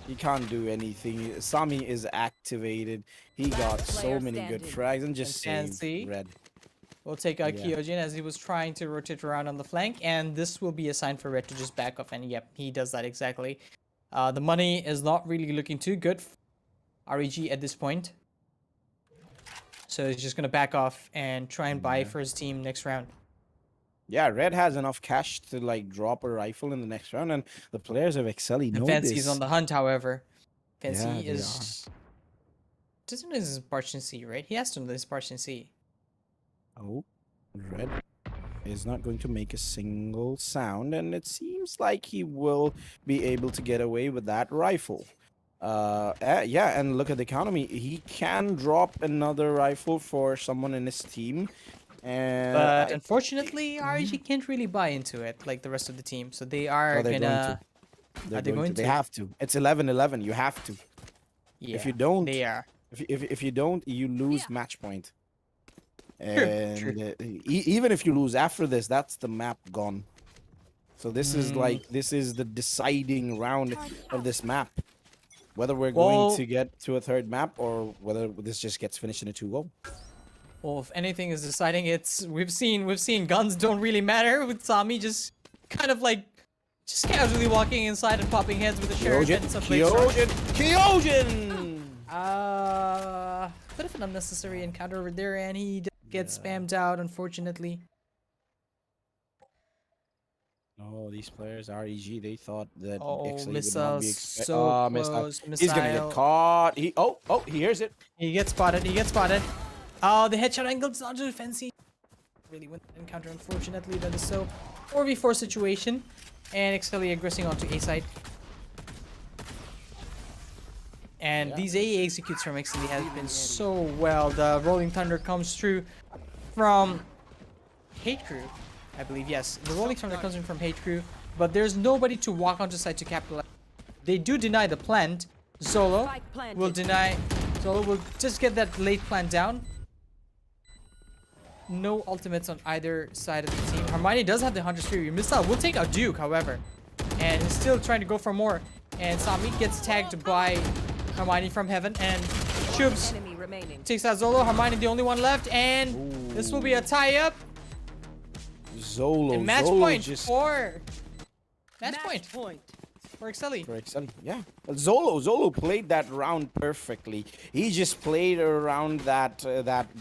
He can't do anything. Sami is activated. He got so player many good standing. frags and just And saved Fancy. Red. We'll take Kyojin as he was trying to rotate around on the flank, and this will be a sign for Red to just back off, and yep, he does that exactly. The money is not really looking too good for REG at this point. So he's just going to back off and try and buy for his team next round. Yeah, Red has enough cash to like drop a rifle in the next round, and the players of Exceeli know And Fancy's this. on the hunt, however. Fancy Yeah, they is... doesn't know his parts in C, right? He has to know his parts in C. Oh, Red is not going to make a single sound, and it seems like he will be able to get away with that rifle. Yeah, and look at the economy. He can drop another rifle for someone in his team. And But unfortunately, REG can't really buy into it like the rest of the team. So they are they're gonna... They're Are they going They to? have to. It's 11-11. You have to. Yeah, If you don't, they are. if you don't, you lose match point. And true. Even if you lose after this, that's the map gone. So this is like the deciding round of this map. Whether we're Well- going to get to a third map or whether this just gets finished in a 2-0. Well, if anything is deciding, it's we've seen guns don't really matter with Sami just kind of like just casually walking inside and popping heads with the sheriff and some blade storm. Kyojin! Bit of an unnecessary encounter over there, and he gets spammed out, unfortunately. Oh, these players, REG, they thought that Oh, Exceeli would not Missile be so Missile. close. He's gonna Missile. get caught. He hears it. He gets spotted. He gets spotted. Oh, the headshot angle is not too fancy. Really went the encounter, unfortunately. That is so 4v4 situation, and Exceeli aggressing onto A side. And these AE executes from Exceeli has been so well. The Rolling Thunder comes through from Hate Crew, I believe. Yes, the Rolling Thunder comes in from Hate Crew, but there's nobody to walk onto site to capitalize. They do deny the plant. Zolo Spike planted. will deny. Zolo will just get that late plant down. no ultimates on either side of the team. Hermione does have the Hunter's Fury. Missile will take out Duke, however. And he's still trying to go for more. And Sami gets tagged by Hermione from heaven. And Shubs Enemy remaining. takes out Zolo. Hermione the only one left. And this will be a tie-up. Zolo. And match Zolo point just for... Match point for Exceeli. for Exceeli. Yeah. Zolo played that round perfectly. He just played around that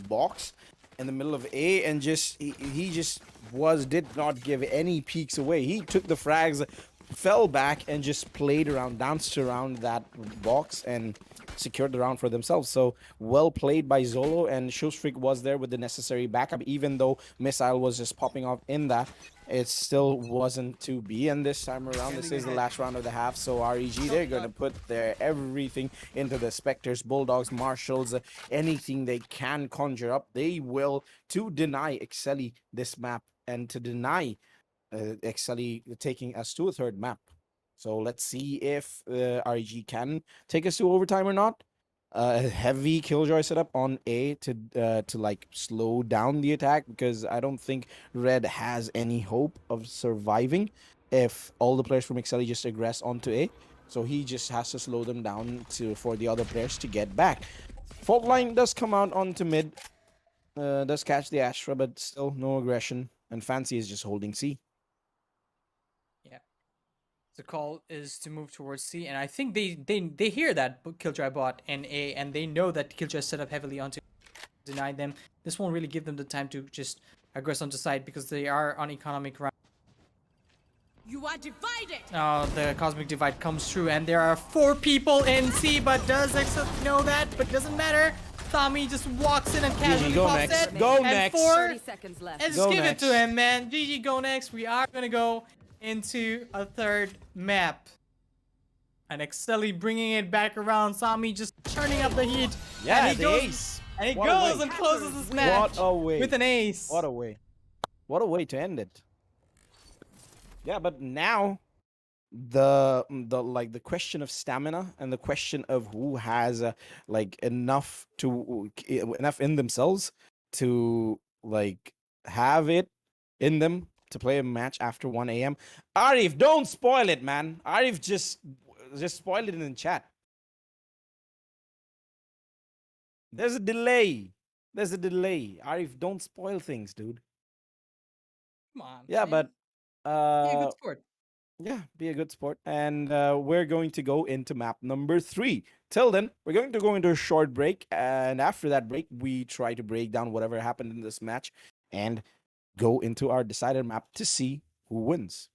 box in the middle of A and just he just did not give any peeks away. He took the frags, fell back and just played around, danced around that box and secured the round for themselves. So well played by Zolo, and Showstreak was there with the necessary backup. Even though Missile was just popping off in that, it still wasn't to be. And this time around, this is the last round of the half, so REG, they're gonna put their everything into the Spectres, Bulldogs, Marshals, anything they can conjure up, they will, to deny Exceeli this map and to deny Exceeli taking us to a third map. So let's see if REG can take us to overtime or not. Heavy Killjoy setup on A to like slow down the attack, because I don't think Red has any hope of surviving if all the players from Exceeli just aggress onto A. So he just has to slow them down for the other players to get back. Fault line does come out onto mid, does catch the Astra, but still no aggression, and Fancy is just holding C. The call is to move towards C, and I think they hear that Killjoy bot in A, and they know that Killjoy set up heavily onto deny them. This won't really give them the time to just aggress onto side because they are on economic round. You are divided. Oh, the Cosmic Divide comes through, and there are 4 people in C, but does Exo know that? But doesn't matter. Tommy just walks in and casually go pops next. it. Go and next. 30 seconds left. Let's Go give next. it to him, man. GG, go next. We are gonna go into a third map. And Exceeli bringing it back around. Sami just turning up the heat. Yeah, and he the goes, ace. And he What a goes way. and closes this match What a way. with an ace. What a way. What a way to end it. Yeah, but now the question of stamina and the question of who has like enough in themselves to like have it in them to play a match after 1 a.m. Arif, don't spoil it, man. Arif just spoil it in the chat. There's a delay. Arif, don't spoil things, dude. Come on. Yeah, man. but Be a good sport. yeah, be a good sport. And we're going to go into map number 3. Till then, we're going to go into a short break. And after that break, we try to break down whatever happened in this match and go into our decided map to see who wins.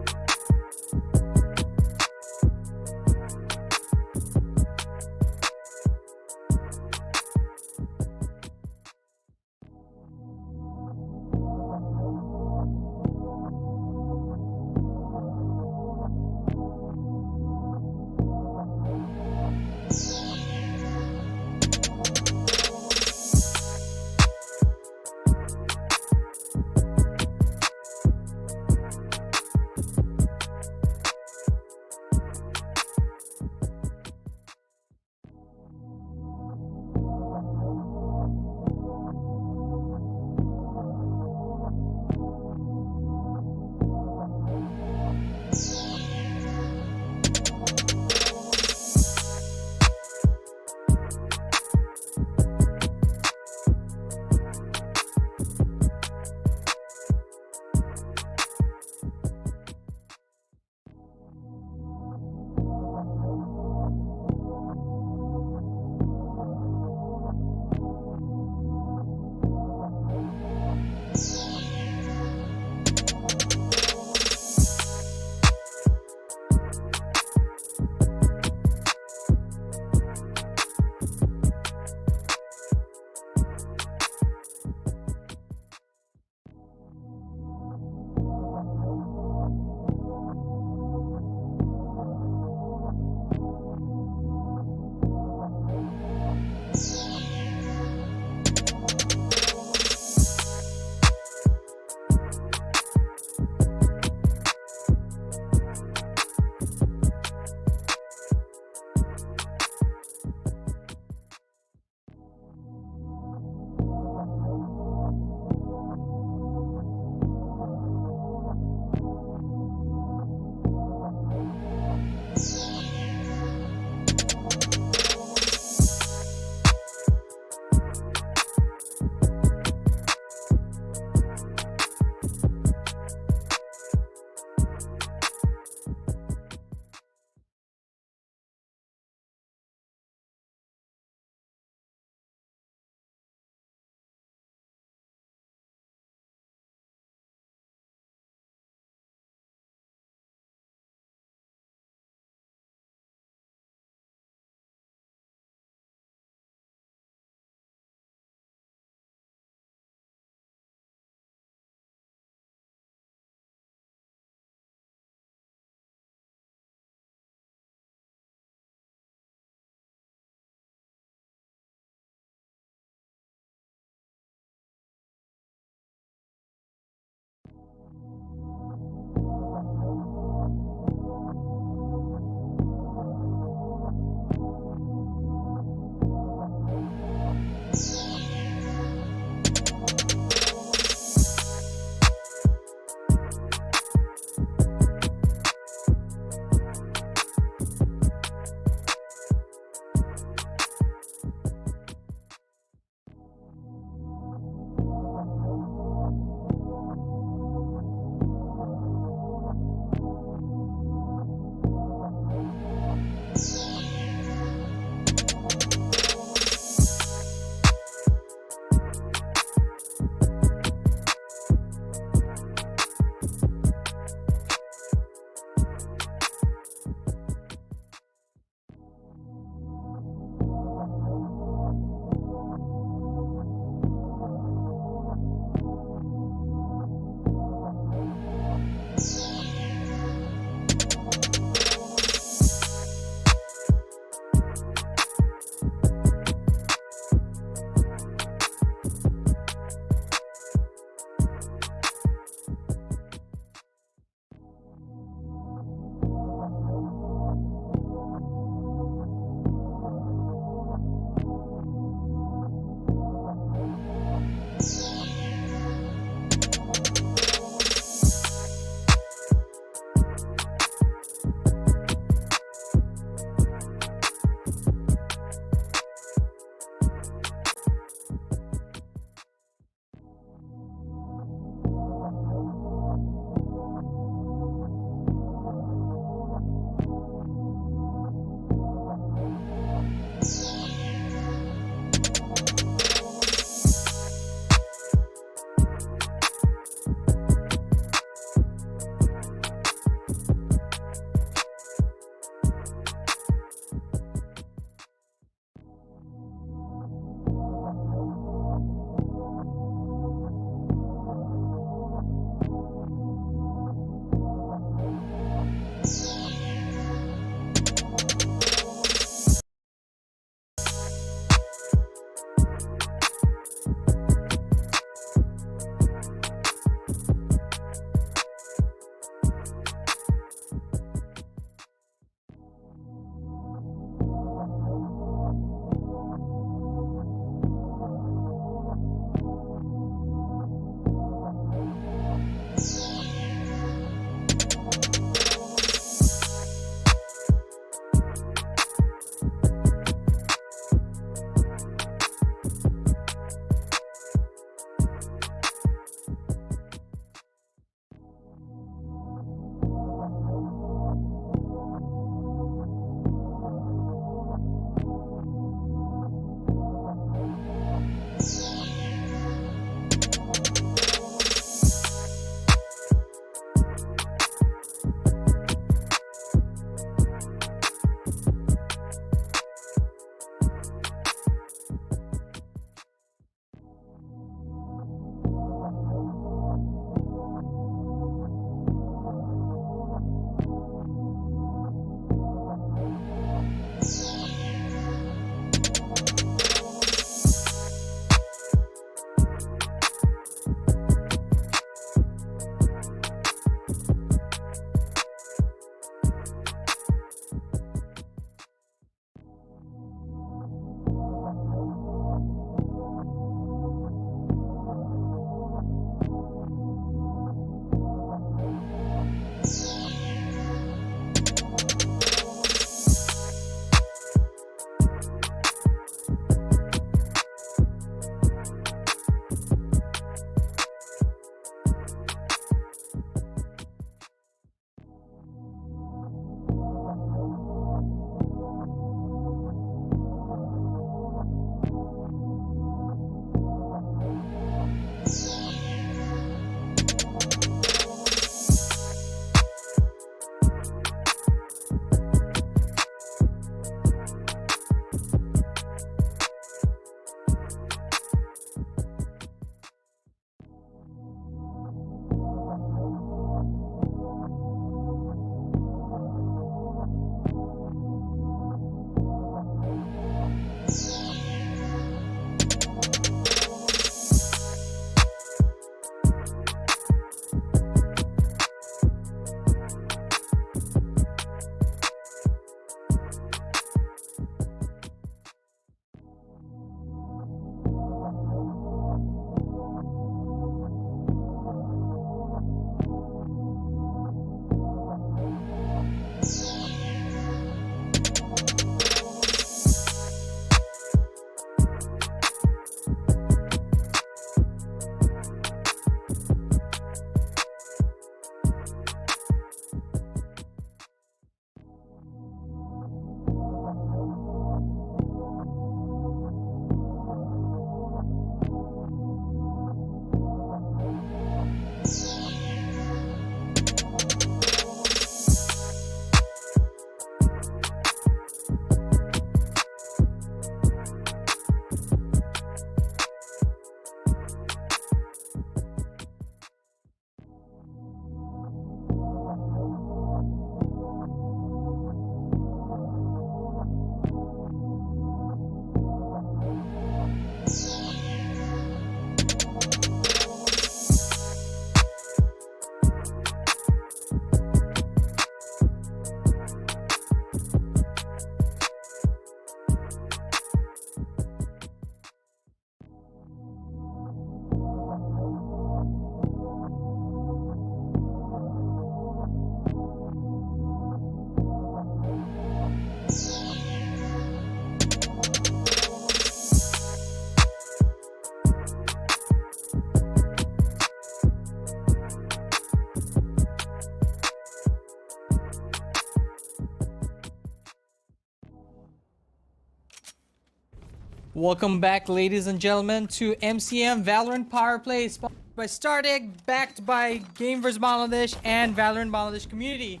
Welcome back, ladies and gentlemen, to MCM Valorant PowerPlay, sponsored by StarTech, backed by GameVerse Bangladesh and Valorant Bangladesh community.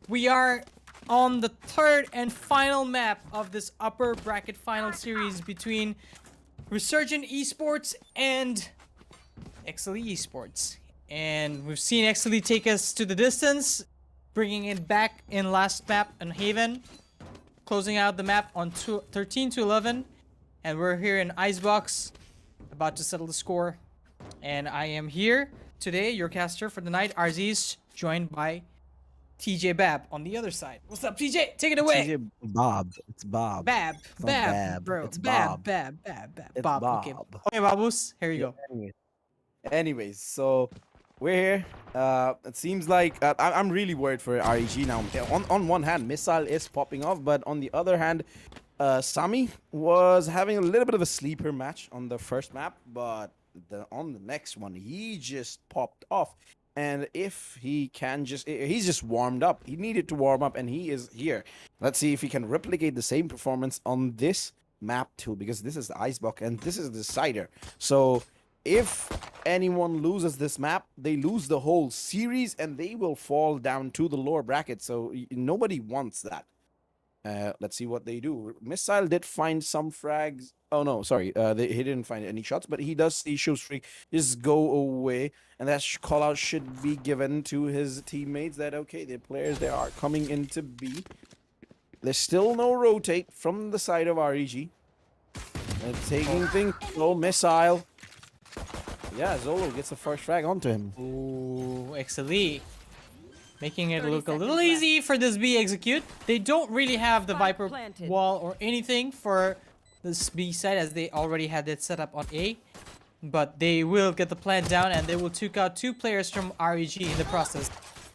We are on the third and final map of this upper bracket final series between Resurgent Esports and Exceeli Esports. And we've seen Exceeli take us to the distance, bringing it back in last map on Haven, closing out the map on 13-11. And we're here in Icebox, about to settle the score. And I am here today, your caster for the night, Arziz, joined by TJ Bab on the other side. What's up, TJ? Take it away. TJ Bob. It's Bob. Bab. It's not Bab, bro. It's Bab. Bob. It's Bob. Bob. Okay, Babus, here you go. Anyways, so we're here. It seems like I'm really worried for REG now. On one hand, Missile is popping off, but on the other hand, Sami was having a little bit of a sleeper match on the first map, but on the next one, he just popped off. And if he can he's just warmed up. He needed to warm up, and he is here. Let's see if he can replicate the same performance on this map too, because this is the Icebox, and this is the decider. So if anyone loses this map, they lose the whole series, and they will fall down to the lower bracket. So nobody wants that. Let's see what they do. Missile did find some frags. Oh no, sorry. He didn't find any shots, but he does see shows free. Just go away, and that call out should be given to his teammates. That okay, the players they are coming into B. There's still no rotate from the side of REG. They're taking things. Oh, Missile. Yeah, Zolo gets the first frag onto him. Ooh, Exceeli. Making it look a little easy for this B execute. They don't really have the Viper wall or anything for this B side, as they already had it set up on A. But they will get the plant down, and they will took out 2 players from REG in the process.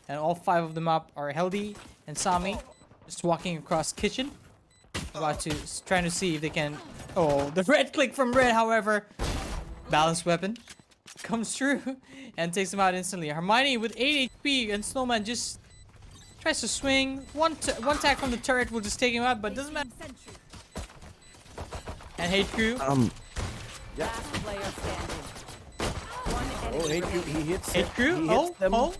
And all 5 of them up are healthy. And Sami just walking across kitchen, trying to see if they can. Oh, the red click from Red, however, balanced weapon comes through and takes him out instantly. Hermione with 8 HP, and Snowman just tries to swing. One tag from the turret will just take him out, but doesn't matter. And Hate Crew. Yeah. Oh, Hate Crew, he hits. Hate Crew. He hits them. Oh.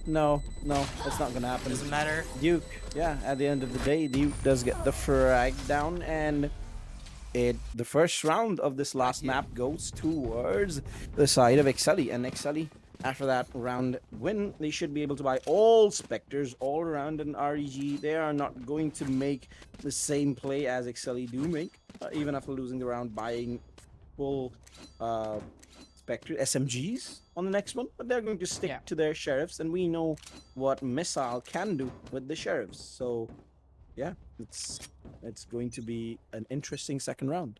No, that's not gonna happen. Doesn't matter. Duke, yeah. At the end of the day, Duke does get the frag down, and the first round of this last map goes towards the side of Exceeli, and Exceeli, after that round win, they should be able to buy all Spectres all around in REG. They are not going to make the same play as Exceeli do make, even after losing the round, buying full Spectre SMGs on the next one, but they're going to stick to their Sheriffs, and we know what Missile can do with the Sheriffs. So yeah, it's going to be an interesting second round.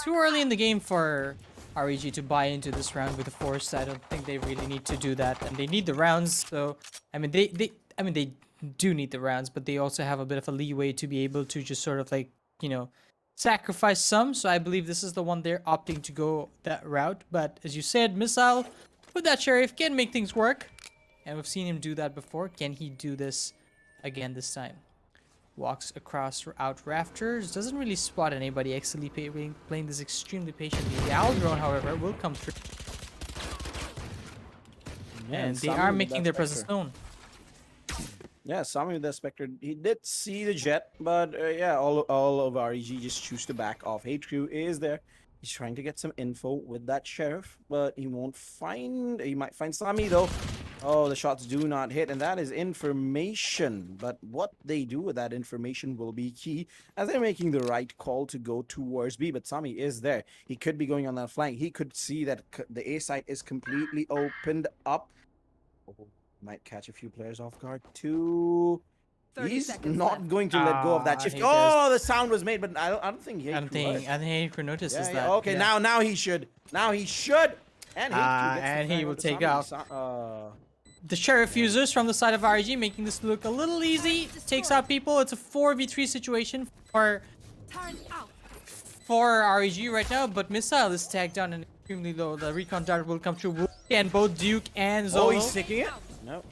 Too early in the game for REG to buy into this round with the Force. I don't think they really need to do that, and they need the rounds. So I mean, they do need the rounds, but they also have a bit of a leeway to be able to just sort of like, you know, sacrifice some. So I believe this is the one they're opting to go that route. But as you said, Missile with that Sheriff can make things work, and we've seen him do that before. Can he do this again this time? Walks across out rafters, doesn't really spot anybody. Exceeli playing this extremely patiently. The Owl Drone, however, will come through. Yeah, and they are making their presence known. Yeah, Sami with the Spectre, he did see the Jet, but yeah, all of REG just choose to back off. Hate Crew is there. He's trying to get some info with that Sheriff, but he might find Sami though. Oh, the shots do not hit, and that is information. But what they do with that information will be key, as they're making the right call to go towards B. But Sami is there. He could be going on that flank. He could see that the A site is completely opened up. Oh, might catch a few players off guard too. He's not going to let go of that shift. Oh, the sound was made, but I don't think he. I think Hate Crew notices that. Okay, yeah. now he should. Now he should. And he will take out the Sheriff users from the side of REG, making this look a little easy. Takes out people. It's a 4v3 situation for REG right now, but Missile is tagged down and extremely low. The recon dart will come through, and both Duke and Zolo. Oh, he's sticking it? No.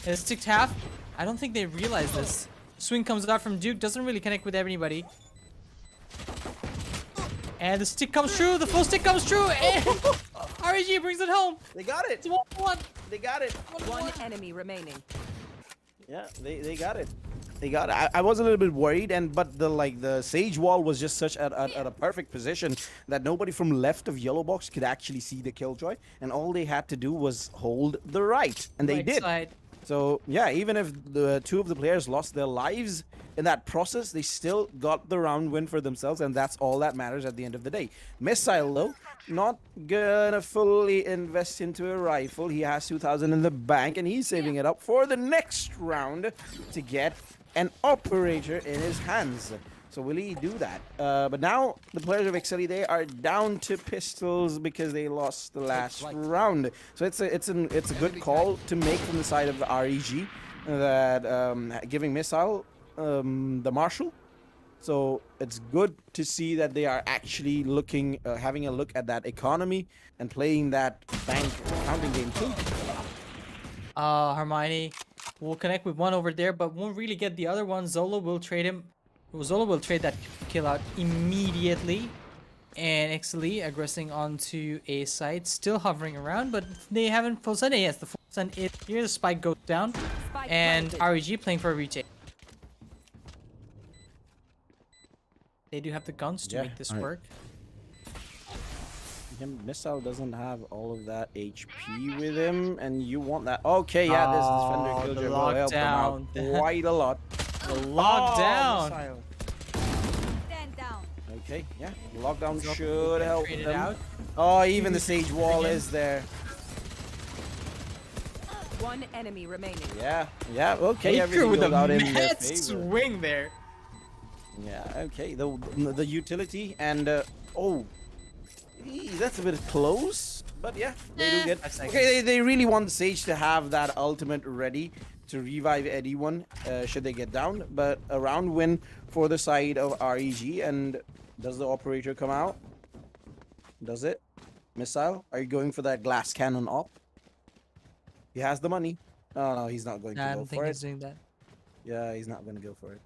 It's sticked half. I don't think they realize this. Swing comes out from Duke, doesn't really connect with anybody. And the stick comes through. The full stick comes through. And REG brings it home. They got it. It's 1-1. They got it. One enemy remaining. Yeah, they got it. They got it. I was a little bit worried, but the sage wall was just such at a perfect position that nobody from left of yellow box could actually see the killjoy, and all they had to do was hold the right, and they Right did. side. So yeah, even if the two of the players lost their lives in that process, they still got the round win for themselves, and that's all that matters at the end of the day. Missile though, not gonna fully invest into a rifle. He has 2,000 in the bank, and he's saving it up for the next round to get an operator in his hands. So will he do that? But now the players of Exceeli, they are down to pistols because they lost the last round. So it's a good call to make from the side of the REG that giving missile the marshal. So it's good to see that they are actually looking, having a look at that economy and playing that bank counting game too. Hermione will connect with one over there, but won't really get the other one. Zolo will trade him. Zolo will trade that kill out immediately. And Exceeli aggressing onto a site, still hovering around, but they haven't full send it. Yes, the full send is here. The spike goes down, and REG playing for a retake. They do have the guns to make this work. Missile doesn't have all of that HP with him, and you want that. Okay, yeah, this defender killjoy will help them out quite a lot. The lockdown. Missile. Stand down. Okay, yeah, the lockdown should help Trade it them. out. Oh, even the sage wall is there. One enemy remaining. Yeah, yeah, okay, He everything with goes a out in their mad favor. swing there. Yeah, okay, the utility and oh, that's a bit close, but yeah, they do get. Okay, they really want Sage to have that ultimate ready to revive anyone should they get down, but a round win for the side of REG. And does the operator come out? Does it? Missile, are you going for that glass cannon op? He has the money. Oh no, he's not going to I go don't think for he's it. doing that. Yeah, he's not going to go for it.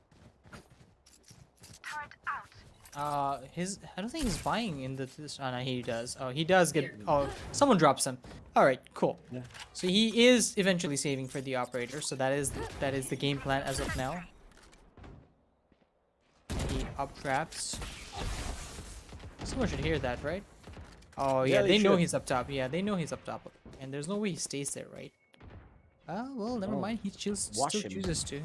I don't think he's buying in this. Oh no, he does. Oh, he does get. Oh, someone drops him. All right, cool. Yeah. So he is eventually saving for the operator. So that is the game plan as of now. He up traps. Someone should hear that, right? Oh yeah, Yeah, they know should. he's up top. Yeah, they know he's up top, and there's no way he stays there, right? Oh well, never mind. He still Watch him. chooses to.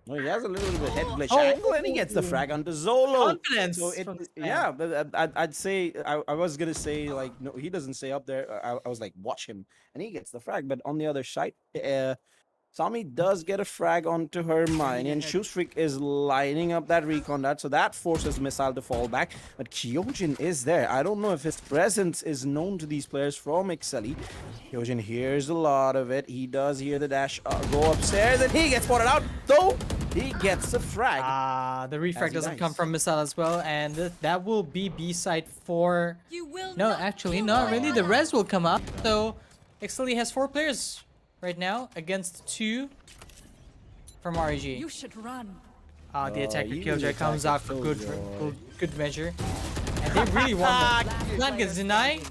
No, he has a little bit head glitch Oh. angle, and he gets the frag onto Zolo. Confidence So from this man. yeah, but I'd say I was gonna say like no, he doesn't stay up there. I was like watch him, and he gets the frag. But on the other side, Sami does get a frag onto Hermione, and Shoesfreak is lining up that recon dart, so that forces Missile to fall back. But Kyojin is there. I don't know if his presence is known to these players from Exceeli. Kyojin hears a lot of it. He does hear the dash go upstairs, and he gets spotted out, though he gets a frag. The refrag he doesn't come dies. from Missile as well, and that will be B side for. You will No, not actually, kill not my really. The ally. res will come up. So, Exceeli has 4 players right now against 2 from REG. You should run. The attacker you killjoy attacker comes out for killjoy. good measure, and they really want that. Plan gets denied.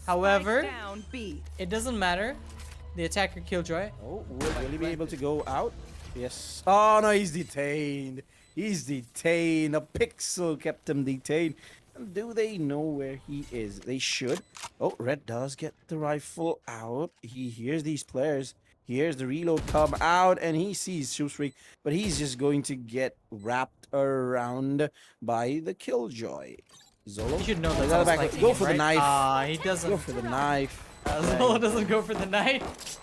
However, Down B. it doesn't matter. The attacker killjoy. Oh, will he be able to go out? Yes. Oh no, he's detained. He's detained. A pixel kept him detained. Do they know where he is? They should. Oh, Red does get the rifle out. He hears these players. He hears the reload come out, and he sees Shoesfreak, but he's just going to get wrapped around by the Killjoy. Zolo? You should know Oh, that. got it back. Go for the knife. He doesn't. Go for the knife. Zolo doesn't go for the knife.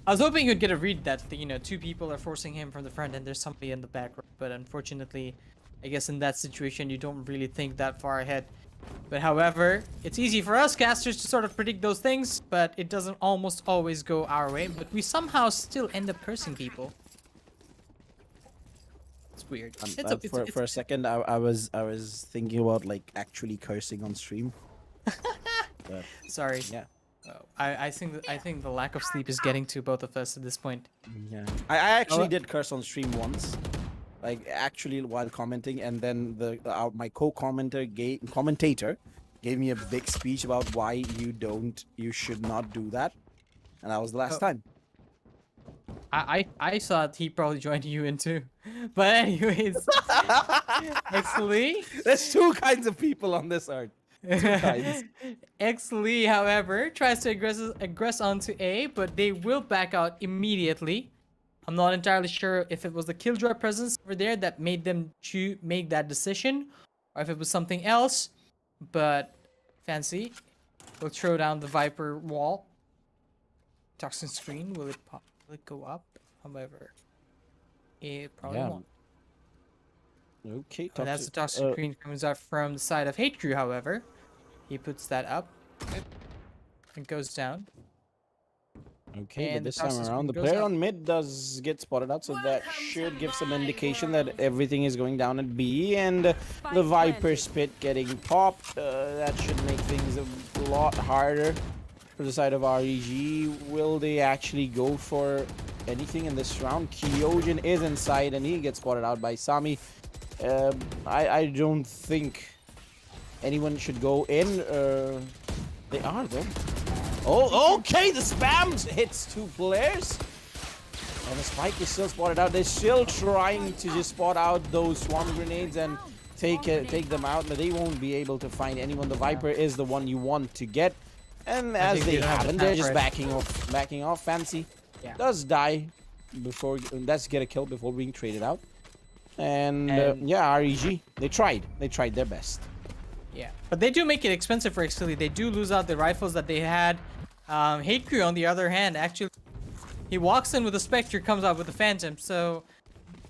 I was hoping you'd get a read that, you know, 2 people are forcing him from the front and there's somebody in the back, but unfortunately, I guess in that situation, you don't really think that far ahead. But however, it's easy for us casters to sort of predict those things, but it doesn't almost always go our way, but we somehow still end up cursing people. It's weird. For a second, I was thinking about like actually cursing on stream. But, Sorry. yeah. I think the lack of sleep is getting to both of us at this point. Yeah, I actually did curse on stream once. like actually while commenting, and then my commentator gave me a big speech about why you should not do that, and that was the last Oh. time. I thought he probably joined you in too. But anyways, Exceeli. There's two kinds of people on this earth. Kinds. Exceeli, however, tries to aggress onto A, but they will back out immediately. I'm not entirely sure if it was the Killjoy presence over there that made them make that decision, or if it was something else. But Fancy will throw down the Viper wall. Toxin screen, will it pop? Will it go up? However, it probably won't. Okay. And as the toxic screen comes out from the side of Hate Crew, however, he puts that up and goes down. Okay, And but this the time toxic around, the screen goes player up. on mid does get spotted out, so that should give some indication that everything is going down at B, and the Viper spit getting popped. That should make things a lot harder for the side of REG. Will they actually go for anything in this round? Kyojin is inside, and he gets spotted out by Sami. I don't think anyone should go in. They are, though. Oh, okay, the spam hits two players. And the spike is still spotted out. They're still trying to just spot out those swarm grenades and take them out, but they won't be able to find anyone. The Viper is the one you want to get. And as they haven't, they're just backing off. Fancy does die before, does get a kill before being traded out. And yeah, REG, they tried their best. Yeah, but they do make it expensive for Exceeli. They do lose out the rifles that they had. Hate Crew, on the other hand, actually, he walks in with a Spectre, comes out with a Phantom. So,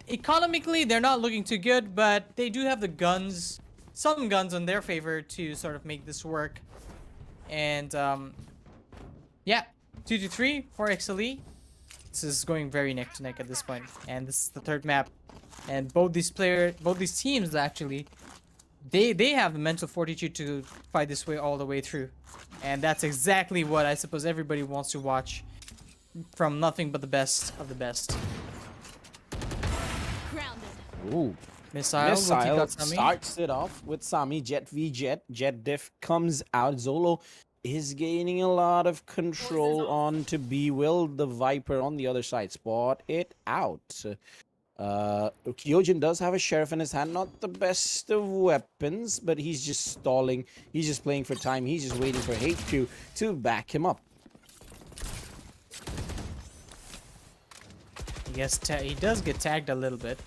economically, they're not looking too good, but they do have the guns, some guns in their favor to sort of make this work. And, yeah, 2-3 for Exceeli. This is going very neck to neck at this point. And this is the third map. And both these teams, actually, they have the mental fortitude to fight this way all the way through. And that's exactly what I suppose everybody wants to watch from nothing but the best of the best. Ooh. Missile starts it off with Sami. Jet v Jet. Jet diff comes out. Zolo is gaining a lot of control on to B. Will the Viper on the other side spot it out? Kyojin does have a Sheriff in his hand, not the best of weapons, but he's just stalling. He's just playing for time. He's just waiting for Hate Crew to back him up. Yes, he does get tagged a little bit.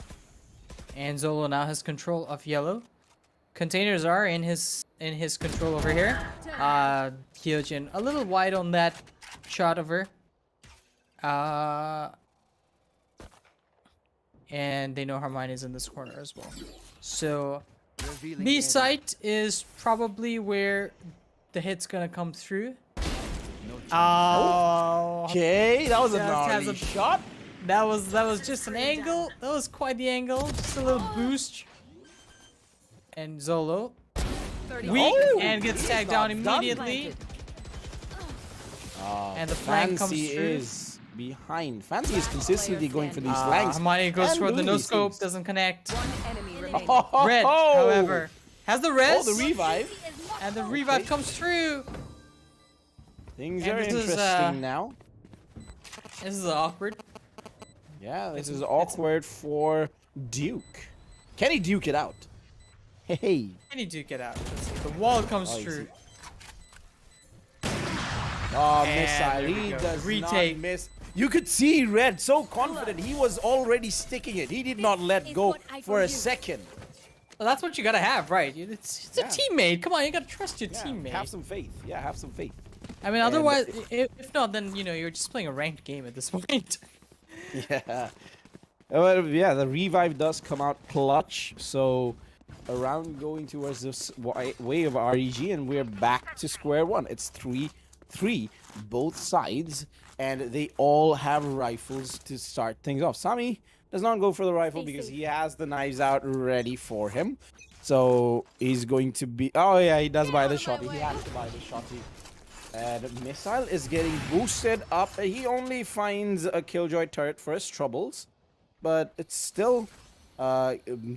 And Zolo now has control of yellow. Containers are in his control over here. Kyojin a little wide on that shot of her. And they know Hermione is in this corner as well. So B site is probably where the hit's gonna come through. Oh, Okay, that was a Just has gnarly a- shot. that was just an angle. That was quite the angle. Just a little boost. And Zolo weak and gets tagged down immediately. And the flank comes Fancy through. is behind. Fancy is consistently going for these flanks. Hermione goes and for the doing no these scope, things. doesn't connect. One enemy remaining. Red, however, has the res. Oh, the revive. And the revive comes through. Things And are this is, interesting now. This is awkward. Yeah, this is it's- awkward for Duke. Can he duke it out? Hey. Can he duke it out? Let's see. The wall comes Oh, you through. Oh, And missile. there we He go. does Retake. not miss. You could see Red so confident. He was already sticking it. He did not let go for a second. Well, that's what you gotta have, right? It's a Yeah. teammate. Come on, you gotta trust your Yeah, teammate. have some faith. Yeah, have some faith. I mean, otherwise, if not, then you know you're just playing a ranked game at this point. Yeah. Well, yeah, the revive does come out clutch. So around going towards this way of REG, and we're back to square one. It's 3-3, both sides, and they all have rifles to start things off. Sami does not go for the rifle because he has the knives out ready for him. So he's going to be... Oh, yeah, he does buy the shotty. He has to buy the shotty. And Missile is getting boosted up. He only finds a Killjoy turret for his troubles. But it's still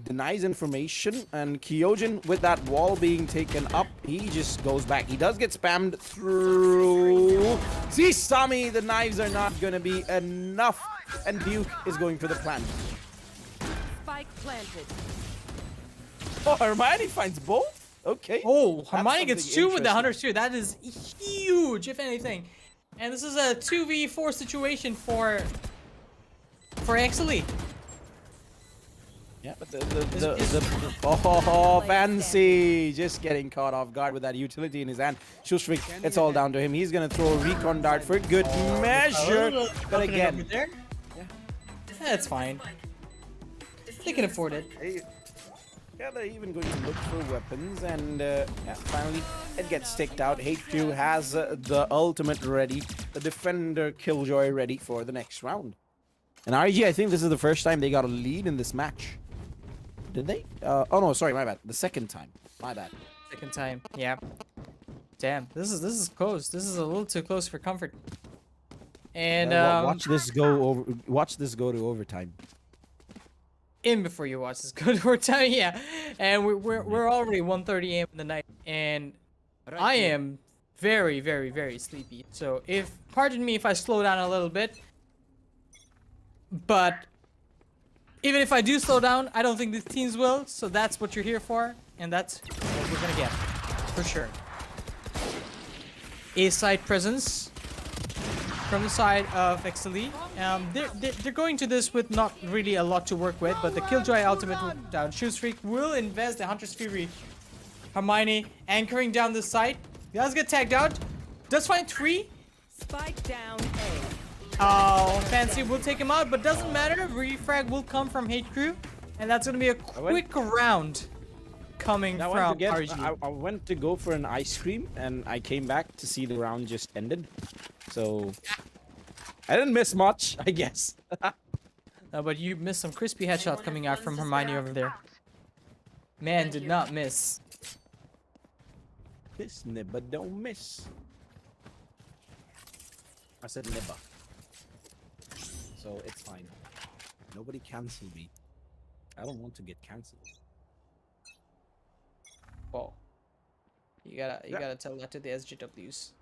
denies information, and Kyojin, with that wall being taken up, he just goes back. He does get spammed through. See, Sami, the knives are not going to be enough, and Duke is going for the plant. Spike planted. Oh, Hermione finds both? Okay. Oh, That's Hermione gets something 2 with the interesting. Hunter Spear. That is huge, if anything. And this is a 2v4 situation for Exceeli. Yeah, but oh, fancy! Just getting caught off guard with that utility in his hand. Shusvik, it's all down to him. He's gonna throw a recon dart for good measure, but again, There? Yeah. That's fine. They can afford it. yeah, they're even going to look for weapons, and yeah, finally it gets ticked out. HQ has the ultimate ready, the defender Killjoy ready for the next round. And RG, I think this is the first time they got a lead in this match. Did they? Oh no, sorry, my bad. The second time. My bad. Second time, yeah. Damn, this is close. This is a little too close for comfort. And watch this go over. Watch this go to overtime. in before you watch this go to overtime, yeah. And we're already 1:30 a.m. in the night, and I am very, very, very sleepy. So pardon me if I slow down a little bit, but even if I do slow down, I don't think these teams will. So that's what you're here for, and that's what we're gonna get for sure. A side presence from the side of Exceeli. They're going to this with not really a lot to work with, but the Killjoy ultimate down. Shoestreak will invest the Hunter's Fury. Hermione anchoring down the side. Does get tagged out. Does find 3. Spike down A. Oh, Fancy will take him out, but doesn't matter. Refrag will come from HQ, and that's gonna be a quick round coming from RG. I went to go for an ice cream, and I came back to see the round just ended. So I didn't miss much, I guess. No, but you missed some crispy headshots coming out from Hermione over there. Man did not miss. This nibba don't miss. I said nibba. So it's fine. Nobody cancel me. I don't want to get cancelled. Whoa. You gotta tell that to the SJWs.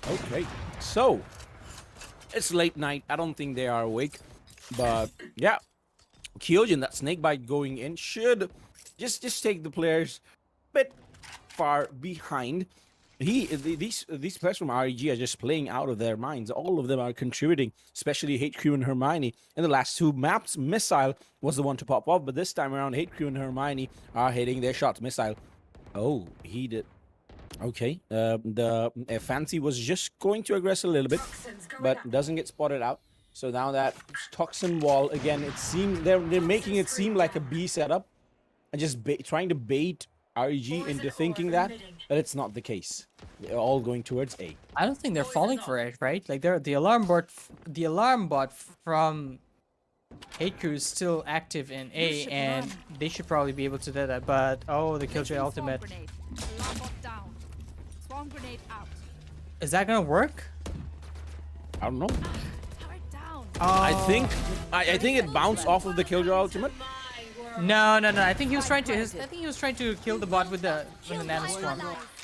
Okay, so it's late night. I don't think they are awake, but yeah, Kyojin, that snakebite going in should just take the players a bit far behind. These players from REG are just playing out of their minds. All of them are contributing, especially HQ and Hermione. In the last 2 maps, Missile was the one to pop off, but this time around, HQ and Hermione are hitting their shots. Missile, oh, he did. Okay, the Fancy was just going to aggress a little bit, but doesn't get spotted out. So now that Toxin wall, again, it seems they're making it seem like a B setup, and just trying to bait REG into thinking that, but it's not the case. They're all going towards A. I don't think they're falling for it, right? Like the alarm bot from HQ is still active in A, and they should probably be able to do that. But oh, the Killjoy ultimate. Alarm bot down. Swarm grenade out. Is that gonna work? I don't know. Turret down. I think it bounced off of the Killjoy ultimate. No. I think he was trying to kill the bot with the nanostorm.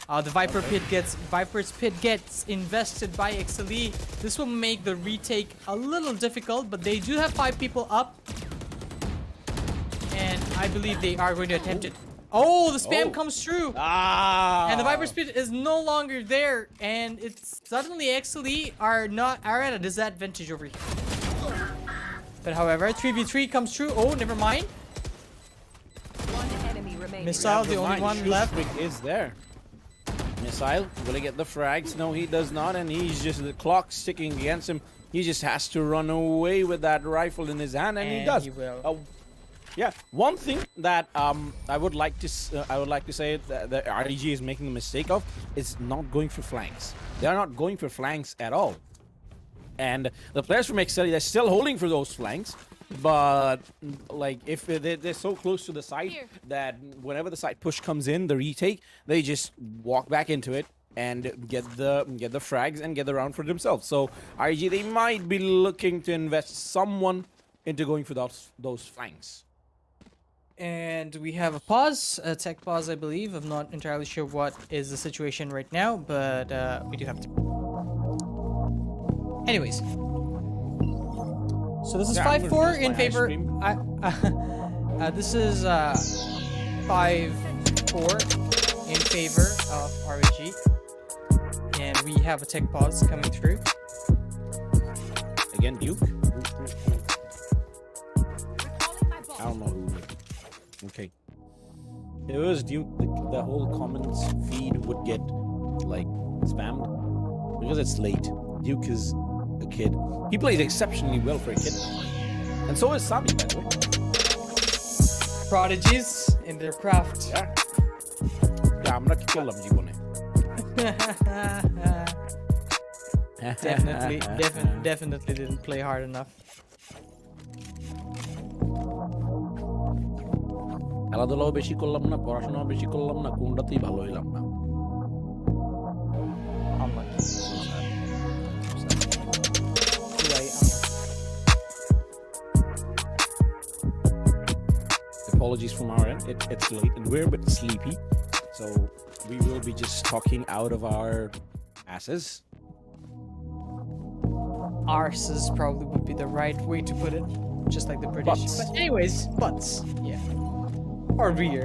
The Viper's Pit gets invested by Exceeli. This will make the retake a little difficult, but they do have 5 people up, and I believe they are going to attempt it. Oh, the spam comes through, and the Viper's Pit is no longer there, and it's suddenly Exceeli are at a disadvantage over here. But however, 3v3 comes through. Oh, never mind. One enemy remaining. Missile, the only one left. Is there. Missile, will he get the frags? No, he does not, and he's just, the clock's ticking against him. He just has to run away with that rifle in his hand, and he does. He will. Yeah, one thing that I would like to say that the REG is making a mistake of is not going for flanks. They are not going for flanks at all, and the players from Exceeli, they're still holding for those flanks. But like, if they're so close to the site that whenever the site push comes in, the retake, they just walk back into it and get the frags and get the round for themselves. So RG, they might be looking to invest someone into going for those flanks. And we have a pause, a tech pause, I believe. I'm not entirely sure what is the situation right now, but we do have to. Anyways, so this is Yeah, I'm gonna 5-4 use in my favor. ice cream. This is 5-4 in favor of REG, and we have a tech pause coming through. Again, Duke. Recalling my bomb. I don't know who. Okay. It was Duke. The whole comments feed would get like spammed because it's late. Duke is a kid. He plays exceptionally well for a kid, and so is Sami, by the way. Prodigies in their craft. Yeah. Yeah, I'm not kill them. Definitely didn't play hard enough. খেলাধুলাও বেশি করলাম না, পড়াশোনাও বেশি করলাম না, কোনটাতেই ভালো হইলাম না। Apologies from our end. It's late and we're a bit sleepy, so we will be just talking out of our asses. Arses probably would be the right way to put it, just like the British. Butts. But anyways, butts, yeah, or rear.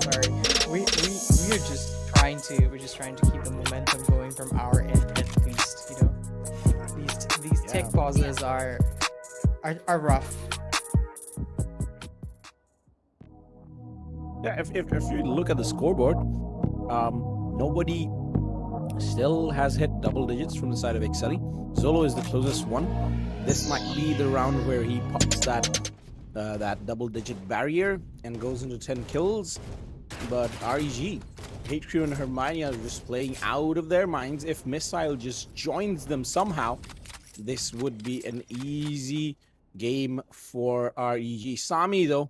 Sorry, we're just trying to keep the momentum going from our end at least. You know, these tech pauses are rough. Yeah, if you look at the scoreboard, nobody still has hit double digits from the side of Exceeli. Zolo is the closest one. This might be the round where he pops that double-digit barrier and goes into 10 kills. But REG, HQ and Hermione are just playing out of their minds. If Missile just joins them somehow, this would be an easy game for REG. Sami, though,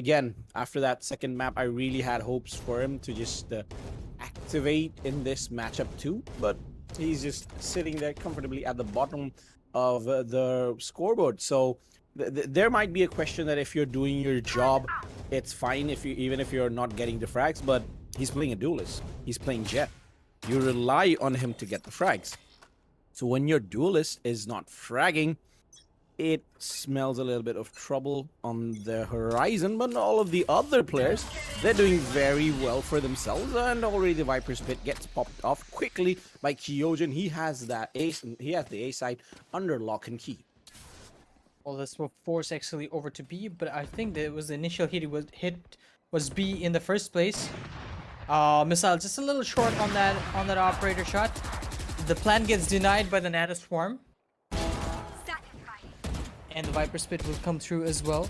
again, after that second map, I really had hopes for him to just activate in this matchup too, but he's just sitting there comfortably at the bottom of the scoreboard. So there might be a question that if you're doing your job, it's fine even if you're not getting the frags, but he's playing a duelist. He's playing Jet. You rely on him to get the frags. So when your duelist is not fragging, it smells a little bit of trouble on the horizon. But all of the other players, they're doing very well for themselves, and already the Viper's Pit gets popped off quickly by Kyojin. He has that ace, he has the A side under lock and key. Well, this will force Exceeli over to B, but I think that it was the initial hit was B in the first place. Missile just a little short on that operator shot. The plan gets denied by the Nata Swarm. And the Viper Spit will come through as well.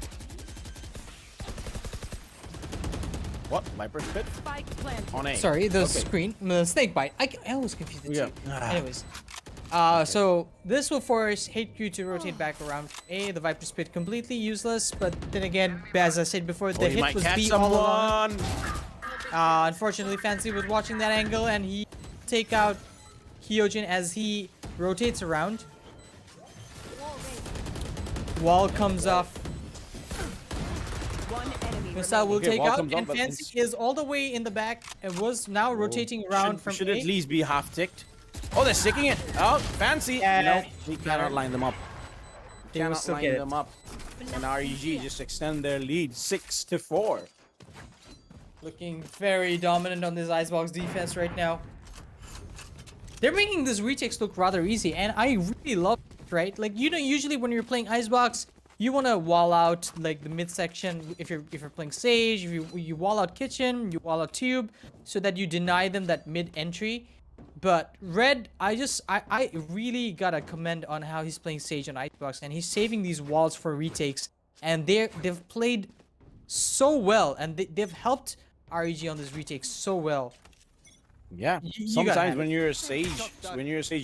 What? Viper Spit? Spike planted. On A. Sorry, the Okay. screen. Snake Bite. I always confuse the two. Yeah. Anyways. So this will force HQ to rotate back around A. The Viper Spit completely useless, but then again, as I said before, the he hit might was catch B all along. someone. Unfortunately, Fancy was watching that angle, and he take out Hyojin as he rotates around. Wall comes off. One enemy Missile will Okay, take wall out, comes on, and but Fancy is all the way in the back and was now rotating around from should A. at least be half ticked. Oh, they're sticking it. Oh, Fancy. Yeah. No, he cannot line them up. They will Cannot still line get it. them up. And REG just extend their lead 6-4. Looking very dominant on this Icebox defense right now. They're making this retakes look rather easy, and I really love it, right? Like, you know, usually when you're playing Icebox, you want to wall out like the midsection. If you're playing Sage, if you wall out Kitchen, you wall out Tube, so that you deny them that mid entry. But Red, I really gotta commend on how he's playing Sage on Icebox, and he's saving these walls for retakes, and they've played so well, and they've helped REG on this retake so well. Yeah. You gotta Sometimes have when it. you're a Sage,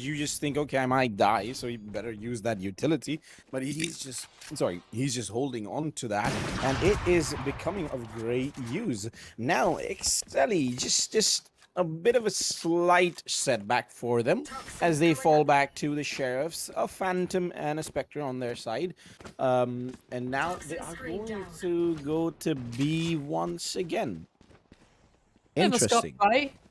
you just think, okay, I might die, so you better use that utility. But he's just holding on to that, and it is becoming of great use. Now, Exceeli, just a bit of a slight setback for them as they fall back to the Sheriffs, a Phantom and a Spectre on their side. And now they are going to go to B once again. Interesting.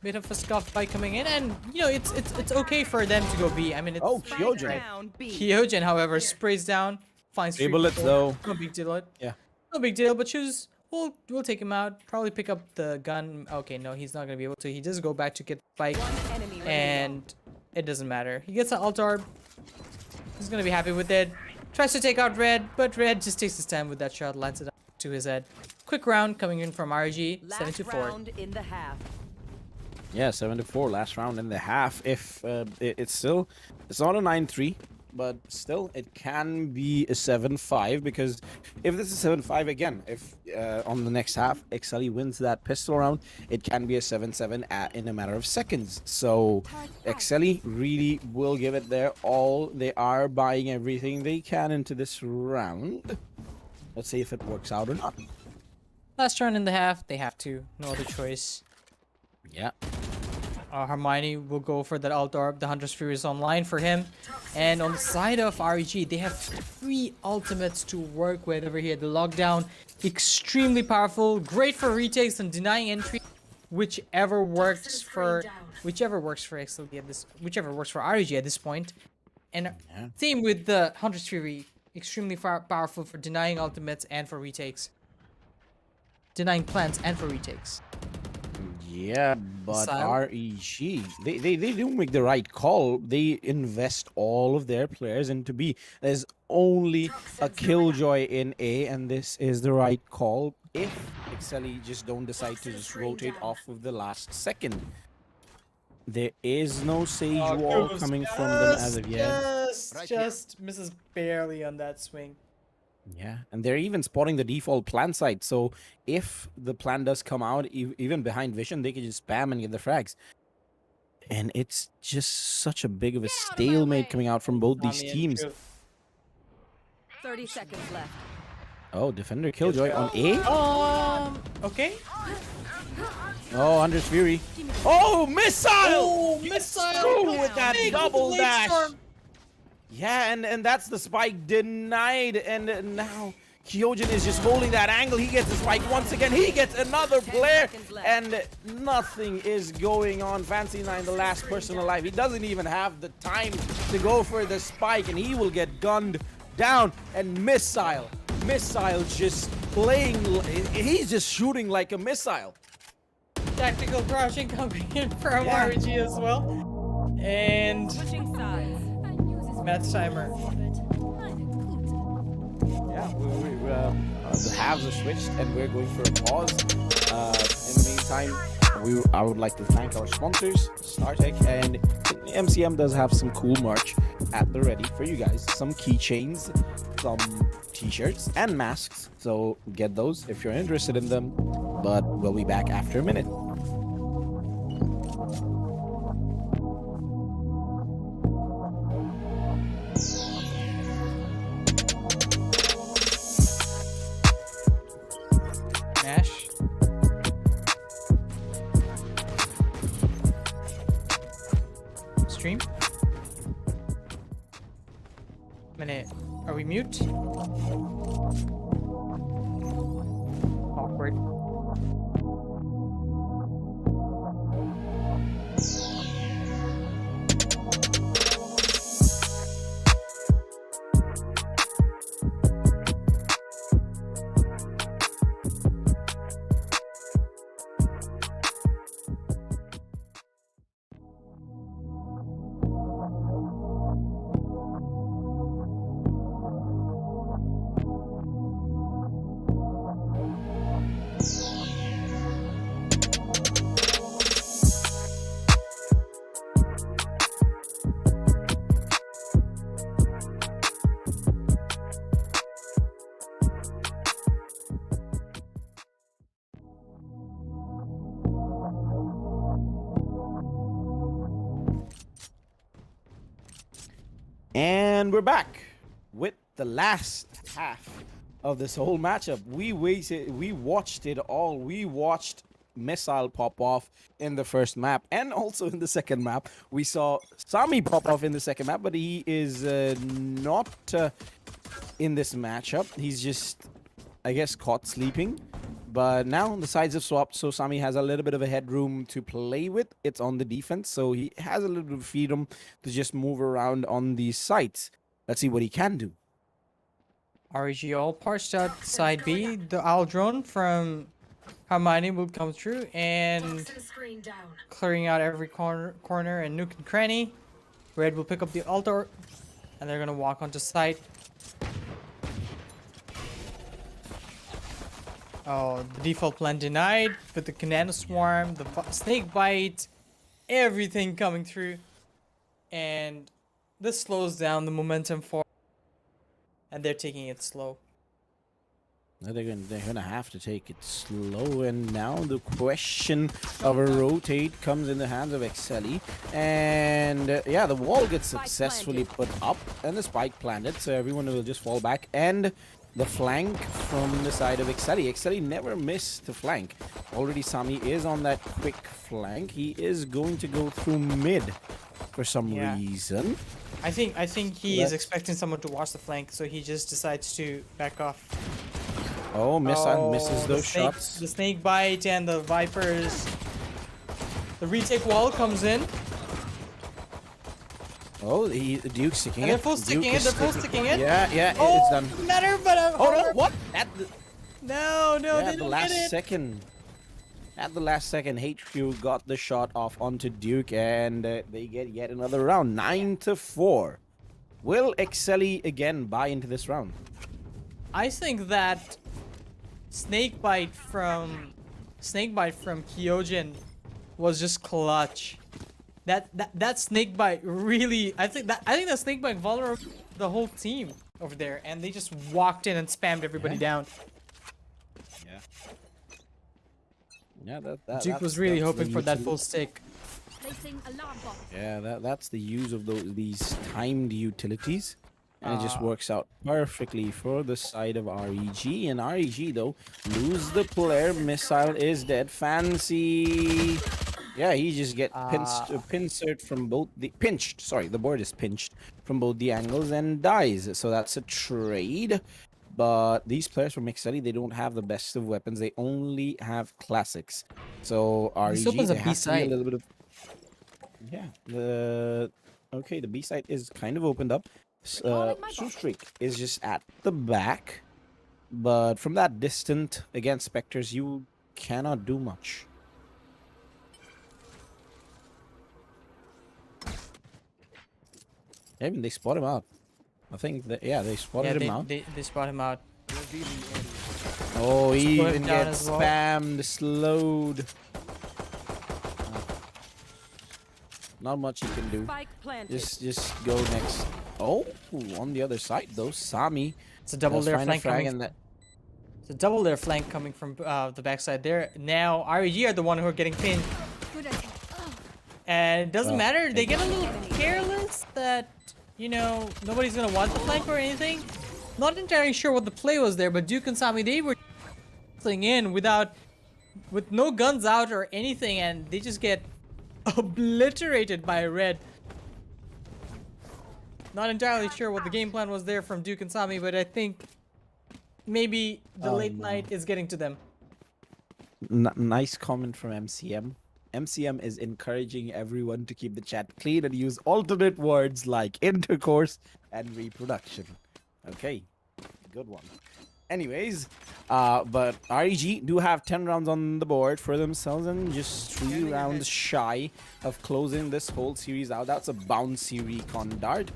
Bit of a scuff by coming in, and you know it's okay for them to go B. I mean, it's Kyojin. Kyojin, however, sprays down, finds 3 bullets though. No big deal. Yeah. No big deal. But choose. We'll take him out. Probably pick up the gun. Okay, no, he's not gonna be able to. He does go back to get the spike, and it doesn't matter. He gets an alt orb. He's gonna be happy with it. Tries to take out Red, but Red just takes his time with that shot, lands it to his head. Quick round coming in from RG, 7-4. In the half. Yeah, 7-4 last round in the half. If it's not a 9-3, but still it can be a 7-5, because if this is 7-5 again, if on the next half Exceeli wins that pistol round, it can be a 7-7 in a matter of seconds. So Exceeli really will give it their all. They are buying everything they can into this round. Let's see if it works out or not. Last round in the half, they have to. No other choice. Yeah. Hermione will go for that alt orb. The Hunter's Fury is online for him. And on the side of REG, they have 3 ultimates to work with over here. The lockdown, extremely powerful, great for retakes and denying entry. Whichever works for Exceeli at this, whichever works for REG at this point. And same with the Hunter's Fury, extremely powerful for denying ultimates and for retakes. Denying plants and for retakes. Yeah, but REG, they do make the right call. They invest all of their players into B. There's only a Killjoy in A, and this is the right call if Exceeli just don't decide to just rotate off of the last second. There is no Sage Wall coming from them as of yet. Just misses barely on that swing. Yeah, and they're even spotting the default plant site, so if the plant does come out, even behind vision, they can just spam and get the frags. And it's just such a big of a stalemate coming out from both these teams. 30 seconds left. Oh, Defender Killjoy on A? Okay. Oh, Hunter's Fury. Oh, missile! Oh, missile! With that double dash! Yeah, and that's the spike denied, and now Kyojin is just holding that angle. He gets the spike once again. He gets another player, and nothing is going on. Fancy9, the last person alive. He doesn't even have the time to go for the spike, and he will get gunned down. And Missile just playing. He's just shooting like a missile. Tactical crouching coming in from RG as well, and Switching sides. match timer. Yeah, the halves are switched, and we're going for a pause. In the meantime, I would like to thank our sponsors, StarTech, and MCM does have some cool merch at the ready for you guys. Some keychains, some t-shirts, and masks. So get those if you're interested in them. But we'll be back after a minute. Nash. Stream. Minute. Are we mute? Awkward. And we're back with the last half of this whole matchup. We watched it all. We watched missile pop off in the first map and also in the second map. We saw Sami pop off in the second map, but he is not in this matchup. He's just, I guess, caught sleeping. But now the sides have swapped, so Sami has a little bit of a headroom to play with. It's on the defense, so he has a little bit of freedom to just move around on these sites. Let's see what he can do. REG all parched out side B. The owl drone from Hermione will come through and clearing out every corner and nook and cranny. Red will pick up the altar and they're gonna walk onto site. Oh, the default plan denied with the Canana Swarm, the Snake Bite, everything coming through. And this slows down the momentum for, and they're taking it slow. They're gonna have to take it slow, and now the question of a rotate comes in the hands of Exceeli, and yeah, the wall gets successfully put up, and the spike planted, so everyone will just fall back, and the flank from the side of Exceeli. Exceeli never missed the flank. Already Sami is on that quick flank. He is going to go through mid for some reason. I think he is expecting someone to watch the flank, so he just decides to back off. Oh, misses those shots. The snake bite and the vipers. The retake wall comes in. Oh, the Duke's sticking And it. they're full sticking it. They're full sticking it. Yeah, Oh, it's done. Matter, but Oh no! What? no, Yeah, they at the don't last get it. second. At the last second, HQ got the shot off onto Duke, and they get yet another round. 9-4. Will Exceeli again buy into this round? I think that snakebite from Kyojin was just clutch. That snakebite really, I think that snakebite vulnerable the whole team over there, and they just walked in and spammed everybody down. Yeah, Duke was really hoping for that full stick. Placing alarm bot. Yeah, that's the use of these timed utilities. And it just works out perfectly for the side of REG. And REG, though, lose the player. Missile is dead. Fancy. Yeah, he just get pincered from both the... Pinched, sorry. The board is pinched from both the angles and dies. So that's a trade. But these players from Exceeli, they don't have the best of weapons. They only have classics. So REG, This opens a they have to be a B-side. little bit of... Yeah, okay, the B side is kind of opened up. Streak is just at the back, but from that distant against Spectres, you cannot do much. I mean, they spot him out. I think that, yeah, they spotted him out. They spot him out. Oh, he Spot him even down gets as well. spammed, slowed. Not much he can do. Spike planted. Just go next. Oh, on the other side though, Sami. It's a double layer flank coming. and that. It's a double layer flank coming from the backside there. Now REG are the one who are getting pinned, Good idea. and it doesn't Oh, matter. They get a little careless that, you know, nobody's gonna want the flank or anything. Not entirely sure what the play was there, but Duke and Sami, they were in with no guns out or anything, and they just get obliterated by Red. Not entirely sure what the game plan was there from Duke and Sami, but I think maybe the late night is getting to them. Nice comment from MCM. MCM is encouraging everyone to keep the chat clean and use alternate words like intercourse and reproduction. Okay, good one. Anyways, but REG do have 10 rounds on the board for themselves and just 3 rounds shy of closing this whole series out. That's a bouncy recon dart,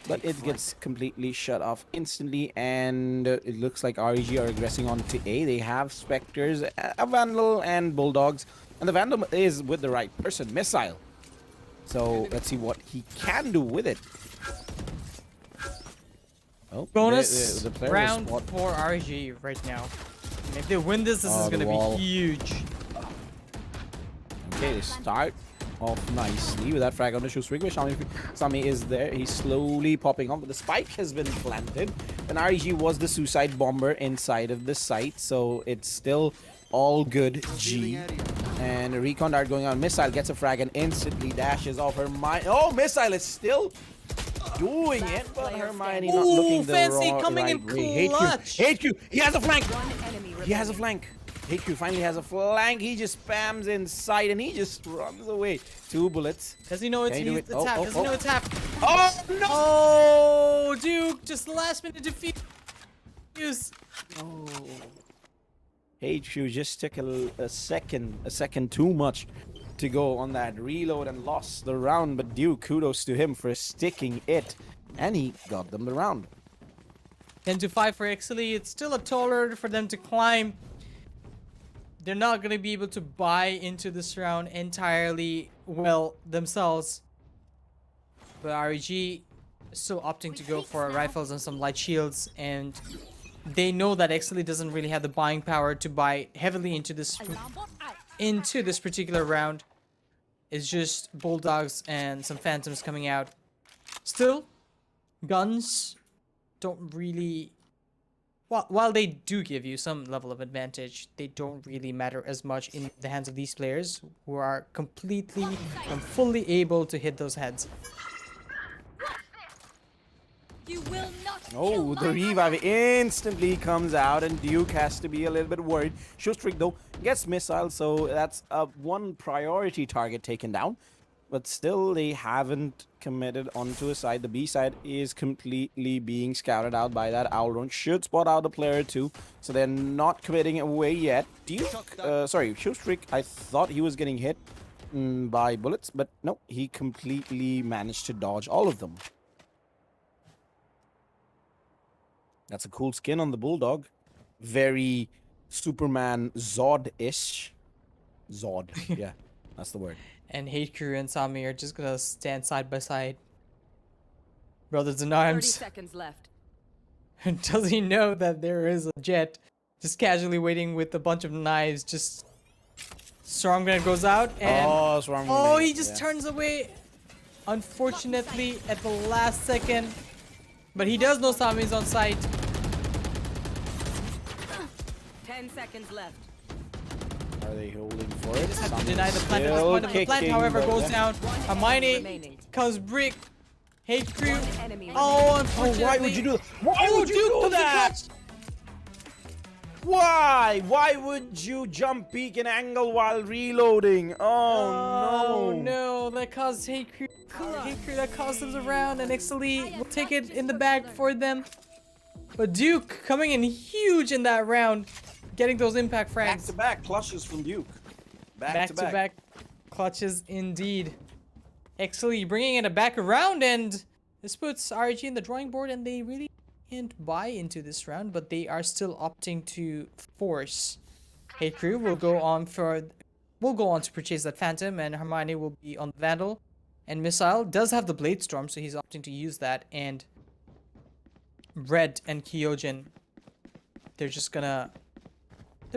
but it gets completely shut off instantly, and it looks like REG are aggressing on to A. They have Spectres, a Vandal, and Bulldogs, and the Vandal is with the right person, Missile. So let's see what he can do with it. Oh, Bonus the player round was for REG right now. And if they win this, this is the gonna wall. be huge. Okay, they start off nicely with that frag on the shoe swing. Sami is there. He's slowly popping on, but the spike has been planted. And REG was the suicide bomber inside of the site, so it's still all good G. And a recon dart going on. Missile gets a frag and instantly dashes off her mind. Oh, Missile is still doing it, but Hermione not looking the Fancy right coming in way. clutch. HQ, he has a flank. Enemy He has a flank. HQ finally has a flank. He just spams inside and he just runs away. 2 bullets. Does he know it's Can he do it? tap? Does he know it's tap? Oh no! Oh, Duke, just last minute defeat. Oh. HQ just took a second too much to go on that reload and lost the round. But Duke, kudos to him for sticking it, and he got them the round. 10-5 for Exceeli. It's still a taller for them to climb. They're not going to be able to buy into this round entirely well themselves. But REG is still opting to go for rifles and some light shields. And they know that Exceeli doesn't really have the buying power to buy heavily into this particular round. It's just bulldogs and some phantoms coming out. Still, guns don't really... While they do give you some level of advantage, they don't really matter as much in the hands of these players who are completely and fully able to hit those heads. You will not Oh, the revive instantly comes out, and Duke has to be a little bit worried. Shustrik, though, gets missile, so that's one priority target taken down. But still, they haven't committed onto a side. The B side is completely being scouted out by that owl drone. Should spot out a player too, so they're not committing away yet. Shustrik, I thought he was getting hit by bullets, but no, he completely managed to dodge all of them. That's a cool skin on the Bulldog. Very Superman Zod-ish. Zod, yeah, that's the word. And Hate Crew and Sami are just gonna stand side by side. Brothers in 30 arms. seconds left. Does he know that there is a jet just casually waiting with a bunch of knives? Just Storm Grenade goes out and he just turns away. Unfortunately, at the last second, but he does know Sami's on site. 10 seconds left. Are they holding for it? Just have to deny the plant at this point. The plant, however, goes down. Hermione remaining. comes brick. Hate Crew. Enemy Oh, unfortunately. Why would you do that? Why would you do Duke that? comes in Why? Why would you jump peek and angle while reloading? Oh no! no, that caused Hate Crew. That caused them around, and Exceeli will take it in the bag for them. But Duke coming in huge in that round, getting those impact frags. Back-to-back clutches from Duke. Back-to-back. Clutches indeed. Exceeli bringing it back around, and this puts RG in the drawing board, and they really can't buy into this round, but they are still opting to force. Hate Crew will go on to purchase that Phantom, and Hermione will be on the Vandal. And Missile does have the Blade Storm, so he's opting to use that. And Red and Kyojin, they're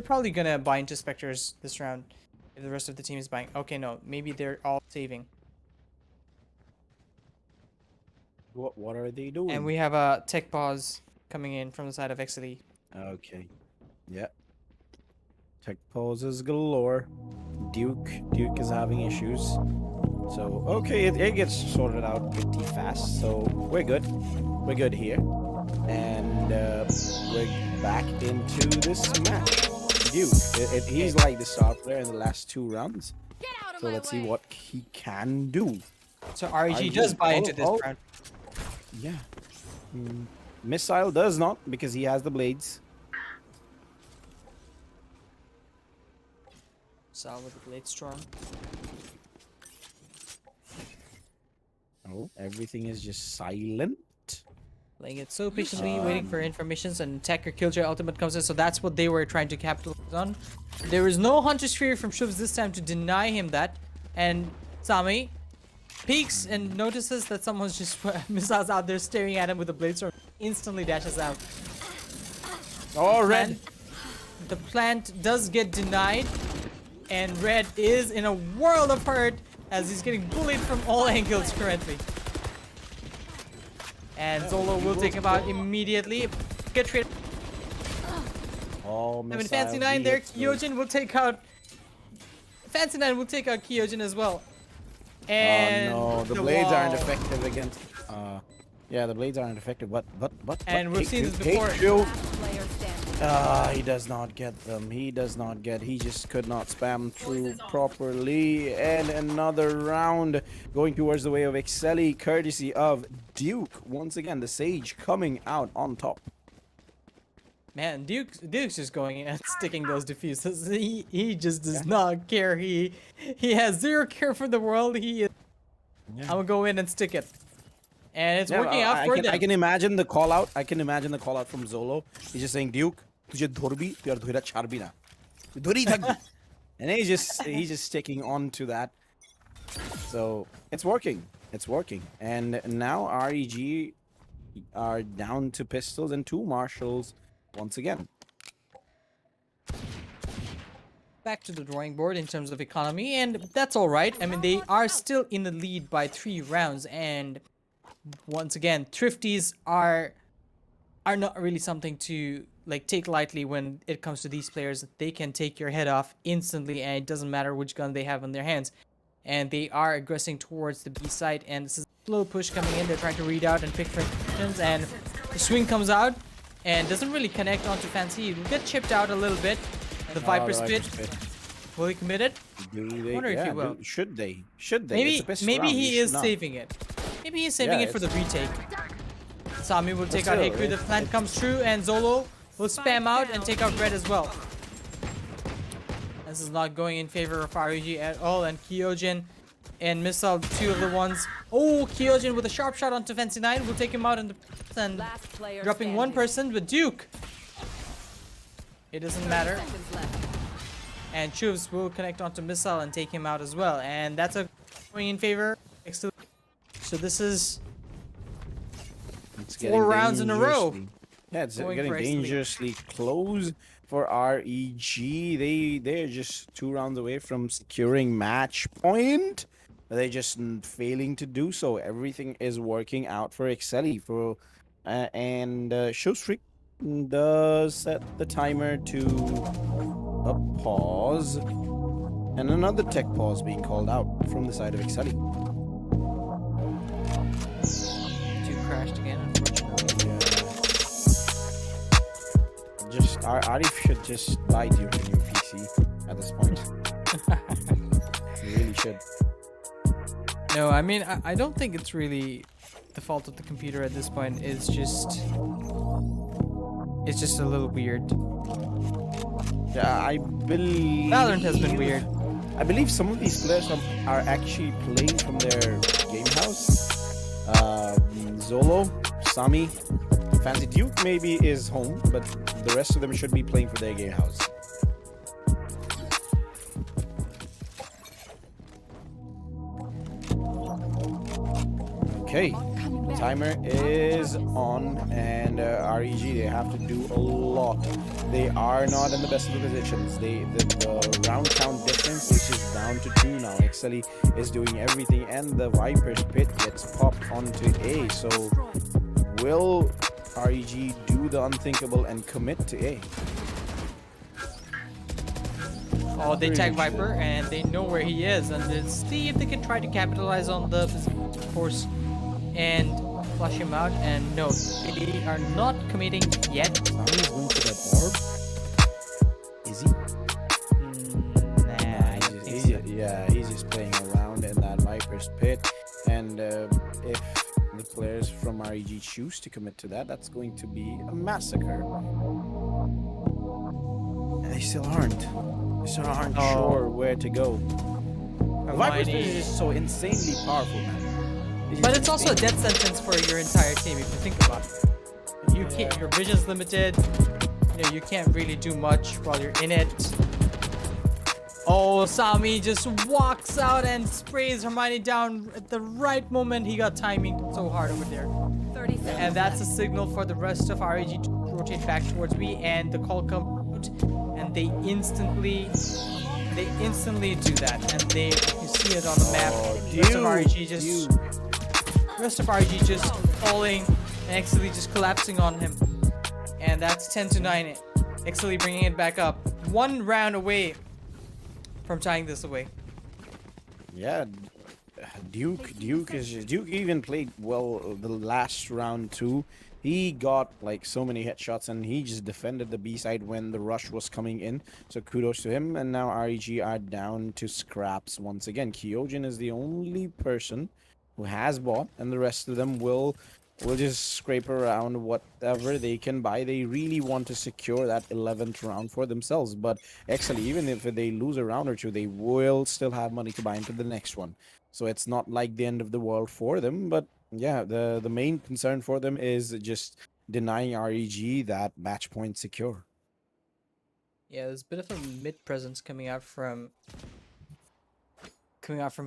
probably gonna buy into Spectres this round if the rest of the team is buying. Okay, no, maybe they're all saving. What are they doing? And we have a tech pause coming in from the side of Exceeli. Okay. Yeah. Tech pauses galore. Duke is having issues. So, okay, it gets sorted out pretty fast. So, we're good. We're good here. And we're back into this match. Duke, he's like the star player in the last 2 rounds. So, let's see what he can do. So, REG does buy into this round. Yeah. Missile does not, because he has the blades. Sal with the Blade Storm. Oh, everything is just silent. Playing it so patiently, waiting for informations, and Tech or Killjoy ultimate comes in, so that's what they were trying to capitalize on. There is no Hunter Sphere from Shubs this time to deny him that, and Sami peeks and notices that someone's just missiles out there staring at him with a Blade Storm, instantly dashes out. Oh, Red! The plant does get denied, and Red is in a world of hurt as he's getting bullied from all angles currently. And Zolo will take him out immediately. Get rid. Oh, I mean, Fancy 9 there. Kyojin will take out. Fancy 9 will take out Kyojin as well. And no, the blades aren't effective against. Yeah, the blades aren't effective. What? And we've seen this before. He does not get them. He just could not spam through properly. And another round going towards the way of Exceeli, courtesy of Duke. Once again, the Sage coming out on top. Man, Duke's just going in and sticking those diffuses. He just does not care. He has zero care for the world. I'm gonna go in and stick it. And it's working out for them. I can imagine the call out. From Zolo. He's just saying, Duke, tujhe dhorbi, tu dhora chharbi na. Dhori thakbi. And he's just sticking on to that. So it's working. And now REG are down to pistols and 2 marshals once again. Back to the drawing board in terms of economy, and that's all right. I mean, they are still in the lead by 3 rounds, and once again, thrifties are not really something to like take lightly when it comes to these players. They can take your head off instantly, and it doesn't matter which gun they have in their hands. And they are aggressing towards the B side, and this is a slow push coming in. They're trying to read out and pick positions, and the swing comes out and doesn't really connect onto Fancy. It will get chipped out a little bit. The Viper spit. Will he commit it? I wonder if he will. Should they? Maybe he is saving it. Maybe he's saving it for the retake. Sami will take out Hikru. The plant comes through, and Zolo will spam out and take out Red as well. This is not going in favor of REG at all, and Kyojin and Missile, 2 of the ones. Oh, Kyojin with a sharp shot onto Fancy 9 will take him out and dropping 1 person with Duke. It doesn't matter. And Chuvs will connect onto Missile and take him out as well. And that's a going in favor. So this is 4 rounds in a row. Yeah, it's getting dangerously close for REG. They're just 2 rounds away from securing match point. They're just failing to do so. Everything is working out for Exceeli. And Showstreak does set the timer to a pause, and another tech pause being called out from the side of Exceeli. 2 crashed again, unfortunately. Yeah. Arif should just buy your new PC at this point. He really should. No, I mean, I don't think it's really the fault of the computer at this point. It's just a little weird. Yeah, I believe Valorant has been weird. I believe some of these players are actually playing from their game house. Zolo, Sami, Fancy Duke maybe is home, but the rest of them should be playing for their game house. Okay, timer is on, and REG, they have to do a lot. They are not in the best of the positions. The round count difference is just down to 2 now. Exceeli is doing everything, and the Viper's pit gets popped onto A. So will REG do the unthinkable and commit to A? Oh, they tag Viper, and they know where he is, and let's see if they can try to capitalize on the force and flush him out. And no, they are not committing yet. Sami's going to that orb. Is he? He's just playing around in that Viper's pit. And if the players from REG choose to commit to that, that's going to be a massacre. And they still aren't. Sure where to go. Viper's pit is just so insanely powerful, man. But it's also a death sentence for your entire team if you think about it. You can't. Your vision's limited. You know, you can't really do much while you're in it. Oh, Sami just walks out and sprays Hermione down at the right moment. He got timing so hard over there. And that's a signal for the rest of REG to rotate back towards B, and the call comes out, and they instantly do that. And you see it on the map. Rest of REG just falling, and Exceeli just collapsing on him. And that's 10-9 Exceeli bringing it back up. 1 round away from tying this away. Yeah, Duke even played well the last round too. He got like so many headshots and he just defended the B side when the rush was coming in. So kudos to him. And now REG are down to scraps once again. Kyojin is the only person who has bought, and the rest of them will just scrape around whatever they can buy. They really want to secure that 11th round for themselves. But actually, even if they lose a round or two, they will still have money to buy into the next one. So it's not like the end of the world for them. But yeah, the main concern for them is just denying REG that match point secure. Yeah, there's a bit of a mid presence coming out from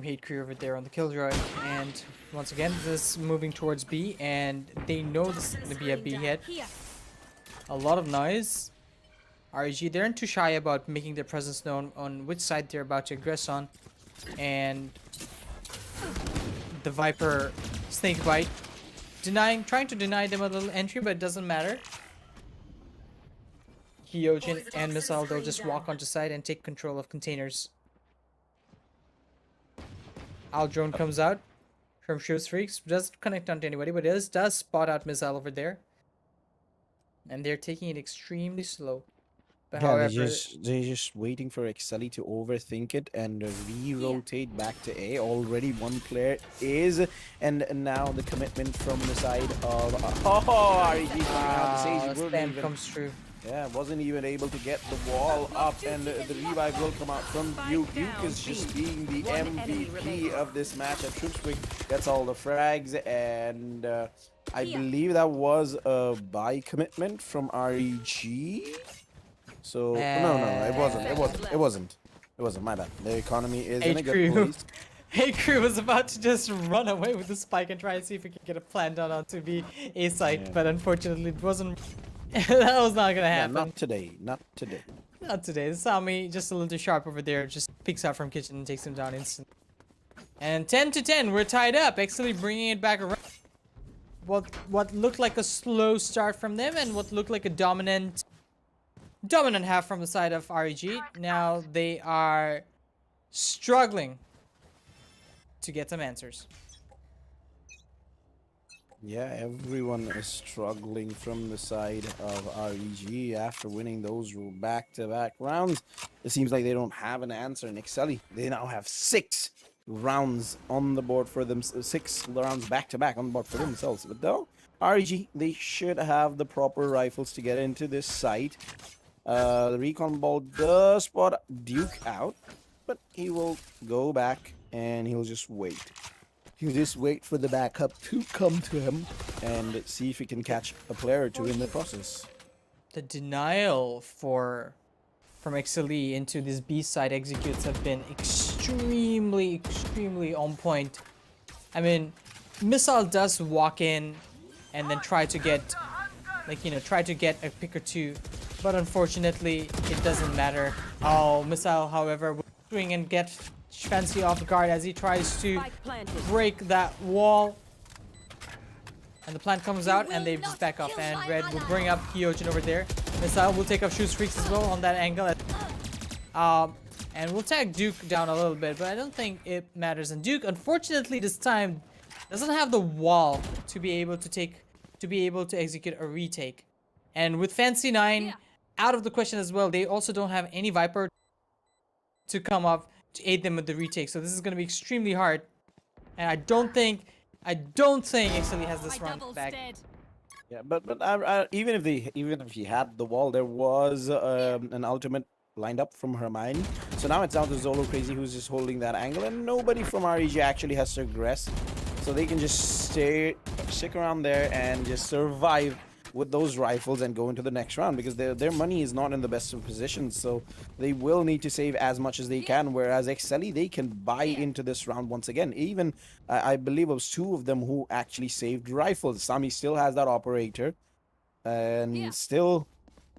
Hate Crew over there on the Killjoy, and once again this is moving towards B, and they know this is going to be a B hit. A lot of noise. REG, they aren't too shy about making their presence known on which side they're about to aggress on, and the Viper snake bite trying to deny them a little entry, but it doesn't matter. Kyojin and Missile, they'll just walk onto side and take control of containers. Drone comes out from Shoes Freaks, doesn't connect onto anybody, but does spot out Missile over there. And they're taking it extremely slow. But Yeah, however, they're just waiting for Exceeli to overthink it and re-rotate back to A. Already one player is, and now the commitment from the side of REG coming out. The Sage wouldn't spam even- comes through. Yeah, wasn't even able to get the wall up, and the revive will come out from Duke. Duke is just being the MVP of this match at Troopswick. Gets all the frags, and I believe that was a buy commitment from REG. So no, it wasn't. My bad. The economy is in a good place. Hate Crew was about to just run away with the spike and try and see if we could get a plan done onto the A site, but unfortunately it wasn't. That was not gonna happen. Yeah, not today. Not today. Not today. Sami just a little too sharp over there. Just peeks out from kitchen and takes him down instantly. And 10-10, we're tied up. Exceeli bringing it back around. What looked like a slow start from them, and what looked like a dominant half from the side of REG. Now they are struggling to get some answers. Yeah, everyone is struggling from the side of REG after winning those back-to-back rounds. It seems like they don't have an answer in Exceeli. They now have 6 rounds on the board for them, 6 rounds back-to-back on the board for themselves. But though, REG, they should have the proper rifles to get into this site. The recon ball does spot Duke out, but he will go back and he'll just wait. He'll just wait for the backup to come to him and see if he can catch a player or two in the process. The denial from Exceeli into this B side executes have been extremely on point. I mean, Missile does walk in and then try to get a pick or two, but unfortunately it doesn't matter. Missile, however, will swing and get Fancy off guard as he tries to break that wall. And the plant comes out and they just back up, and Red will bring up Kyojin over there. Missile will take up Shoes Freaks as well on that angle. And we'll tag Duke down a little bit, but I don't think it matters. And Duke, unfortunately this time, doesn't have the wall to be able to execute a retake. And with Fancy 9 out of the question as well, they also don't have any Viper to come up to aid them with the retake, so this is going to be extremely hard, and I don't think Exceeli has this run back. Yeah, but even if he had the wall, there was an ultimate lined up from Hermione. So now it's down to Zolo Crazy, who's just holding that angle, and nobody from REG actually has to aggress, so they can just stick around there and just survive with those rifles and go into the next round, because their money is not in the best of positions, so they will need to save as much as they can, whereas Exceeli, they can buy into this round once again. Even I believe it was 2 of them who actually saved rifles. Sami still has that operator and still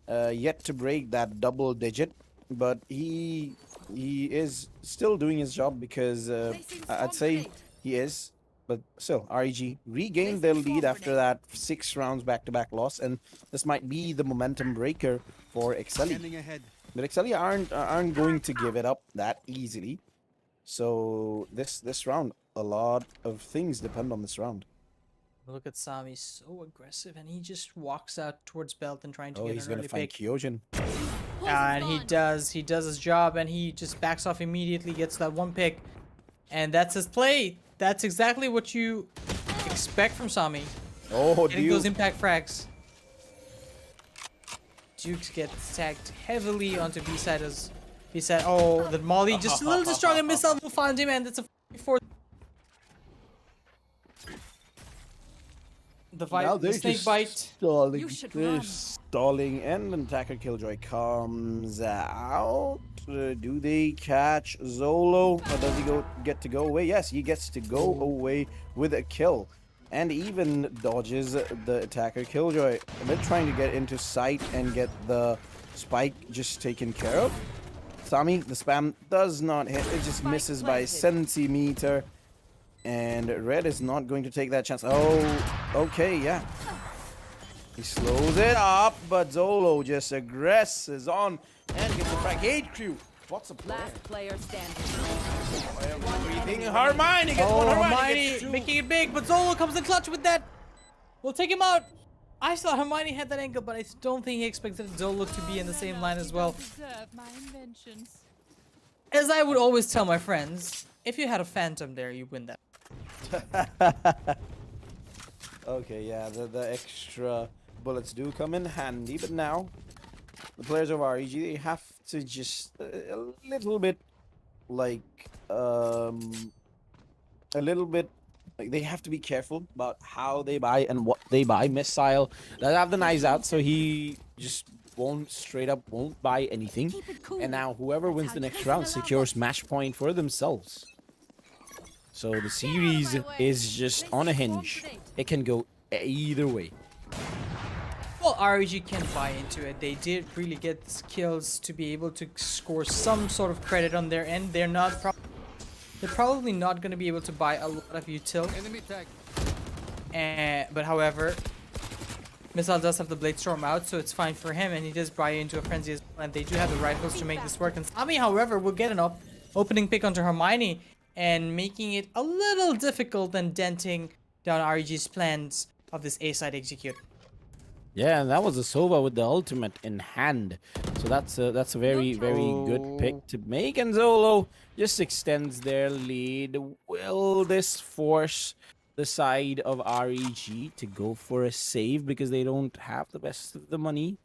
yet to break that double digit, but he is still doing his job, because I'd say he is. but still, REG regained their lead after that 6 rounds back-to-back loss, and this might be the momentum breaker for Exceeli. Scanning ahead. But Exceeli aren't going to give it up that easily. So this round, a lot of things depend on this round. Look at Sami, so aggressive, and he just walks out towards Belt and trying to Oh, get he's an gonna early find pick. Kyojin. And he does his job, and he just backs off immediately, gets that one pick, and that's his play. That's exactly what you expect from Sami. Oh, Getting those dude. impact frags. Dukes gets tagged heavily onto B side as he said, oh, the Molly just a little too strong, and missile will find him, and it's a 4. The snake bite. Stalling. You should They're run. stalling, and an attacker Killjoy comes out. Do they catch Zolo, or does he get to go away? Yes, he gets to go away with a kill, and even dodges the attacker Killjoy. They're trying to get into sight and get the spike just taken care of. Sami, the spam does not hit. It just misses by a centimeter. And Red is not going to take that chance. Oh, okay, yeah. He slows it up, but Zolo just aggresses on and gets a frag. Hate crew. What's a play? Last player standing. Everything. Hermione gets one. Hermione Hermione gets 2. making it big, but Zolo comes in clutch with that. We'll take him out. I saw Hermione had that angle, but I don't think he expected Zolo to be in the same line as well. Deserve my inventions. As I would always tell my friends, if you had a Phantom there, you win that. Okay, yeah, the extra bullets do come in handy, but now the players of REG, they have to just a little bit like they have to be careful about how they buy and what they buy. Missile does have the knives out, so he just won't buy anything. Keep it cool. And now whoever wins the next round secures match point for themselves. So the series is just on a hinge. It can go either way. Well, REG can buy into it. They did really get the skills to be able to score some sort of credit on their end. They're probably not going to be able to buy a lot of util. Enemy tag. But however, Missile does have the Blade Storm out, so it's fine for him, and he does buy into a frenzy as well. And they do have the rifles to make this work. And Sami, however, will get an opening pick onto Hermione, and making it a little difficult and denting down REG's plans of this A-side execute. Yeah, and that was a Sova with the ultimate in hand. So that's a very good pick to make. And Zolo just extends their lead. Will this force the side of REG to go for a save because they don't have the best of the money?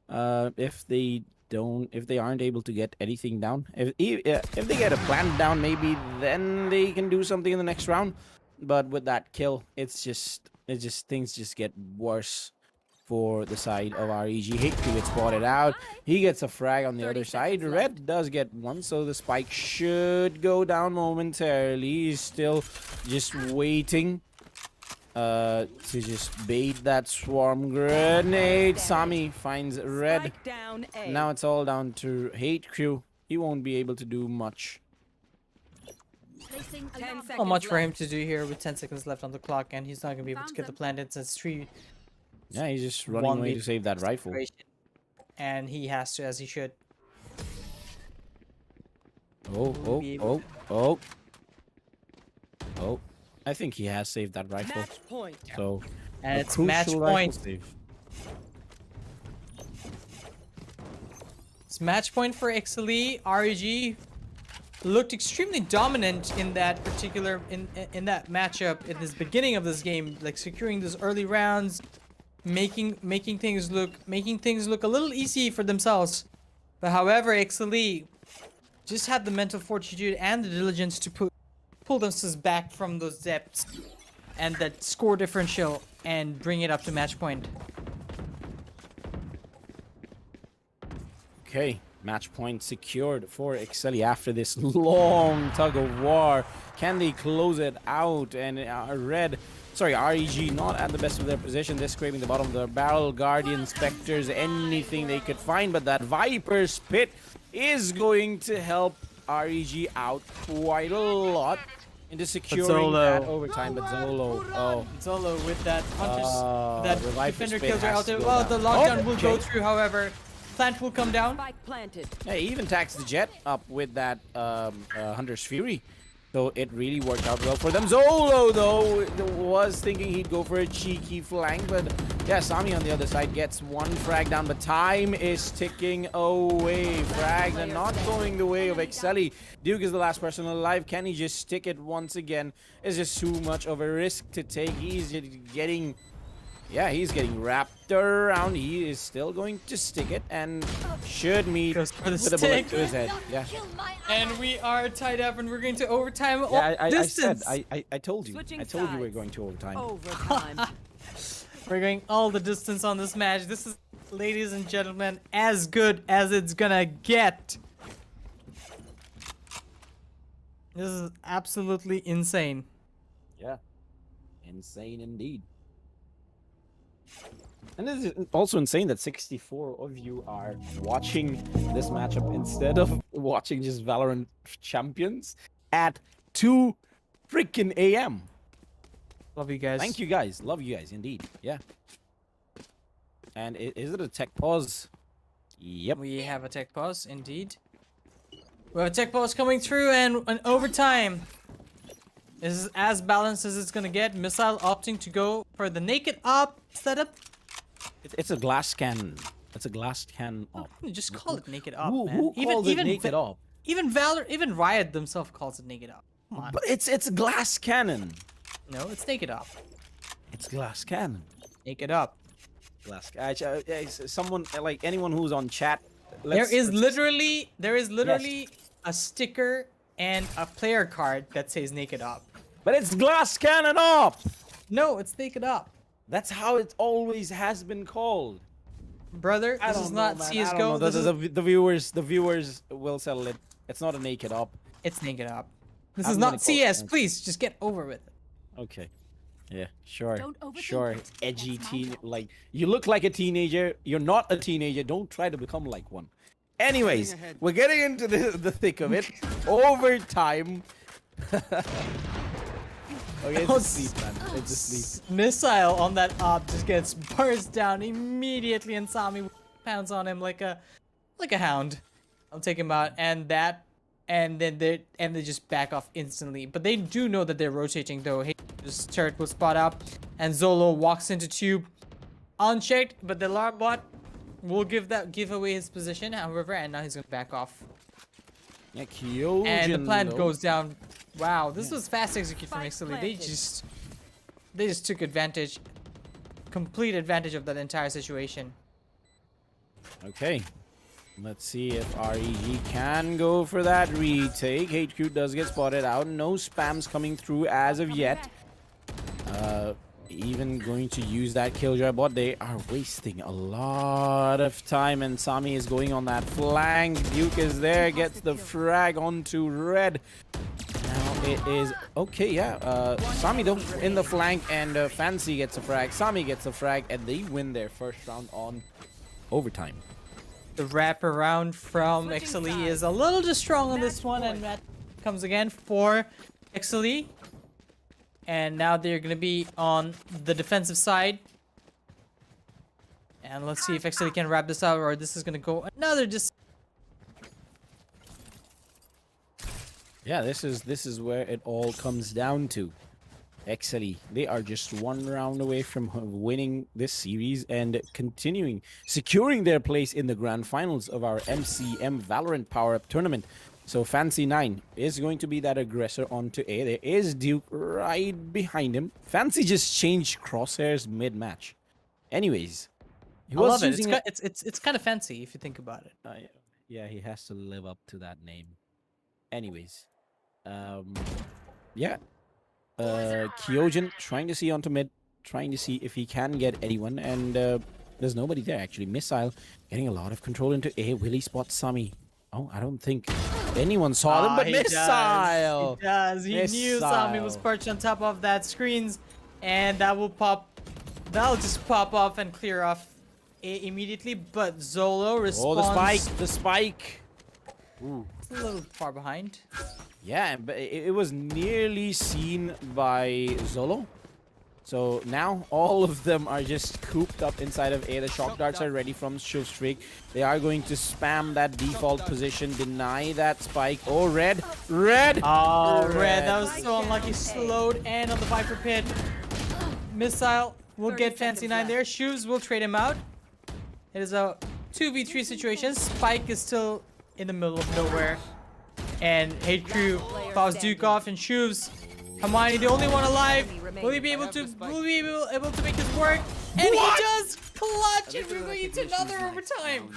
If they aren't able to get anything down, if they get a plant down, maybe then they can do something in the next round. But with that kill, it's just things just get worse for the side of REG. Hikku gets spotted out. He gets a frag on the other side. Red does get one, so the spike should go down momentarily. He's still just waiting to just bait that swarm grenade. Sami finds Red. Strike down A. Now it's all down to Hate Crew. He won't be able to do much. Placing 10 alarm. seconds. Not much for him left. to do here with 10 seconds left on the clock, and he's not going to be able to get the plant in since 3. Yeah, he's just running away to save that rifle. And he has to, as he should. Oh. I think he has saved that rifle. Match point. So, And a it's match crucial rifle point. save. It's match point for Exceeli. REG looked extremely dominant in that particular in that matchup in this beginning of this game, like securing those early rounds, making things look a little easy for themselves. But however, Exceeli just had the mental fortitude and the diligence to pull themselves back from those depths and that score differential and bring it up to match point. Okay, match point secured for Exceeli after this long tug of war. Can they close it out? And REG not at the best of their position. They're scraping the bottom of the barrel. Guardian, Spectres, anything they could find. But that Viper's Pit is going to help REG out quite a lot. into securing Zolo. that overtime, but Zolo, oh, Zolo with that revive defender spin kills her has out to there. go Well, the down. lockdown will Okay. go through, however. Plant will come down. Spike planted. Yeah, he even tags the Jet up with that Hunter's Fury. So it really worked out well for them. Zolo, though, was thinking he'd go for a cheeky flank, but yeah, Sami on the other side gets one frag down, but time is ticking away. Frags are not going the way of Exceeli. Duke is the last person alive. Can he just stick it once again? It's just too much of a risk to take. He's getting... Yeah, he's getting wrapped around. He is still going to stick it and should meet Goes for the with a bullet stick. to his head. Yeah, And we are tied up, and we're going to overtime. yeah. I Distance. said, I told you. Switching I told you we we're sides. going to overtime. Overtime. We're going all the distance on this match. This is, ladies and gentlemen, as good as it's gonna get. This is absolutely insane. Yeah, insane indeed. And this is also insane that 64 of you are watching this matchup instead of watching just Valorant Champions at 2 freaking a.m. Love you guys. Thank you guys. Love you guys indeed. Yeah. And is it a tech pause? Yep. We have a tech pause, indeed. We have a tech pause coming through, and an overtime. This is as balanced as it's gonna get. Missile opting to go for the naked op setup. It's a glass cannon. It's a glass cannon op. Just call it naked op, Who, man. who calls it naked op? Even Riot themselves calls it naked op. Come on. But it's a glass cannon. No, it's naked op. It's glass cannon. Naked op. Glass. Someone like anyone who's on chat. There is literally a sticker and a player card that says naked op. But it's glass cannon op. No, it's naked op. That's how it always has been called. Brother, this is not man. CS:GO. This is, The viewers will settle it. It's not a naked op. it's naked op. This I'm is gonna not call CS. it. Please, just get over with it. Okay. Yeah, sure. Don't overthink Sure. it. Edgy That's my teen. goal. Like, you look like a teenager. You're not a teenager. Don't try to become like one. Anyways, ahead. we're getting into the thick of it. Overtime. Okay, it's a sleep, man. It's a sleep. Missile on that op just gets burst down immediately, and Sami pounds on him like a hound. I'll take him out, and then they just back off instantly. But they do know that they're rotating though. Hey, this turret will spot up, and Zolo walks into tube, unchecked. But the alarm bot will give away his position, however, and now he's gonna back off. Yeah, Kyojin, And the plant though. goes down. Wow, this was fast execute from Spike Exceeli. They planted. just took advantage, complete advantage of that entire situation. Okay. Let's see if REG can go for that retake. HQ does get spotted out. No spams coming through as of yet. Even going to use that killjoy bot. They are wasting a lot of time, and Sami is going on that flank. Duke is there, gets the frag onto red. Now it is okay. Yeah, Sami though in the flank, and Fancy gets a frag. Sami gets a frag, and they win their first round on overtime. The wraparound from Exceeli is a little too strong on this one, and that comes again for Exceeli. And now they're gonna be on the defensive side. And let's see if Exceeli can wrap this out, or this is gonna go another Yeah, this is where it all comes down to. Exceeli, they are just one round away from winning this series and securing their place in the grand finals of our MCM Valorant Power-Up tournament. So Fancy 9 is going to be that aggressor onto A. There is Duke right behind him. Fancy just changed crosshairs mid-match. Anyways, he I love was it. using It's kind of fancy if you think about it. yeah, he has to live up to that name. Anyways, yeah. Kyojin trying to see onto mid, trying to see if he can get anyone, and there's nobody there actually. Missile getting a lot of control into A. Will he spot Sami? Oh, I don't think anyone saw them, but He Missile! does. He knew Sami was Missile. perched on top of that screens, and that will pop. That'll just pop off and clear off A immediately. But Zolo responds. Oh, the spike! Ooh. It's a little far behind. Yeah, but it was nearly seen by Zolo. So now all of them are just cooped up inside of A. The shock darts are ready from Shiv Streak. They are going to spam that default position, deny that spike. Oh, red! Red! Oh, red. That was so unlucky. Slowed and on the Viper pit. Missile will get Fancy 9 there. Shoes will trade him out. It is a 2v3 situation. Spike is still in the middle of nowhere. And Hate Crew follows Duke off and Shoes. Hermione, the only one alive. Will he be able to make this work? And he does! Clutch! And we're going into another overtime.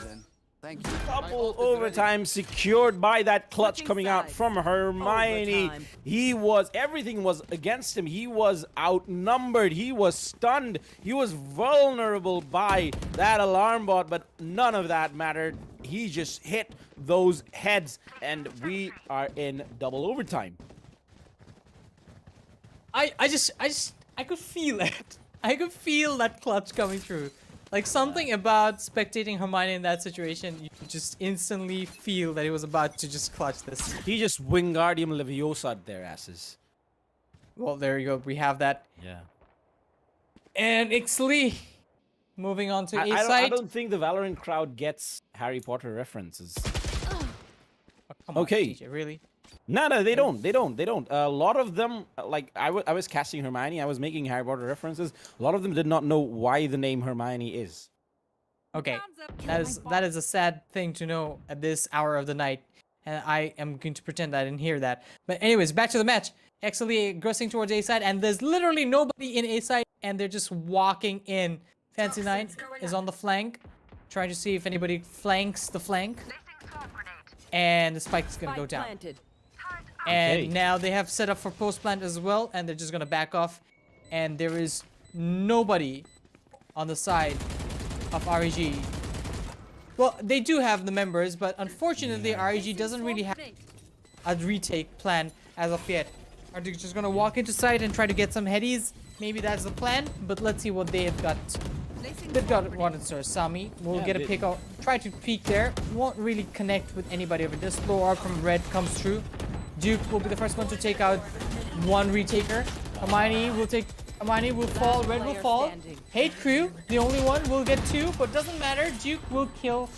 Thank you. Double overtime secured by that clutch coming out from Hermione. Everything was against him. He was outnumbered. He was stunned. He was vulnerable by that alarm bot, but none of that mattered. He just hit those heads, and we are in double overtime. I could feel it. I could feel that clutch coming through. Like something about spectating Hermione in that situation, you could just instantly feel that he was about to just clutch this. He just Wingardium Leviosa their asses. Well, there you go. We have that. Yeah. And Exceeli moving on to A I side. don't think the Valorant crowd gets Harry Potter references. Oh, come on, Okay. TJ, really? No, they don't. They don't. A lot of them, like I was casting Hermione. I was making Harry Potter references. A lot of them did not know why the name Hermione is. Okay, that is a sad thing to know at this hour of the night, and I am going to pretend I didn't hear that. But anyways, back to the match. Exceeli aggressing towards A side, and there's literally nobody in A side, and they're just walking in. Fancy 9 is on the flank, trying to see if anybody flanks the flank, and the spike is gonna go down. And Okay. now they have set up for post plant as well, and they're just gonna back off, and there is nobody on the side of REG. Well, they do have the members, but unfortunately REG doesn't really have a retake plan as of yet. Are they just gonna walk into site and try to get some headies? Maybe that's the plan, but let's see what they have got. They've got one sir. Sami will get a pick out, try to peek there. Won't really connect with anybody over this. Low arc from red comes through. Duke will be the first one to take out one retaker. Hermione will fall, red will fall. Hate Crew, the only one, will get two, but doesn't matter. Duke will kill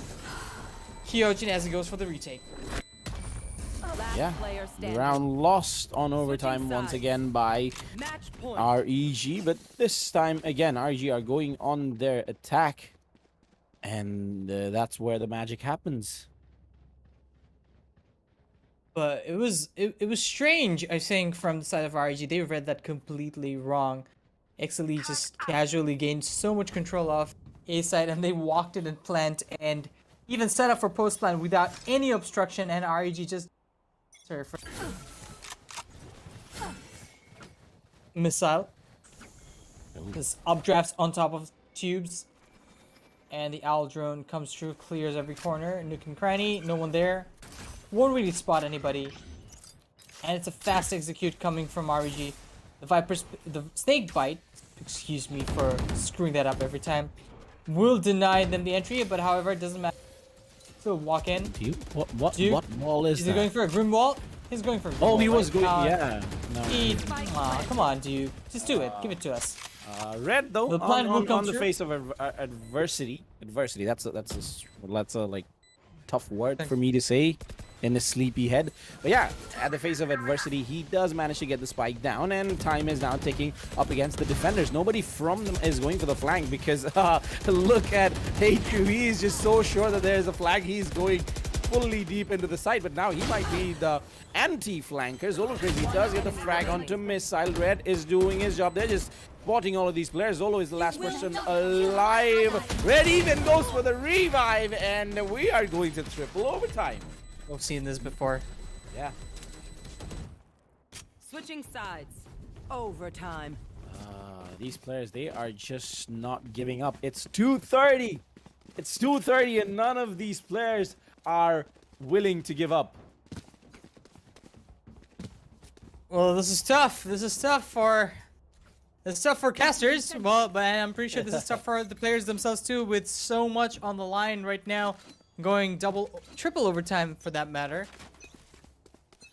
Hyojin as he goes for the retake. Yeah. Round lost on overtime once again by REG, but this time again REG are going on their attack, and that's where the magic happens. But it was strange, I think, from the side of REG. They read that completely wrong. Exceeli just casually gained so much control of A side, and they walked in and plant, and even set up for post plant without any obstruction, and REG just missile. This updrafts on top of tubes, and the owl drone comes through, clears every corner, nook and cranny, no one there. Won't really spot anybody, and it's a fast execute coming from REG. The snake bite, excuse me for screwing that up every time, will deny them the entry, but however it doesn't matter. So walk in. Duke? What wall is Is that? he going for a grim wall? He's going for a grim Oh, wall, he was right? going. Yeah. No. Aw, come on, dude. Just do it. Give it to us. Red though. The plan will come on the through. face of adversity. Adversity. That's a like tough word for me to say in a sleepy head. But yeah, at the face of adversity, he does manage to get the spike down, and time is now ticking up against the defenders. Nobody from them is going for the flank because look at Heiku. He is just so sure that there's a flank. He's going fully deep into the site, but now he might be the anti-flanker. Zolo Crazy does get the frag onto Missile. Red is doing his job. They're just spotting all of these players. Zolo is the last person alive. Red even goes for the revive, and we are going to triple overtime. We've seen this before. Yeah. Switching sides. Overtime. These players, they are just not giving up. It's 2:30. It's 2:30, and none of these players are willing to give up. Well, this is tough. This is tough for casters. Well, but I'm pretty sure this is tough for the players themselves too, with so much on the line right now, going triple overtime for that matter.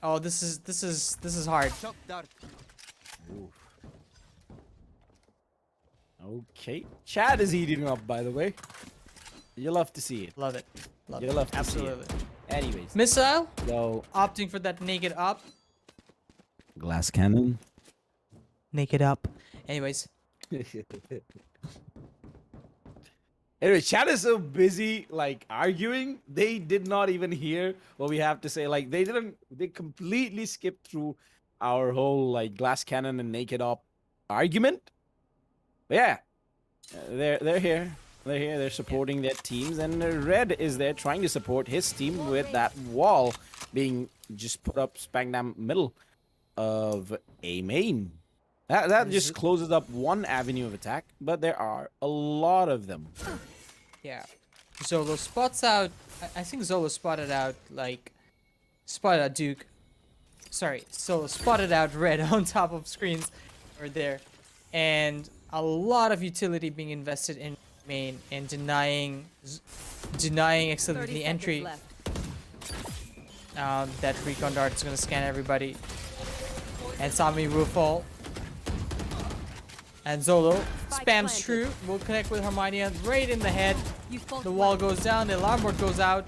Oh, this is hard. Shock dart. Okay. Chad is eating up, by the way. You'll love to see it. Love it. Love You'll it. love to Absolutely. see it. Anyways. Missile So, opting for that naked up. glass cannon. Naked up. Anyways, Anyway, chat is so busy like arguing, they did not even hear what we have to say. Like they completely skipped through our whole like glass cannon and naked op argument. But yeah, they're here. They're here. They're supporting their teams, and Red is there trying to support his team with that wall being just put up smack down middle of a main. That just closes up one avenue of attack, but there are a lot of them. yeah. Zolo spots out. I think Zolo spotted out Duke. Sorry, Zolo spotted out Red on top of screens, or there, and a lot of utility being invested in main and denying Exceeli the entry. That recon dart is gonna scan everybody, and Sami will fall. And Zolo spams true, will connect with Harmonia right in the head. The wall goes down, the alarm board goes out.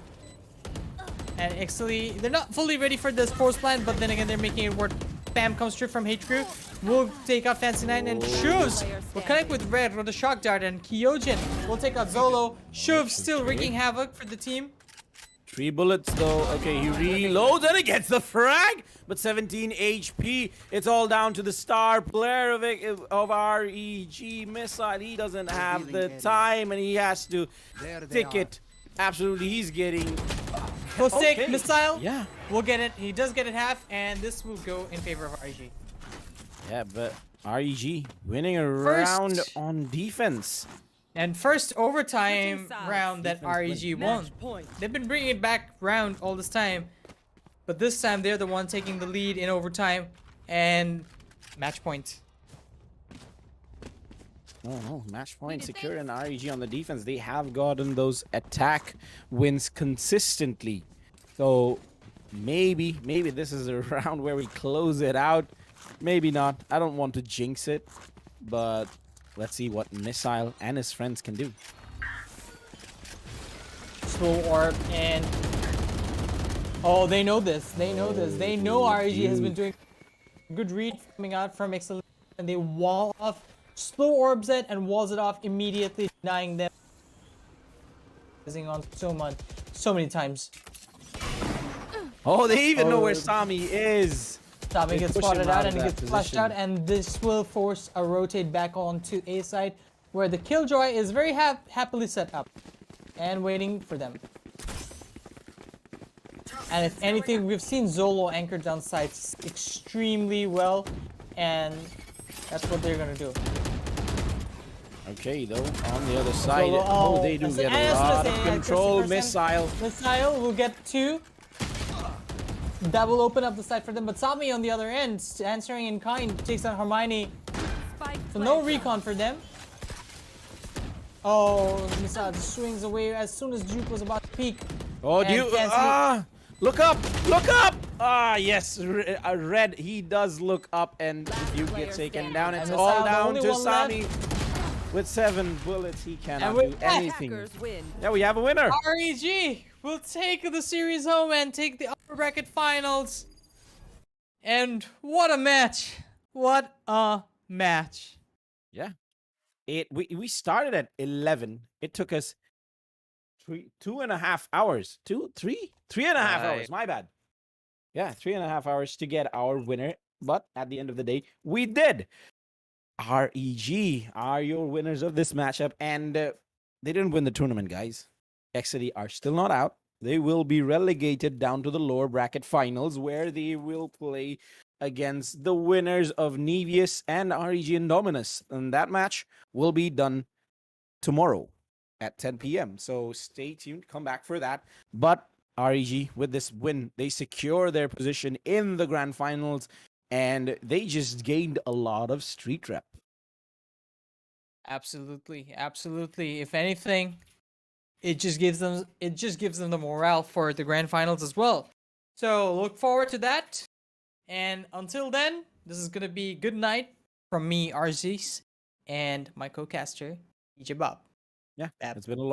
And Exceeli, they're not fully ready for this force plant, but then again, they're making it work. Spam comes through from H-Crew. Will take out Fancy 9 and Shoes will connect with Red with a shock dart, and Kyojin will take out Zolo. Shuv still wreaking havoc for the team. 3 bullets though. Okay, he reloads and he gets the frag, but 17 HP. It's all down to the star player of REG Missile. He doesn't have the time and he has to take it. Absolutely, he's getting. He'll take Okay. Missile. Yeah. We'll get it. He does get it half, and this will go in favor of REG. Yeah, but REG winning a First- round on defense. And first overtime Switching sides. round that REG won. Match point. They've been bringing it back round all this time, but this time they're the one taking the lead in overtime and match point. Oh no, match point secured and REG on the defense. They have gotten those attack wins consistently. So maybe this is a round where we close it out. Maybe not. I don't want to jinx it, but let's see what Missile and his friends can do. Slow orb and oh, they know this. They know this. They know REG has been doing good read coming out from Exceeli, and they wall off, slow orbs it and walls it off immediately, denying them. On so many times. Oh, they even know where Sami is. Sami They gets push spotted him out out of and he that gets flushed out, position. and this will force a rotate back onto A side, where the Killjoy is very happily set up and waiting for them. And if anything, we've seen Zolo anchor down sides extremely well, and that's what they're gonna do. Okay, though, on the other side, Zolo, oh, they do that's get it. a And lot that's of it. control. Christopher Missile. Missile will get 2. That will open up the side for them, but Sami on the other end, answering in kind, takes out Hermione. So no recon for them. Oh, Missile swings away as soon as Duke was about to peek. Oh, And dude! Fancy- Look up! Look up! Ah, yes, Red. He does look up, and Duke gets taken down. It's And all Missile, the down only to one left. Sami. With 7 bullets, he cannot with do that, anything. Hackers win. Yeah, we have a winner. REG will take the series home and take the upper bracket finals. And what a match! What a match! Yeah, we started at 11. It took us 2.5 hours. 3.5 hours. My bad. Yeah, 3.5 hours to get our winner. But at the end of the day, we did. REG are your winners of this matchup, and they didn't win the tournament, guys. Exceeli are still not out. They will be relegated down to the lower bracket finals, where they will play against the winners of Nevius and REG Indominus. And that match will be done tomorrow at 10 p.m. So stay tuned, come back for that. But REG, with this win, they secure their position in the grand finals, and they just gained a lot of street rep. Absolutely, absolutely. If anything, it just gives them the morale for the grand finals as well. So look forward to that. And until then, this is gonna be good night from me, Arzis, and my co-caster, DJ Bob. Yeah, Bab. it's been a long